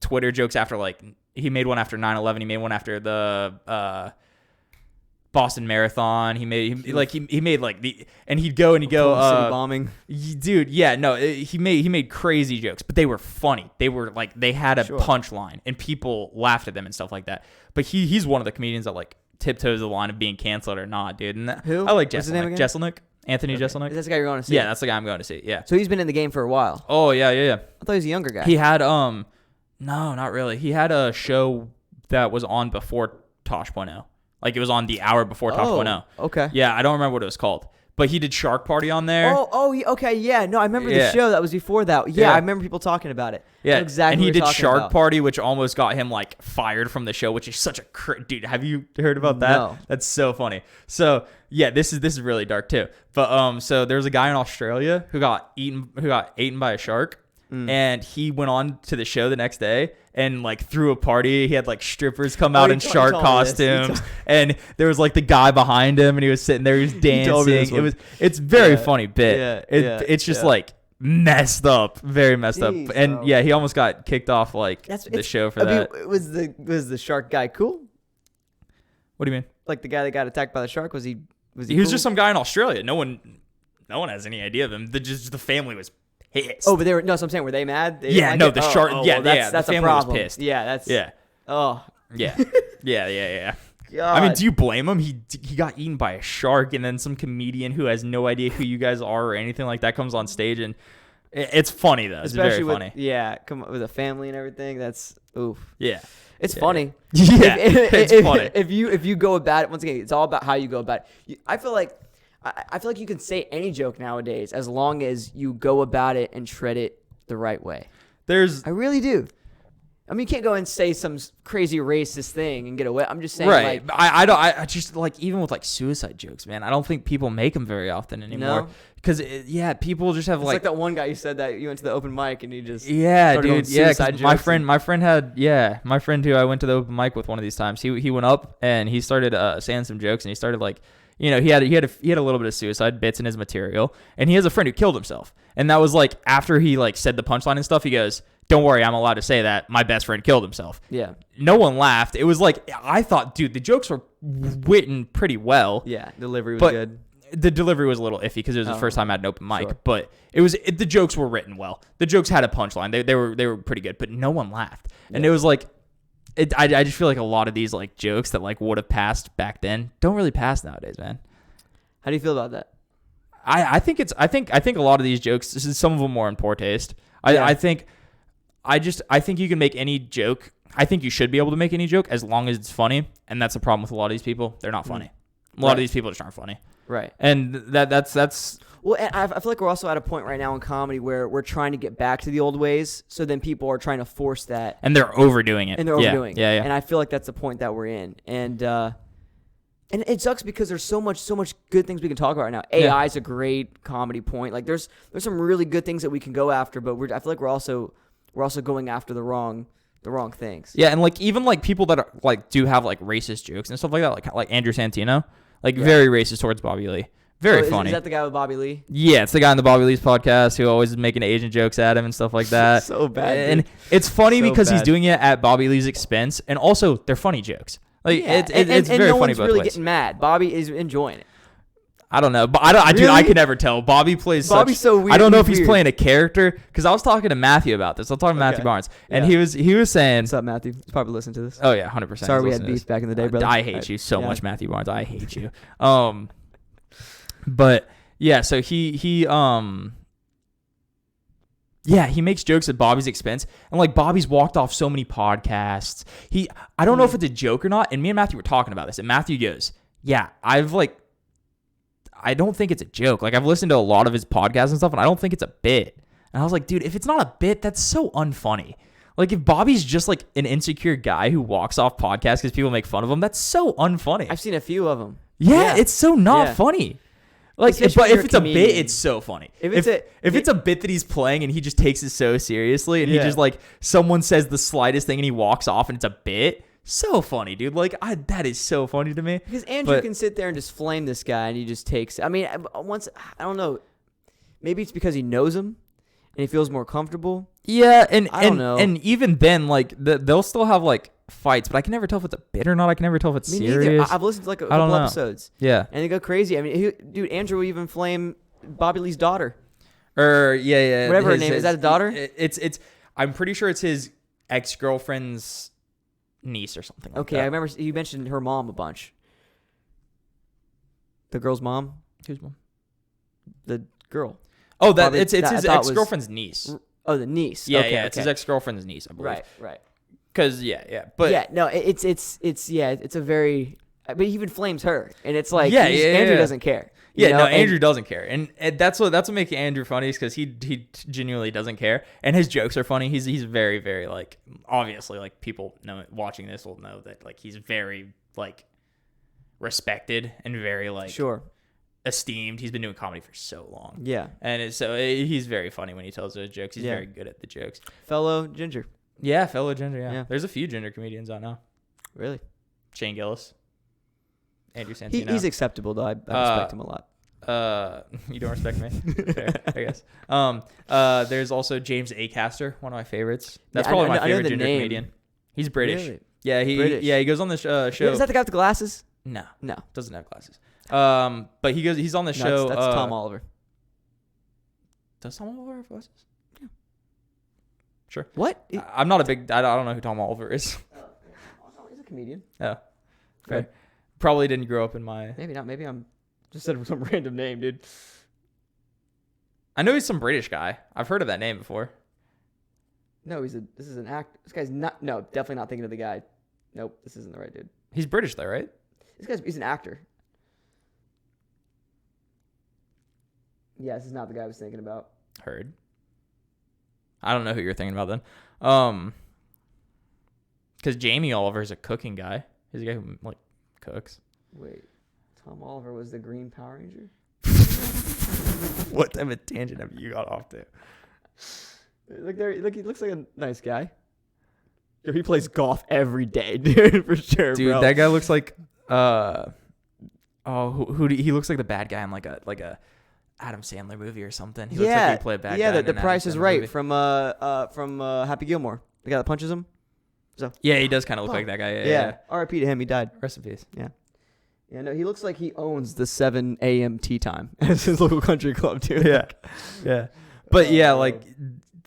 Speaker 2: Twitter jokes after like he made one after 9/11. He made one after the Boston Marathon. He made like the and he'd go
Speaker 1: City bombing.
Speaker 2: dude, yeah, no, he made crazy jokes, but they were funny. They were like they had a punchline and people laughed at them and stuff like that. But he's one of the comedians that like tiptoes the line of being canceled or not, dude. And
Speaker 1: Who?
Speaker 2: I like
Speaker 1: What's his name
Speaker 2: Jesselnick.
Speaker 1: again?
Speaker 2: Jesselnick. Anthony Jesselnick.
Speaker 1: Is that the guy you're going to see?
Speaker 2: Yeah, that's the guy I'm going to see. Yeah.
Speaker 1: So he's been in the game for a while.
Speaker 2: Oh yeah.
Speaker 1: I thought he was a younger guy.
Speaker 2: He had no, not really. He had a show that was on before Tosh.0. Like it was on the hour before Tosh.0.
Speaker 1: Okay.
Speaker 2: Yeah, I don't remember what it was called. But he did Shark Party on there.
Speaker 1: Okay, yeah. No, I remember the
Speaker 2: Yeah.
Speaker 1: show that was before that. Yeah,
Speaker 2: Yeah.
Speaker 1: I remember people talking about it.
Speaker 2: Yeah,
Speaker 1: I know exactly.
Speaker 2: and he
Speaker 1: what
Speaker 2: did
Speaker 1: you're talking
Speaker 2: Shark
Speaker 1: about.
Speaker 2: Party, which almost got him like fired from the show, which is such a dude. Have you heard about that?
Speaker 1: No.
Speaker 2: That's so funny. So yeah, this is really dark too. But so there's a guy in Australia who got eaten by a shark, and he went on to the show the next day and like threw a party. He had like strippers come out
Speaker 1: he
Speaker 2: in
Speaker 1: told-
Speaker 2: shark
Speaker 1: he told me this. He
Speaker 2: costumes, and there was like the guy behind him, and he was sitting there, he was
Speaker 1: told me this
Speaker 2: dancing.
Speaker 1: one.
Speaker 2: It's very
Speaker 1: Yeah.
Speaker 2: funny bit.
Speaker 1: Yeah.
Speaker 2: It's just
Speaker 1: Yeah.
Speaker 2: like messed up, very messed
Speaker 1: Jeez,
Speaker 2: up. And
Speaker 1: bro.
Speaker 2: yeah, he almost got kicked off like the
Speaker 1: It's-
Speaker 2: show for
Speaker 1: I mean,
Speaker 2: that.
Speaker 1: was the shark guy cool?
Speaker 2: What do you mean?
Speaker 1: Like the guy that got attacked by the shark, was he
Speaker 2: He was
Speaker 1: cool?
Speaker 2: just some guy in Australia. No one has any idea of him. The family was pissed.
Speaker 1: Oh, but they were no. So I'm saying, were they mad? They
Speaker 2: Yeah,
Speaker 1: didn't
Speaker 2: no,
Speaker 1: like it?
Speaker 2: the
Speaker 1: Oh,
Speaker 2: shark-
Speaker 1: oh,
Speaker 2: yeah,
Speaker 1: well, that's,
Speaker 2: yeah, the
Speaker 1: that's a
Speaker 2: family was
Speaker 1: problem.
Speaker 2: pissed.
Speaker 1: Yeah, that's
Speaker 2: yeah,
Speaker 1: Oh,
Speaker 2: yeah, yeah.
Speaker 1: God.
Speaker 2: I mean, do you blame him? He got eaten by a shark, and then some comedian who has no idea who you guys are or anything like that comes on stage, and it's funny though. It's
Speaker 1: especially
Speaker 2: very funny.
Speaker 1: come on, with a family and everything. That's oof.
Speaker 2: Yeah,
Speaker 1: It's
Speaker 2: Yeah.
Speaker 1: funny.
Speaker 2: yeah,
Speaker 1: If-
Speaker 2: it's funny.
Speaker 1: If you go about it, once again, it's all about how you go about it. I feel like you can say any joke nowadays as long as you go about it and tread it the right way.
Speaker 2: There's
Speaker 1: I really do. I mean, you can't go and say some crazy racist thing and get away. I'm just saying,
Speaker 2: right.
Speaker 1: like,
Speaker 2: I just like even with like suicide jokes, man. I don't think people make them very often anymore.
Speaker 1: No?
Speaker 2: Because people just have
Speaker 1: it's like that one guy you said that you went to the open mic and he just
Speaker 2: yeah,
Speaker 1: started going
Speaker 2: dude. Yeah, 'cause
Speaker 1: suicide
Speaker 2: my
Speaker 1: jokes
Speaker 2: friend my friend who I went to the open mic with one of these times. He went up and he started saying some jokes and he started like, you know, he had a little bit of suicide bits in his material, and he has a friend who killed himself. And that was like after he like said the punchline and stuff, he goes, don't worry, I'm allowed to say that. My best friend killed himself.
Speaker 1: Yeah.
Speaker 2: No one laughed. It was like, I thought, dude, the jokes were written pretty well.
Speaker 1: Yeah. Delivery was
Speaker 2: but
Speaker 1: good.
Speaker 2: The delivery was a little iffy because it was the first time I had an open mic.
Speaker 1: Sure.
Speaker 2: But the jokes were written well. The jokes had a punchline. They were pretty good, but no one laughed. And it was like, I just feel like a lot of these like jokes that like would have passed back then don't really pass nowadays, man.
Speaker 1: How do you feel about that?
Speaker 2: I think a lot of these jokes, some of them more in poor taste. I think you can make any joke. I think you should be able to make any joke as long as it's funny, and that's the problem with a lot of these people. They're not funny. A lot of these people just aren't funny.
Speaker 1: Right.
Speaker 2: And that's
Speaker 1: well, and I feel like we're also at a point right now in comedy where we're trying to get back to the old ways. So then people are trying to force that,
Speaker 2: and they're overdoing it.
Speaker 1: Yeah.
Speaker 2: Yeah.
Speaker 1: And I feel like that's the point that we're in. And it sucks because there's so much good things we can talk about right now. AI is a great comedy point. Like there's some really good things that we can go after, but I feel like we're also going after the wrong things.
Speaker 2: Yeah, and like even like people that are like do have like racist jokes and stuff like that, like Andrew Santino, like very racist towards Bobby Lee. Very funny.
Speaker 1: Is that the guy with Bobby Lee?
Speaker 2: Yeah, it's the guy on the Bobby Lee's podcast who always is making Asian jokes at him and stuff like that.
Speaker 1: So bad.
Speaker 2: And it's funny
Speaker 1: So
Speaker 2: because he's
Speaker 1: bad.
Speaker 2: doing it at Bobby Lee's expense, and also they're funny jokes. Like it's
Speaker 1: and
Speaker 2: very
Speaker 1: no
Speaker 2: funny
Speaker 1: one's
Speaker 2: both
Speaker 1: really
Speaker 2: ways.
Speaker 1: getting mad. Bobby is enjoying it.
Speaker 2: I don't know, but dude, I can never tell. Bobby's
Speaker 1: so weird.
Speaker 2: I don't know if he's
Speaker 1: weird.
Speaker 2: playing a character because I was talking to Matthew about this. I was talking to Matthew Barnes, and he was saying,
Speaker 1: "What's up, Matthew? He's probably listening to this."
Speaker 2: "Oh yeah, 100%."
Speaker 1: Sorry, we had beef back in the day, brother.
Speaker 2: I hate you so much, Matthew Barnes. I hate you. But yeah, so he makes jokes at Bobby's expense, and like Bobby's walked off so many podcasts. I don't know if it's a joke or not. And me and Matthew were talking about this, and Matthew goes, "Yeah, I don't think it's a joke. Like I've listened to a lot of his podcasts and stuff, and I don't think it's a bit." And I was like, dude, if it's not a bit, that's so unfunny. Like if Bobby's just like an insecure guy who walks off podcasts because people make fun of him, that's so unfunny.
Speaker 1: I've seen a few of them.
Speaker 2: Yeah, it's so not funny. Like,
Speaker 1: Especially
Speaker 2: but
Speaker 1: if you're
Speaker 2: if it's
Speaker 1: a
Speaker 2: a bit,
Speaker 1: comedian.
Speaker 2: it's so funny.
Speaker 1: If
Speaker 2: it's a bit that he's playing and he just takes it so seriously, and he just like someone says the slightest thing and he walks off and it's a bit, so funny, dude. Like that is so funny to me.
Speaker 1: Because Andrew can sit there and just flame this guy, and he just takes. I mean, I don't know. Maybe it's because he knows him and he feels more comfortable.
Speaker 2: Yeah, and
Speaker 1: I don't know.
Speaker 2: And even then, like they'll still have like fights, but I can never tell if it's a bit or not. I can never tell if it's
Speaker 1: Me
Speaker 2: serious.
Speaker 1: neither. I've listened to like a couple episodes.
Speaker 2: Yeah,
Speaker 1: and they go crazy. I mean, dude, Andrew will even flame Bobby Lee's daughter.
Speaker 2: Yeah.
Speaker 1: Whatever her name is. That a daughter?
Speaker 2: It's. I'm pretty sure it's his ex-girlfriend's niece or something. Like
Speaker 1: Okay,
Speaker 2: that.
Speaker 1: I remember you mentioned her mom a bunch. The girl's mom.
Speaker 2: Whose mom?
Speaker 1: The girl.
Speaker 2: Oh,
Speaker 1: Bobby-
Speaker 2: it's
Speaker 1: that I
Speaker 2: his
Speaker 1: thought was-
Speaker 2: ex-girlfriend's niece.
Speaker 1: Oh, the niece.
Speaker 2: Yeah,
Speaker 1: okay,
Speaker 2: it's his ex-girlfriend's niece, I believe.
Speaker 1: Right.
Speaker 2: Because but
Speaker 1: yeah, no, it's a very. But he even flames her, and it's like
Speaker 2: Yeah,
Speaker 1: Andrew
Speaker 2: yeah.
Speaker 1: doesn't care. you
Speaker 2: Yeah,
Speaker 1: know?
Speaker 2: no,
Speaker 1: And-
Speaker 2: Andrew doesn't care, and that's what makes Andrew funny is because he genuinely doesn't care, and his jokes are funny. He's very very like obviously like people know watching this will know that like he's very like respected and very like
Speaker 1: Sure.
Speaker 2: esteemed. He's been doing comedy for so long.
Speaker 1: Yeah.
Speaker 2: And so he's very funny when he tells those jokes. He's
Speaker 1: Yeah.
Speaker 2: very good at the jokes.
Speaker 1: Fellow ginger.
Speaker 2: Yeah, fellow ginger. Yeah.
Speaker 1: Yeah.
Speaker 2: There's a few ginger comedians out now.
Speaker 1: Really?
Speaker 2: Shane Gillis, Andrew Santino.
Speaker 1: He's acceptable though. I respect him a lot.
Speaker 2: You don't respect me. Fair, I guess. There's also James Acaster, one of my favorites. That's
Speaker 1: Yeah,
Speaker 2: probably
Speaker 1: I
Speaker 2: my
Speaker 1: know
Speaker 2: favorite
Speaker 1: the
Speaker 2: ginger
Speaker 1: name.
Speaker 2: comedian. He's British.
Speaker 1: Really?
Speaker 2: Yeah,
Speaker 1: British.
Speaker 2: he goes on this show.
Speaker 1: Is that the guy with the glasses?
Speaker 2: No,
Speaker 1: No.
Speaker 2: doesn't have glasses. But he's on the
Speaker 1: No,
Speaker 2: show.
Speaker 1: that's Tom Oliver.
Speaker 2: Does Tom Oliver have glasses?
Speaker 1: Yeah.
Speaker 2: Sure.
Speaker 1: What?
Speaker 2: I'm not a big. I don't know who Tom Oliver is.
Speaker 1: He's a comedian.
Speaker 2: Oh, fair.
Speaker 1: Okay.
Speaker 2: Probably didn't grow up in my.
Speaker 1: Maybe not. Maybe I'm just said some random name, dude.
Speaker 2: I know he's some British guy. I've heard of that name before.
Speaker 1: No, this is an act. This guy's not. No, definitely not thinking of the guy. Nope, this isn't the right dude.
Speaker 2: He's British though, right?
Speaker 1: He's an actor. Yeah, this is not the guy I was thinking about.
Speaker 2: Heard. I don't know who you're thinking about then. Because Jamie Oliver is a cooking guy. He's a guy who like cooks.
Speaker 1: Wait, Tom Oliver was the Green Power Ranger?
Speaker 2: What type of tangent have you got off to?
Speaker 1: Look, he looks like a nice guy. Yo, he plays golf every day, dude, for sure,
Speaker 2: Dude,
Speaker 1: bro.
Speaker 2: that guy looks like he looks like the bad guy in like a Adam Sandler movie or something. He looks like he played a bad guy.
Speaker 1: Yeah,
Speaker 2: in
Speaker 1: the
Speaker 2: an
Speaker 1: Price
Speaker 2: Adam
Speaker 1: is
Speaker 2: Sandler
Speaker 1: Right
Speaker 2: movie.
Speaker 1: from Happy Gilmore. The guy that punches him. So
Speaker 2: Yeah, he does kind of look like that guy.
Speaker 1: yeah. R.I.P. to him. He died.
Speaker 2: Rest in peace.
Speaker 1: Yeah. Yeah, no, he looks like he owns the 7 a.m. tea time as his local country club, too.
Speaker 2: Yeah. Yeah. But yeah, like,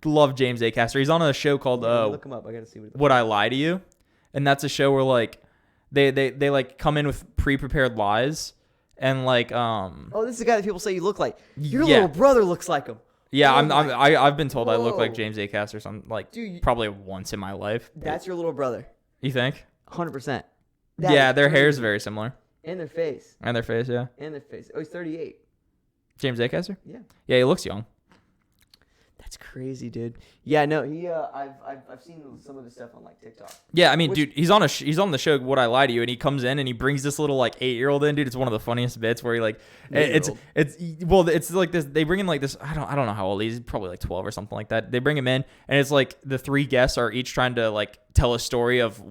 Speaker 2: love James Acaster. He's on a show called
Speaker 1: look him up. I gotta see
Speaker 2: Would I Lie to You? And that's a show where like they like come in with pre-prepared lies and like
Speaker 1: Oh, this is the guy that people say you look like. Your
Speaker 2: Yeah.
Speaker 1: little brother looks like him.
Speaker 2: Yeah,
Speaker 1: Oh
Speaker 2: I've been told I look
Speaker 1: Whoa.
Speaker 2: like James Acaster some like
Speaker 1: Dude,
Speaker 2: probably once in my life.
Speaker 1: that's your little brother.
Speaker 2: You think?
Speaker 1: 100%.
Speaker 2: Yeah, their hair is very similar.
Speaker 1: And their face.
Speaker 2: And their face, yeah.
Speaker 1: And their face. Oh, he's 38.
Speaker 2: James Acaster?
Speaker 1: Yeah.
Speaker 2: Yeah, he looks young.
Speaker 1: That's crazy, dude. Yeah, no, he. I've seen some of his stuff on like TikTok.
Speaker 2: Yeah, I mean, dude, he's on the show Would I Lie to You, and he comes in and he brings this little like 8-year-old in, dude. It's one of the funniest bits where he like it's like this. They bring in like this. I don't know how old he's. Probably like 12 or something like that. They bring him in, and it's like the 3 guests are each trying to like tell a story of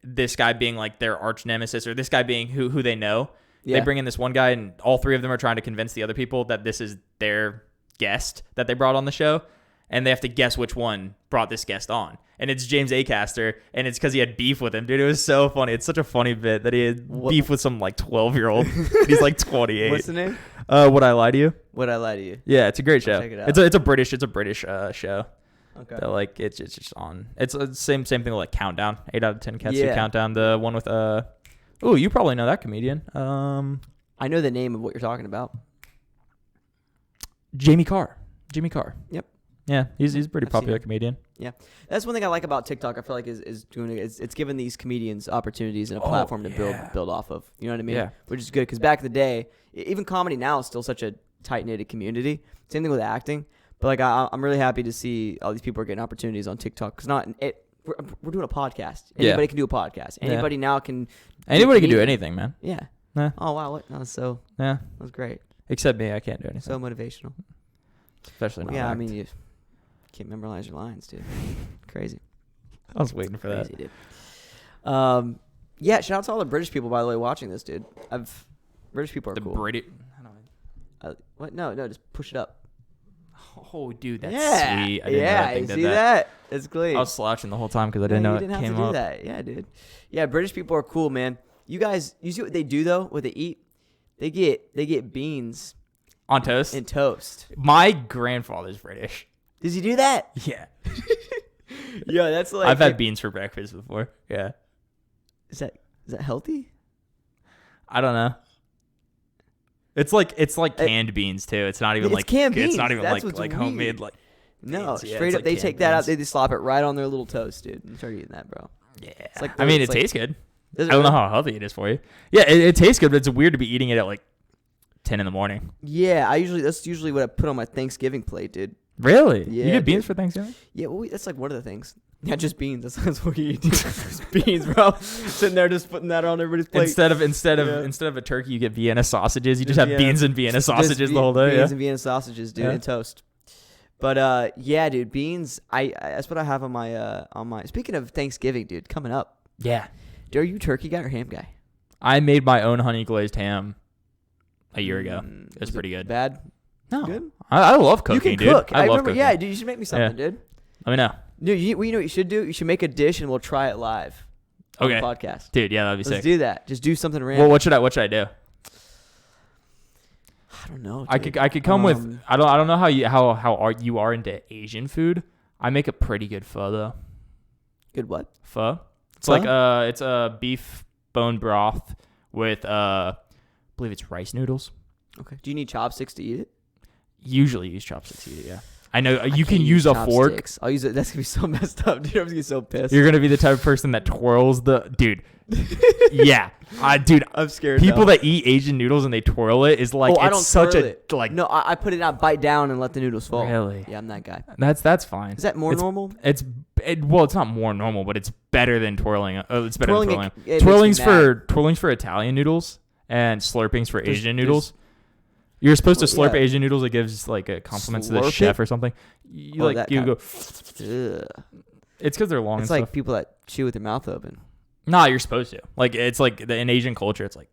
Speaker 2: this guy being like their arch nemesis or this guy being who they know.
Speaker 1: Yeah.
Speaker 2: They bring in this one guy, and all 3 of them are trying to convince the other people that this is their guest that they brought on the show. And they have to guess which one brought this guest on. And it's James Acaster, and it's because he had beef with him. Dude, it was so funny. It's such a funny bit that he had beef with some, like, 12-year-old. He's, like, 28.
Speaker 1: What's the name?
Speaker 2: Would I Lie to You?
Speaker 1: Would I Lie to You?
Speaker 2: Yeah, it's a great show.
Speaker 1: Check it out.
Speaker 2: It's a British show.
Speaker 1: Okay.
Speaker 2: That, like, it's just on. It's the same thing with, like, Countdown. 8 out of 10 Cats do
Speaker 1: Yeah.
Speaker 2: Countdown. The one with, ooh, you probably know that comedian.
Speaker 1: I know the name of what you're talking about.
Speaker 2: Jimmy Carr.
Speaker 1: Yep.
Speaker 2: Yeah, he's a pretty
Speaker 1: I've seen
Speaker 2: popular
Speaker 1: him.
Speaker 2: comedian.
Speaker 1: Yeah, that's one thing I like about TikTok. I feel like is doing it's giving these comedians opportunities and a platform to build off of. You know what I mean?
Speaker 2: Yeah.
Speaker 1: Which is good because back in the day, even comedy now is still such a tight knitted community. Same thing with acting. But like I'm really happy to see all these people are getting opportunities on TikTok because we're doing a podcast. Anybody can do a podcast. Anybody now can.
Speaker 2: Anybody can do anything, man.
Speaker 1: Yeah.
Speaker 2: Yeah.
Speaker 1: Oh wow! That was great.
Speaker 2: Except me, I can't do anything.
Speaker 1: So motivational.
Speaker 2: Especially not.
Speaker 1: Yeah, I
Speaker 2: act.
Speaker 1: mean you can't memorize your lines, dude. Crazy.
Speaker 2: I was waiting for that.
Speaker 1: Crazy, dude. Yeah, shout out to all the British people, by the way, watching this, dude. British people are
Speaker 2: The
Speaker 1: cool.
Speaker 2: British.
Speaker 1: What? No, just push it up.
Speaker 2: Oh, dude, that's
Speaker 1: Yeah,
Speaker 2: sweet. I didn't know
Speaker 1: yeah,
Speaker 2: that thing
Speaker 1: you
Speaker 2: did
Speaker 1: see
Speaker 2: that.
Speaker 1: that? It's clean.
Speaker 2: I was slouching the whole time because I didn't know
Speaker 1: you
Speaker 2: it
Speaker 1: didn't have
Speaker 2: came
Speaker 1: to do
Speaker 2: up.
Speaker 1: that. Yeah, dude. Yeah, British people are cool, man. You guys, you see what they do though? What they eat? They get beans
Speaker 2: On toast?
Speaker 1: and toast.
Speaker 2: My grandfather's British.
Speaker 1: Does he do that?
Speaker 2: Yeah.
Speaker 1: Yeah, that's like.
Speaker 2: I've had beans for breakfast before. Yeah.
Speaker 1: Is that healthy?
Speaker 2: I don't know. It's like canned beans too. It's not even
Speaker 1: It's
Speaker 2: like
Speaker 1: canned
Speaker 2: It's not
Speaker 1: beans.
Speaker 2: even
Speaker 1: That's
Speaker 2: like
Speaker 1: what's
Speaker 2: homemade
Speaker 1: weird.
Speaker 2: like.
Speaker 1: No,
Speaker 2: beans. Yeah,
Speaker 1: straight
Speaker 2: it's
Speaker 1: up.
Speaker 2: like
Speaker 1: They
Speaker 2: canned
Speaker 1: take that out.
Speaker 2: beans.
Speaker 1: They slop it right on their little toast, dude, and start eating that, bro.
Speaker 2: Yeah.
Speaker 1: It's like
Speaker 2: I mean,
Speaker 1: it's
Speaker 2: it
Speaker 1: like-
Speaker 2: tastes good.
Speaker 1: Does
Speaker 2: I
Speaker 1: it
Speaker 2: don't know
Speaker 1: really?
Speaker 2: how healthy it is for you. Yeah, it tastes good, but it's weird to be eating it at like 10 in the morning.
Speaker 1: Yeah, that's usually what I put on my Thanksgiving plate, dude.
Speaker 2: Really?
Speaker 1: Yeah,
Speaker 2: You get beans
Speaker 1: dude.
Speaker 2: for Thanksgiving?
Speaker 1: Yeah, well, that's like one of the things. Yeah, just beans. That's what we eat. Just beans, bro. Sitting there just putting that on everybody's plate.
Speaker 2: Instead of a turkey, you get Vienna sausages. You just have
Speaker 1: Vienna-
Speaker 2: beans and Vienna sausages
Speaker 1: Just
Speaker 2: the whole day.
Speaker 1: Beans
Speaker 2: Yeah.
Speaker 1: and Vienna sausages, dude,
Speaker 2: Yeah.
Speaker 1: and toast. But yeah, dude, beans. I that's what I have on my. Speaking of Thanksgiving, dude, coming up.
Speaker 2: Yeah.
Speaker 1: Are you turkey guy or ham guy?
Speaker 2: I made my own honey glazed ham a year ago. It's
Speaker 1: Was it
Speaker 2: pretty good.
Speaker 1: Bad.
Speaker 2: No,
Speaker 1: Good.
Speaker 2: I love cooking,
Speaker 1: You can
Speaker 2: dude.
Speaker 1: cook.
Speaker 2: I love
Speaker 1: remember.
Speaker 2: cooking.
Speaker 1: Yeah, dude, you should make me something, dude.
Speaker 2: Let me know,
Speaker 1: Dude, you know what you should do? You should make a dish and we'll try it live. On
Speaker 2: Okay.
Speaker 1: the podcast.
Speaker 2: dude. Yeah, that'd be
Speaker 1: Let's
Speaker 2: sick.
Speaker 1: do that. Just do something random.
Speaker 2: Well, what should I do?
Speaker 1: I don't know.
Speaker 2: I
Speaker 1: dude.
Speaker 2: could come with. I don't know how you are into Asian food. I make a pretty good pho though.
Speaker 1: Good what?
Speaker 2: Pho. It's
Speaker 1: Pho?
Speaker 2: like it's a beef bone broth with I believe it's rice noodles.
Speaker 1: Okay. Do you need chopsticks to eat it?
Speaker 2: Usually use chopsticks to eat it. Yeah. I know you
Speaker 1: I
Speaker 2: can
Speaker 1: can't
Speaker 2: use a fork.
Speaker 1: chopsticks. I'll use it. That's gonna be so messed up, dude. I'm gonna be so pissed.
Speaker 2: You're gonna be the type of person that twirls the dude. Yeah, dude.
Speaker 1: I'm scared.
Speaker 2: People
Speaker 1: now.
Speaker 2: that eat Asian noodles and they twirl it is like
Speaker 1: I
Speaker 2: it's
Speaker 1: don't
Speaker 2: such
Speaker 1: twirl
Speaker 2: a
Speaker 1: it.
Speaker 2: like.
Speaker 1: No, I put it out, bite down, and let the noodles fall.
Speaker 2: Really?
Speaker 1: Yeah, I'm that guy.
Speaker 2: That's fine.
Speaker 1: Is that more
Speaker 2: It's-
Speaker 1: normal?
Speaker 2: Well, it's not more normal, but it's better than twirling. It's better
Speaker 1: Twirling
Speaker 2: than
Speaker 1: it-
Speaker 2: twirling.
Speaker 1: it makes me
Speaker 2: Twirling's for Italian noodles and slurping's for Asian noodles.
Speaker 1: there's-
Speaker 2: You're supposed to slurp
Speaker 1: yeah.
Speaker 2: Asian noodles. It gives like a compliment to the
Speaker 1: Slurp
Speaker 2: chef
Speaker 1: it?
Speaker 2: or something. You
Speaker 1: Oh,
Speaker 2: like
Speaker 1: that
Speaker 2: you
Speaker 1: kind
Speaker 2: go.
Speaker 1: Ugh.
Speaker 2: It's because they're long.
Speaker 1: It's
Speaker 2: and
Speaker 1: like
Speaker 2: stuff.
Speaker 1: people that chew with their mouth open.
Speaker 2: Nah, you're supposed to. Like it's like in Asian culture, it's like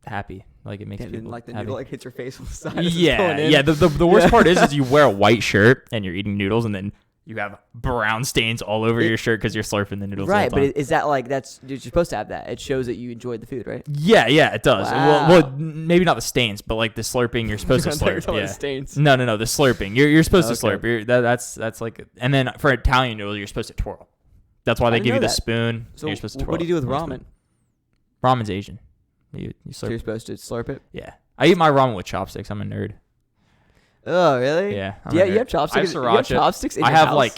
Speaker 2: happy. Like it makes
Speaker 1: And
Speaker 2: people
Speaker 1: then like the
Speaker 2: happy.
Speaker 1: noodle like hits your face on the side. as it's going
Speaker 2: Yeah,
Speaker 1: in.
Speaker 2: yeah. The worst part is you wear a white shirt and you're eating noodles, and then you have brown stains all over your shirt because you're slurping the noodles.
Speaker 1: Right,
Speaker 2: the whole time.
Speaker 1: but is that like you're supposed to have that? It shows that you enjoyed the food, right?
Speaker 2: Yeah, it does.
Speaker 1: Wow.
Speaker 2: Well, maybe not the stains, but like the slurping, you're supposed to
Speaker 1: I thought you were
Speaker 2: slurp.
Speaker 1: talking about
Speaker 2: Yeah.
Speaker 1: stains.
Speaker 2: No, the slurping. You're supposed to
Speaker 1: Okay.
Speaker 2: slurp. That's like, and then for Italian noodles, you're supposed to twirl. That's why
Speaker 1: I
Speaker 2: they
Speaker 1: didn't
Speaker 2: give you
Speaker 1: know
Speaker 2: the
Speaker 1: that.
Speaker 2: spoon.
Speaker 1: So
Speaker 2: and you're supposed to twirl.
Speaker 1: what do you do with
Speaker 2: it.
Speaker 1: ramen?
Speaker 2: Ramen's Asian. You
Speaker 1: So
Speaker 2: slurp.
Speaker 1: you're supposed to slurp it.
Speaker 2: Yeah, I eat my ramen with chopsticks. I'm a nerd.
Speaker 1: Oh, really?
Speaker 2: Yeah.
Speaker 1: Yeah,
Speaker 2: a
Speaker 1: you
Speaker 2: nerd.
Speaker 1: have chopsticks.
Speaker 2: I
Speaker 1: You
Speaker 2: have
Speaker 1: have
Speaker 2: sriracha.
Speaker 1: chopsticks in
Speaker 2: I
Speaker 1: your
Speaker 2: have
Speaker 1: house?
Speaker 2: like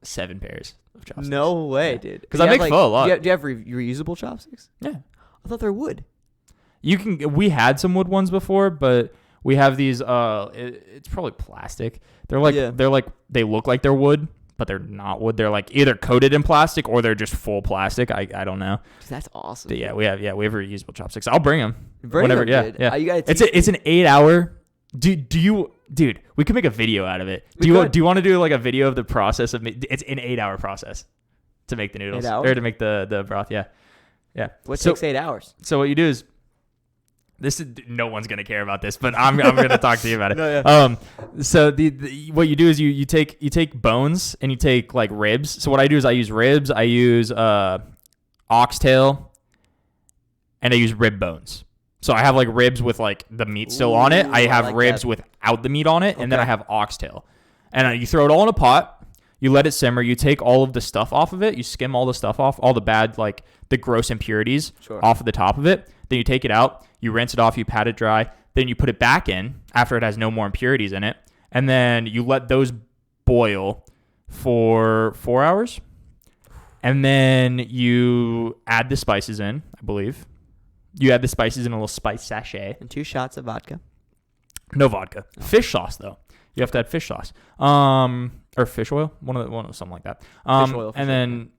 Speaker 2: 7 pairs of chopsticks.
Speaker 1: No way,
Speaker 2: Yeah.
Speaker 1: dude.
Speaker 2: 'Cause
Speaker 1: Do
Speaker 2: I
Speaker 1: you
Speaker 2: make
Speaker 1: have,
Speaker 2: pho a lot.
Speaker 1: Do you have reusable chopsticks?
Speaker 2: Yeah.
Speaker 1: I thought they're wood.
Speaker 2: You can. We had some wood ones before, but we have these. It's probably plastic. They're like
Speaker 1: Yeah.
Speaker 2: they look like they're wood, but they're not wood. They're like either coated in plastic or they're just full plastic. I don't know.
Speaker 1: Dude, that's awesome.
Speaker 2: But yeah, we have reusable chopsticks. I'll bring them
Speaker 1: Bring
Speaker 2: whenever.
Speaker 1: them, dude.
Speaker 2: Yeah.
Speaker 1: You gotta
Speaker 2: It's an 8-hour. Dude? We could make a video out of it.
Speaker 1: We
Speaker 2: Do
Speaker 1: could.
Speaker 2: you want to do like a video of the process of? It's an 8-hour process to make the noodles
Speaker 1: 8 hours?
Speaker 2: or to make the broth. Yeah.
Speaker 1: What
Speaker 2: So-
Speaker 1: takes 8 hours?
Speaker 2: So what you do is, no one's gonna care about this, but I'm gonna talk to you about it.
Speaker 1: No, yeah.
Speaker 2: So the what you do is you take bones and you take like ribs. So what I do is I use ribs, I use oxtail, and I use rib bones. So I have like ribs with like the meat still on it.
Speaker 1: Ooh,
Speaker 2: I
Speaker 1: I
Speaker 2: have
Speaker 1: like
Speaker 2: ribs
Speaker 1: that.
Speaker 2: without the meat on it, and then I
Speaker 1: Okay.
Speaker 2: have oxtail. And you throw it all in a pot. You let it simmer. You take all of the stuff off of it. You skim all the stuff off, all the bad, like the gross impurities
Speaker 1: Sure.
Speaker 2: off of the top of it. Then you take it out. You rinse it off. You pat it dry. Then you put it back in after it has no more impurities in it. And then you let those boil for 4 hours. And then you add the spices in, I believe. You add the spices in a little spice sachet.
Speaker 1: And 2 shots of vodka.
Speaker 2: No vodka. Fish sauce though. You have to add fish sauce. Or fish oil. One of something like that.
Speaker 1: Fish oil, for
Speaker 2: and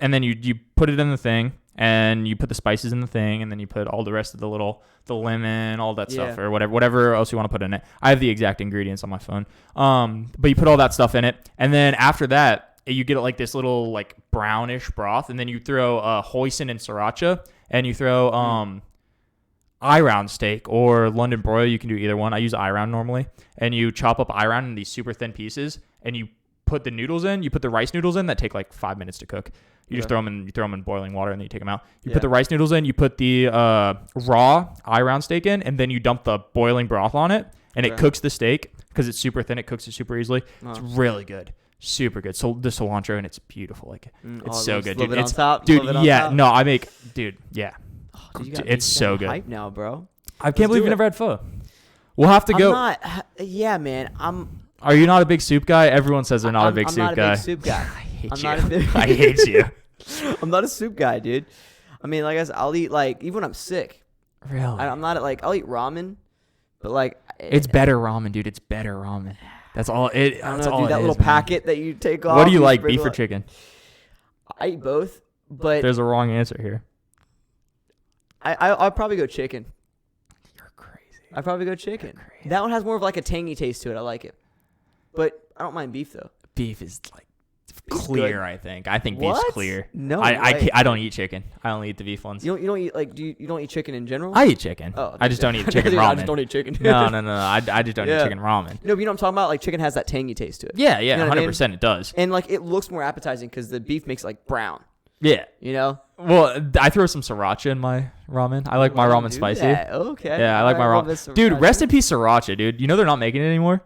Speaker 1: sure.
Speaker 2: then you put it in the thing, and you put the spices in the thing, and then you put all the rest of the lemon, all that stuff,
Speaker 1: Yeah.
Speaker 2: or whatever else you want to put in it. I have the exact ingredients on my phone. But you put all that stuff in it, and then after that, you get like this little like brownish broth, and then you throw hoisin and sriracha, and you throw eye round steak or London broil. You can do either one. I use eye round normally, and you chop up eye round in these super thin pieces, and you put the noodles in. You put the rice noodles in that take like 5 minutes to cook. You just throw them in boiling water, and then you take them out. You put the rice noodles in. You put the raw eye round steak in, and then you dump the boiling broth on it, and it cooks the steak because it's super thin. It cooks it super easily. It's really good. Super good. So the cilantro, and it's beautiful. Like it's so good, dude.
Speaker 1: It's on top.
Speaker 2: Dude,
Speaker 1: Love it on
Speaker 2: yeah.
Speaker 1: top.
Speaker 2: No, I make, dude, yeah.
Speaker 1: Dude, you got
Speaker 2: It's
Speaker 1: me
Speaker 2: so good.
Speaker 1: hype now, bro.
Speaker 2: I can't believe
Speaker 1: do
Speaker 2: you
Speaker 1: it.
Speaker 2: never had pho. We'll have to go.
Speaker 1: I'm not. Yeah, man.
Speaker 2: Are you not a big soup guy? Everyone says they're not a big
Speaker 1: I'm
Speaker 2: soup
Speaker 1: not
Speaker 2: guy.
Speaker 1: a big soup guy.
Speaker 2: I hate
Speaker 1: I'm
Speaker 2: you.
Speaker 1: not a big-
Speaker 2: I hate you.
Speaker 1: I'm not a soup guy, dude. I mean, like I said, I'll eat like even when I'm sick.
Speaker 2: Really?
Speaker 1: I'm not like I'll eat ramen, but like
Speaker 2: It's better ramen, dude. It's better ramen. That's all it.
Speaker 1: I don't
Speaker 2: That's
Speaker 1: know,
Speaker 2: all
Speaker 1: dude.
Speaker 2: it
Speaker 1: That
Speaker 2: is,
Speaker 1: little
Speaker 2: man.
Speaker 1: packet that you take off.
Speaker 2: What do you
Speaker 1: you
Speaker 2: like,
Speaker 1: sprinkle
Speaker 2: beef or
Speaker 1: it-
Speaker 2: chicken?
Speaker 1: I eat both, but
Speaker 2: There's a wrong answer here.
Speaker 1: I'll probably go chicken.
Speaker 2: You're crazy.
Speaker 1: I'd probably go chicken. That one has more of like a tangy taste to it. I like it, but I don't mind beef though.
Speaker 2: Beef is like
Speaker 1: Beef's
Speaker 2: clear.
Speaker 1: good.
Speaker 2: I think. I think
Speaker 1: What?
Speaker 2: beef's clear.
Speaker 1: No
Speaker 2: I
Speaker 1: way.
Speaker 2: I don't eat chicken. I only eat the beef ones.
Speaker 1: You don't eat like you don't eat chicken in general?
Speaker 2: I eat chicken.
Speaker 1: Oh,
Speaker 2: I just don't eat chicken
Speaker 1: Dude,
Speaker 2: ramen.
Speaker 1: I just don't eat chicken.
Speaker 2: No. I just don't
Speaker 1: Yeah.
Speaker 2: eat chicken ramen.
Speaker 1: No, but you know what I'm talking about? Like chicken has that tangy taste to it.
Speaker 2: Yeah,
Speaker 1: You know what I mean?
Speaker 2: 100% it does.
Speaker 1: And like it looks more appetizing because the beef makes it like brown.
Speaker 2: Yeah.
Speaker 1: You know?
Speaker 2: Well, I throw some sriracha in my ramen. I like my
Speaker 1: Why
Speaker 2: ramen
Speaker 1: do
Speaker 2: spicy.
Speaker 1: that? Okay.
Speaker 2: Yeah, I like my
Speaker 1: Alright, well,
Speaker 2: ramen.
Speaker 1: this
Speaker 2: Dude,
Speaker 1: sriracha.
Speaker 2: rest in peace sriracha, dude. You know they're not making it anymore?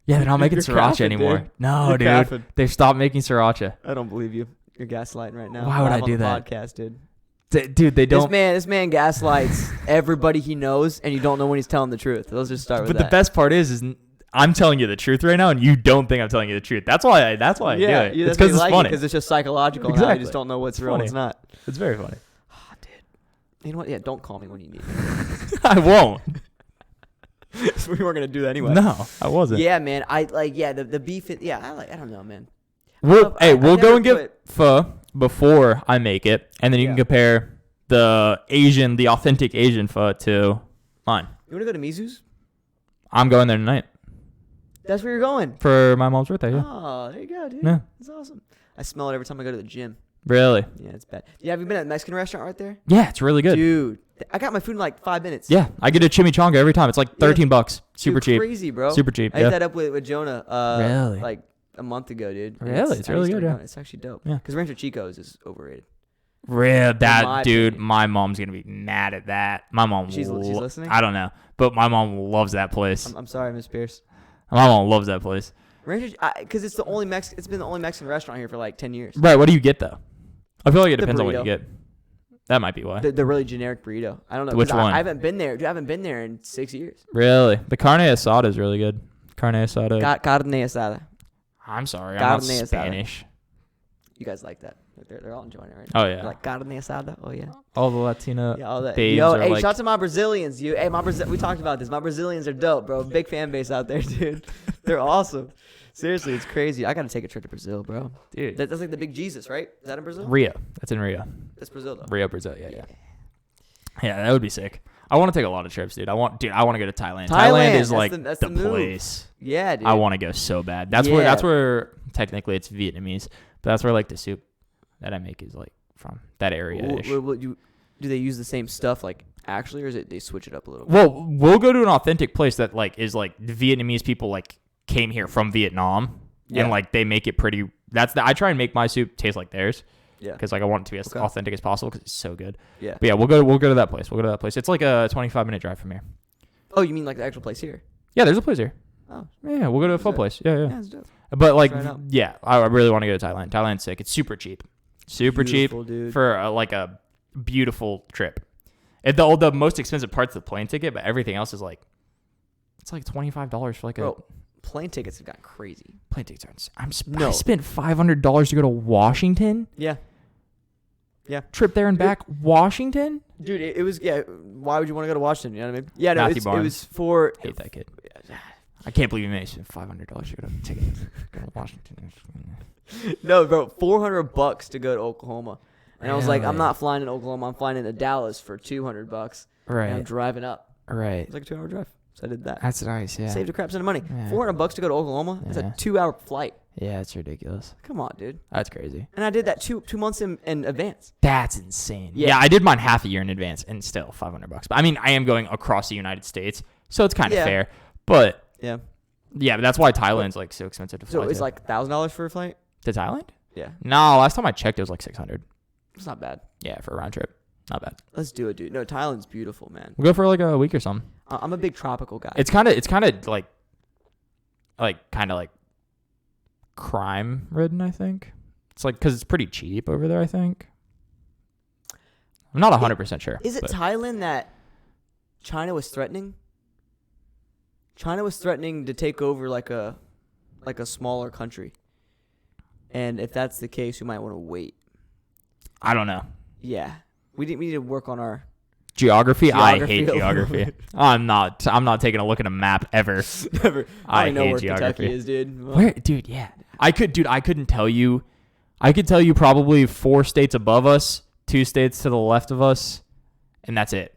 Speaker 2: Yeah, they're not making
Speaker 1: You're
Speaker 2: sriracha
Speaker 1: capping,
Speaker 2: anymore.
Speaker 1: dude.
Speaker 2: No,
Speaker 1: You're
Speaker 2: dude.
Speaker 1: capping.
Speaker 2: They've stopped making sriracha.
Speaker 1: I don't believe you. You're gaslighting right now.
Speaker 2: Why would I
Speaker 1: Live on
Speaker 2: do
Speaker 1: the
Speaker 2: that?
Speaker 1: Podcast, dude.
Speaker 2: Dude, they don't.
Speaker 1: This man gaslights everybody he knows, and you don't know when he's telling the truth. Let's just start with
Speaker 2: But
Speaker 1: that.
Speaker 2: the best part is I'm telling you the truth right now, and you don't think I'm telling you the truth. That's why I do it.
Speaker 1: yeah,
Speaker 2: It's because it's funny.
Speaker 1: Because it's just psychological. Now you
Speaker 2: Exactly.
Speaker 1: just don't know what's
Speaker 2: It's
Speaker 1: real and
Speaker 2: funny.
Speaker 1: it's not.
Speaker 2: It's very funny.
Speaker 1: Oh, dude. You know what? Yeah, don't call me when you need me.
Speaker 2: I won't.
Speaker 1: We weren't gonna do that anyway.
Speaker 2: No, I wasn't.
Speaker 1: Yeah, man. I like. Yeah, the beef. I don't know, man.
Speaker 2: We'll
Speaker 1: I
Speaker 2: go
Speaker 1: never
Speaker 2: and get
Speaker 1: put-
Speaker 2: pho before I make it, and then you can
Speaker 1: Yeah.
Speaker 2: compare the authentic Asian pho to mine.
Speaker 1: You wanna go to Mizu's?
Speaker 2: I'm going there tonight
Speaker 1: That's where you're going.
Speaker 2: for my mom's birthday. Yeah.
Speaker 1: Oh, there you go, dude.
Speaker 2: Yeah.
Speaker 1: That's awesome. I smell it every time I go to the gym.
Speaker 2: Really?
Speaker 1: Yeah, it's bad. Yeah, have you been at a Mexican restaurant right there?
Speaker 2: Yeah, it's really good.
Speaker 1: Dude, I got my food in like 5 minutes.
Speaker 2: Yeah, I get a chimichanga every time. It's like $13. Super
Speaker 1: Dude,
Speaker 2: cheap.
Speaker 1: Crazy, bro.
Speaker 2: Super cheap.
Speaker 1: I
Speaker 2: Yeah.
Speaker 1: ate that up with Jonah.
Speaker 2: Really?
Speaker 1: Like a month ago, dude. And
Speaker 2: Really? It's really good. Yeah.
Speaker 1: It's actually dope.
Speaker 2: Yeah.
Speaker 1: Because Rancho Chico's is overrated.
Speaker 2: Real that
Speaker 1: my
Speaker 2: dude.
Speaker 1: opinion.
Speaker 2: My mom's gonna be mad at that. My mom.
Speaker 1: She's listening.
Speaker 2: I don't know, but my mom loves that place.
Speaker 1: I'm sorry, Miss Pierce.
Speaker 2: My mom loves that place.
Speaker 1: Rancho, because it's the only It's been the only Mexican restaurant here for like 10 years.
Speaker 2: Right. What do you get though? I feel like it
Speaker 1: The
Speaker 2: depends on what you
Speaker 1: burrito.
Speaker 2: get. That might be why.
Speaker 1: The really generic burrito. I don't know.
Speaker 2: Which
Speaker 1: 'cause
Speaker 2: one?
Speaker 1: I haven't been there. Dude, I haven't been there in 6 years.
Speaker 2: Really, the carne asada is really good. Carne asada.
Speaker 1: Carne asada.
Speaker 2: I'm sorry,
Speaker 1: Carne
Speaker 2: I'm not
Speaker 1: asada.
Speaker 2: Spanish.
Speaker 1: You guys like that? They're all enjoying it right
Speaker 2: Oh
Speaker 1: now.
Speaker 2: yeah.
Speaker 1: They're like carne asada. Oh yeah.
Speaker 2: All the Latina.
Speaker 1: Yeah, all that.
Speaker 2: babes
Speaker 1: Yo,
Speaker 2: are
Speaker 1: hey,
Speaker 2: like-
Speaker 1: shout out to my Brazilians. We talked about this. My Brazilians are dope, bro. Big fan base out there, dude. They're awesome. Seriously, it's crazy. I gotta take a trip to Brazil, bro.
Speaker 2: Dude.
Speaker 1: That's like the big Jesus, right? Is that in Brazil?
Speaker 2: Rio. That's in Rio.
Speaker 1: That's Brazil, though.
Speaker 2: Rio, Brazil. Yeah. Yeah, that would be sick. I want to take a lot of trips, dude. I want to go to Thailand. Thailand is
Speaker 1: that's
Speaker 2: like
Speaker 1: that's
Speaker 2: the
Speaker 1: move.
Speaker 2: place.
Speaker 1: Yeah, dude.
Speaker 2: I want to go so bad. That's where technically it's Vietnamese, but that's where like the soup that I make is like from that area.
Speaker 1: Do they use the same stuff like actually, or is it they switch it up a little bit?
Speaker 2: Well, we'll go to an authentic place that like is like the Vietnamese people like came here from Vietnam and like they make it pretty. I try and make my soup taste like theirs.
Speaker 1: Yeah.
Speaker 2: Because like I want it to be as authentic as possible because it's so good.
Speaker 1: Yeah.
Speaker 2: But yeah, we'll go to that place. It's like a 25-minute drive from here.
Speaker 1: Oh, you mean like the actual place here?
Speaker 2: Yeah, there's a place here.
Speaker 1: Oh.
Speaker 2: Yeah, we'll go to a full place. Yeah.
Speaker 1: Yeah, it's dope.
Speaker 2: But like,
Speaker 1: Try it out.
Speaker 2: yeah, I really want to go to Thailand. Thailand's sick. It's super cheap. Super
Speaker 1: Beautiful,
Speaker 2: cheap
Speaker 1: dude.
Speaker 2: for like a beautiful trip. The most expensive part's the plane ticket, but everything else is like, it's like $25 for like
Speaker 1: Bro, plane tickets have gotten crazy.
Speaker 2: plane tickets. I
Speaker 1: No.
Speaker 2: spent $500 to go to Washington.
Speaker 1: Yeah.
Speaker 2: Trip there and back. Washington.
Speaker 1: Dude, it was, why would you want to go to Washington? You know what I mean? Yeah, no,
Speaker 2: Matthew
Speaker 1: it
Speaker 2: Barnes.
Speaker 1: was for,
Speaker 2: Hate that kid. I can't believe you made spend $500 to go to ticket. Go to Washington.
Speaker 1: no, bro, $400 to go to Oklahoma. And I was like, I'm
Speaker 2: Really?
Speaker 1: not flying in Oklahoma. I'm flying into Dallas for $200. And I'm
Speaker 2: Right.
Speaker 1: driving up.
Speaker 2: Right.
Speaker 1: It's like a 2-hour drive. So I did that.
Speaker 2: That's nice. Yeah.
Speaker 1: Saved a crap ton of money.
Speaker 2: Yeah.
Speaker 1: $400 to go to Oklahoma. It's
Speaker 2: Yeah.
Speaker 1: a 2-hour flight.
Speaker 2: Yeah, it's ridiculous.
Speaker 1: Come on, dude.
Speaker 2: That's crazy.
Speaker 1: And I did that two months in advance.
Speaker 2: That's insane.
Speaker 1: Yeah.
Speaker 2: Yeah, I did mine half a year in advance, and still $500. But I mean, I am going across the United States, so it's kind of
Speaker 1: Yeah.
Speaker 2: fair. But
Speaker 1: Yeah.
Speaker 2: yeah, but that's why Thailand's like so expensive to fly
Speaker 1: So it's
Speaker 2: to.
Speaker 1: like $1,000 for a flight?
Speaker 2: To Thailand?
Speaker 1: Yeah.
Speaker 2: No, last time I checked, it was like 600.
Speaker 1: It's not bad.
Speaker 2: Yeah, for a round trip. Not bad.
Speaker 1: Let's do it, dude. No, Thailand's beautiful, man.
Speaker 2: We'll go for like a week or something.
Speaker 1: I'm a big tropical guy.
Speaker 2: It's kind of like crime ridden. I think it's like because it's pretty cheap over there. I think. I'm not 100% sure.
Speaker 1: Is it
Speaker 2: but-
Speaker 1: Thailand that China was threatening? China was threatening to take over like a smaller country. And if that's the case, we might want to wait.
Speaker 2: I don't know.
Speaker 1: Yeah. We need to work on our
Speaker 2: Geography? I hate
Speaker 1: Geography.
Speaker 2: geography. I'm not taking a look at a map ever.
Speaker 1: never.
Speaker 2: I
Speaker 1: don't know
Speaker 2: hate
Speaker 1: where
Speaker 2: geography.
Speaker 1: Kentucky is, dude. Well,
Speaker 2: Where, dude? Yeah, I couldn't tell you. I could tell you probably 4 states above us, 2 states to the left of us, and that's it.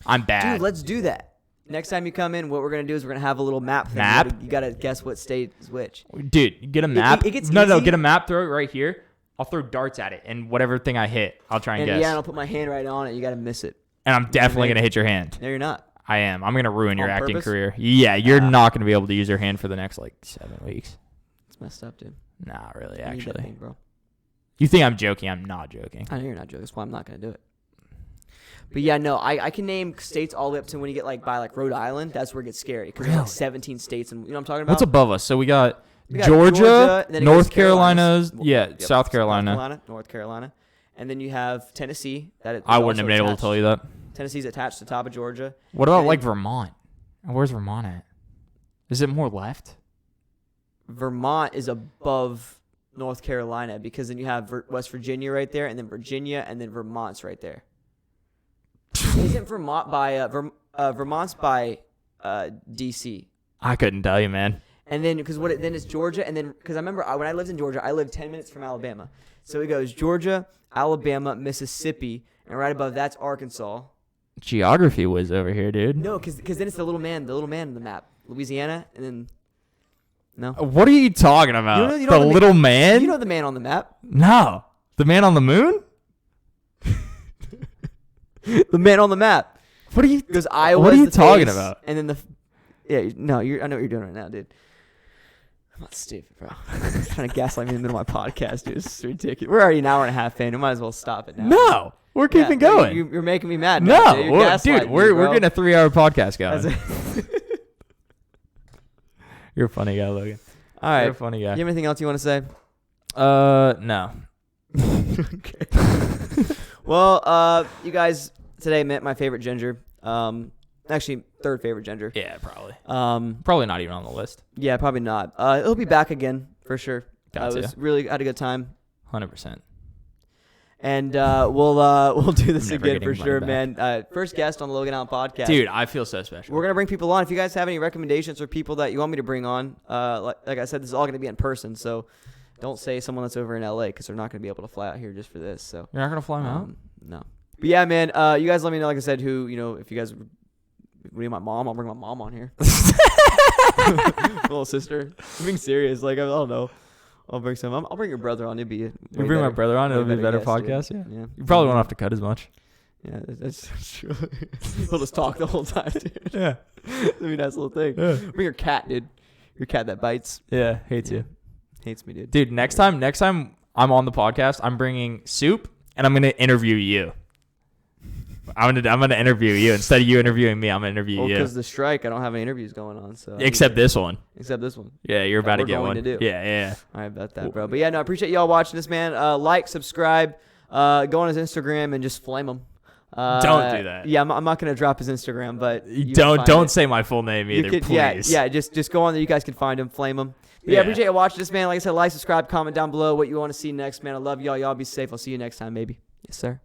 Speaker 2: I'm bad.
Speaker 1: Dude, let's do that. Next time you come in, what we're gonna do is we're gonna have a little map thing.
Speaker 2: Map?
Speaker 1: You gotta guess what state is which.
Speaker 2: Dude, get a map.
Speaker 1: it gets
Speaker 2: no,
Speaker 1: easy.
Speaker 2: get a map. Throw it right here. I'll throw darts at it, and whatever thing I hit, I'll try and
Speaker 1: And
Speaker 2: guess.
Speaker 1: yeah, and I'll put my hand right on it. You gotta miss it.
Speaker 2: And I'm definitely gonna hit your hand.
Speaker 1: No, you're not.
Speaker 2: I am. I'm gonna ruin your
Speaker 1: On
Speaker 2: acting
Speaker 1: purpose?
Speaker 2: career. Yeah, you're not gonna be able to use your hand for the next like 7 weeks.
Speaker 1: It's messed up, dude.
Speaker 2: Nah, really.
Speaker 1: I need that
Speaker 2: Actually,
Speaker 1: thing, bro.
Speaker 2: you think I'm joking? I'm not joking.
Speaker 1: I know you're not joking. That's why I'm not gonna do it. But yeah, no, I can name states all the way up to when you get like by like Rhode Island. That's where it gets scary because there's like
Speaker 2: Really?
Speaker 1: 17 states, and you know what I'm talking about.
Speaker 2: What's above us? So we got
Speaker 1: We got
Speaker 2: Georgia,
Speaker 1: and then it
Speaker 2: North
Speaker 1: goes Carolinas.
Speaker 2: Carolina,
Speaker 1: Yep,
Speaker 2: South Carolina.
Speaker 1: North Carolina, and then you have Tennessee. That is
Speaker 2: I wouldn't have
Speaker 1: also
Speaker 2: been able to
Speaker 1: attached.
Speaker 2: tell you that.
Speaker 1: Tennessee's attached to the top of Georgia.
Speaker 2: What about
Speaker 1: And
Speaker 2: like Vermont? Where's Vermont at? Is it more left?
Speaker 1: Vermont is above North Carolina because then you have West Virginia right there, and then Virginia, and then Vermont's right there. Isn't Vermont by Vermont's by D.C.
Speaker 2: I couldn't tell you, man.
Speaker 1: And then because then it's Georgia, and then because I remember when I lived in Georgia, I lived 10 minutes from Alabama. So it goes Georgia, Alabama, Mississippi, and right above that's Arkansas.
Speaker 2: Geography was over here, dude.
Speaker 1: No, because then it's the little man in the map, Louisiana, and then no.
Speaker 2: What are you talking about?
Speaker 1: You know
Speaker 2: the
Speaker 1: the
Speaker 2: little man?
Speaker 1: You know the man on the map.
Speaker 2: No. The man on the moon?
Speaker 1: The man on the map.
Speaker 2: What are you?
Speaker 1: Because Iowa.
Speaker 2: What are you talking
Speaker 1: face,
Speaker 2: about?
Speaker 1: And then I know what you're doing right now, dude. I'm not stupid, bro. Trying to gaslight me in the middle of my podcast, dude. It's ridiculous. We're already an hour and a half in. We might as well stop it now.
Speaker 2: No, we're keeping going.
Speaker 1: You're making me mad.
Speaker 2: No,
Speaker 1: Now, dude.
Speaker 2: we're getting a 3-hour podcast going. You're a funny guy, Logan.
Speaker 1: All right.
Speaker 2: You're a funny guy.
Speaker 1: You have anything else you want to say?
Speaker 2: No.
Speaker 1: Okay. Well, you guys today met my favorite ginger. Actually, third favorite ginger.
Speaker 2: Yeah, probably.
Speaker 1: Probably
Speaker 2: not even on the list.
Speaker 1: Yeah, probably not. It'll be back again for sure. I had a good time.
Speaker 2: 100%.
Speaker 1: And we'll do this
Speaker 2: Never
Speaker 1: again
Speaker 2: getting
Speaker 1: for
Speaker 2: money
Speaker 1: sure,
Speaker 2: back.
Speaker 1: man. First guest on the Logan Allen podcast.
Speaker 2: Dude, I feel so special.
Speaker 1: We're gonna bring people on. If you guys have any recommendations or people that you want me to bring on, like I said, this is all gonna be in person. So don't say someone that's over in LA because they're not gonna be able to fly out here just for this. So
Speaker 2: You're not gonna fly them out?
Speaker 1: No. But yeah, man. You guys let me know. Like I said, who if you guys need my mom, I'll bring my mom on here. Little sister. I'm being serious. Like I don't know. I'll bring some. I'll bring your brother on. It'd be
Speaker 2: You bring my brother on, it'll be a better podcast. Yeah. You probably won't have to cut as much.
Speaker 1: Yeah, that's true. We'll just talk the whole time, dude.
Speaker 2: Yeah.
Speaker 1: That'd be a nice little thing.
Speaker 2: Yeah.
Speaker 1: Bring your cat, dude. Your cat that bites.
Speaker 2: Yeah, hates you.
Speaker 1: Hates me, dude.
Speaker 2: Dude, next time I'm on the podcast, I'm bringing Soup and I'm gonna interview you. I'm gonna interview you instead of you interviewing me. I'm gonna interview you.
Speaker 1: Because the strike, I don't have any interviews going on. So
Speaker 2: except this one.
Speaker 1: Except this one.
Speaker 2: Yeah, you're about to
Speaker 1: we're
Speaker 2: get
Speaker 1: going
Speaker 2: one.
Speaker 1: to do.
Speaker 2: Yeah.
Speaker 1: All right, about that, bro. But yeah, no, I appreciate y'all watching this, man. Like, subscribe, go on his Instagram and just flame him.
Speaker 2: Don't do that.
Speaker 1: Yeah, I'm not gonna drop his Instagram, but
Speaker 2: don't say my full name either, please.
Speaker 1: Yeah, just go on there. You guys can find him, flame him. But yeah, I appreciate you watching this, man. Like I said, like, subscribe, comment down below what you want to see next, man. I love y'all. Y'all be safe. I'll see you next time, baby. Yes, sir.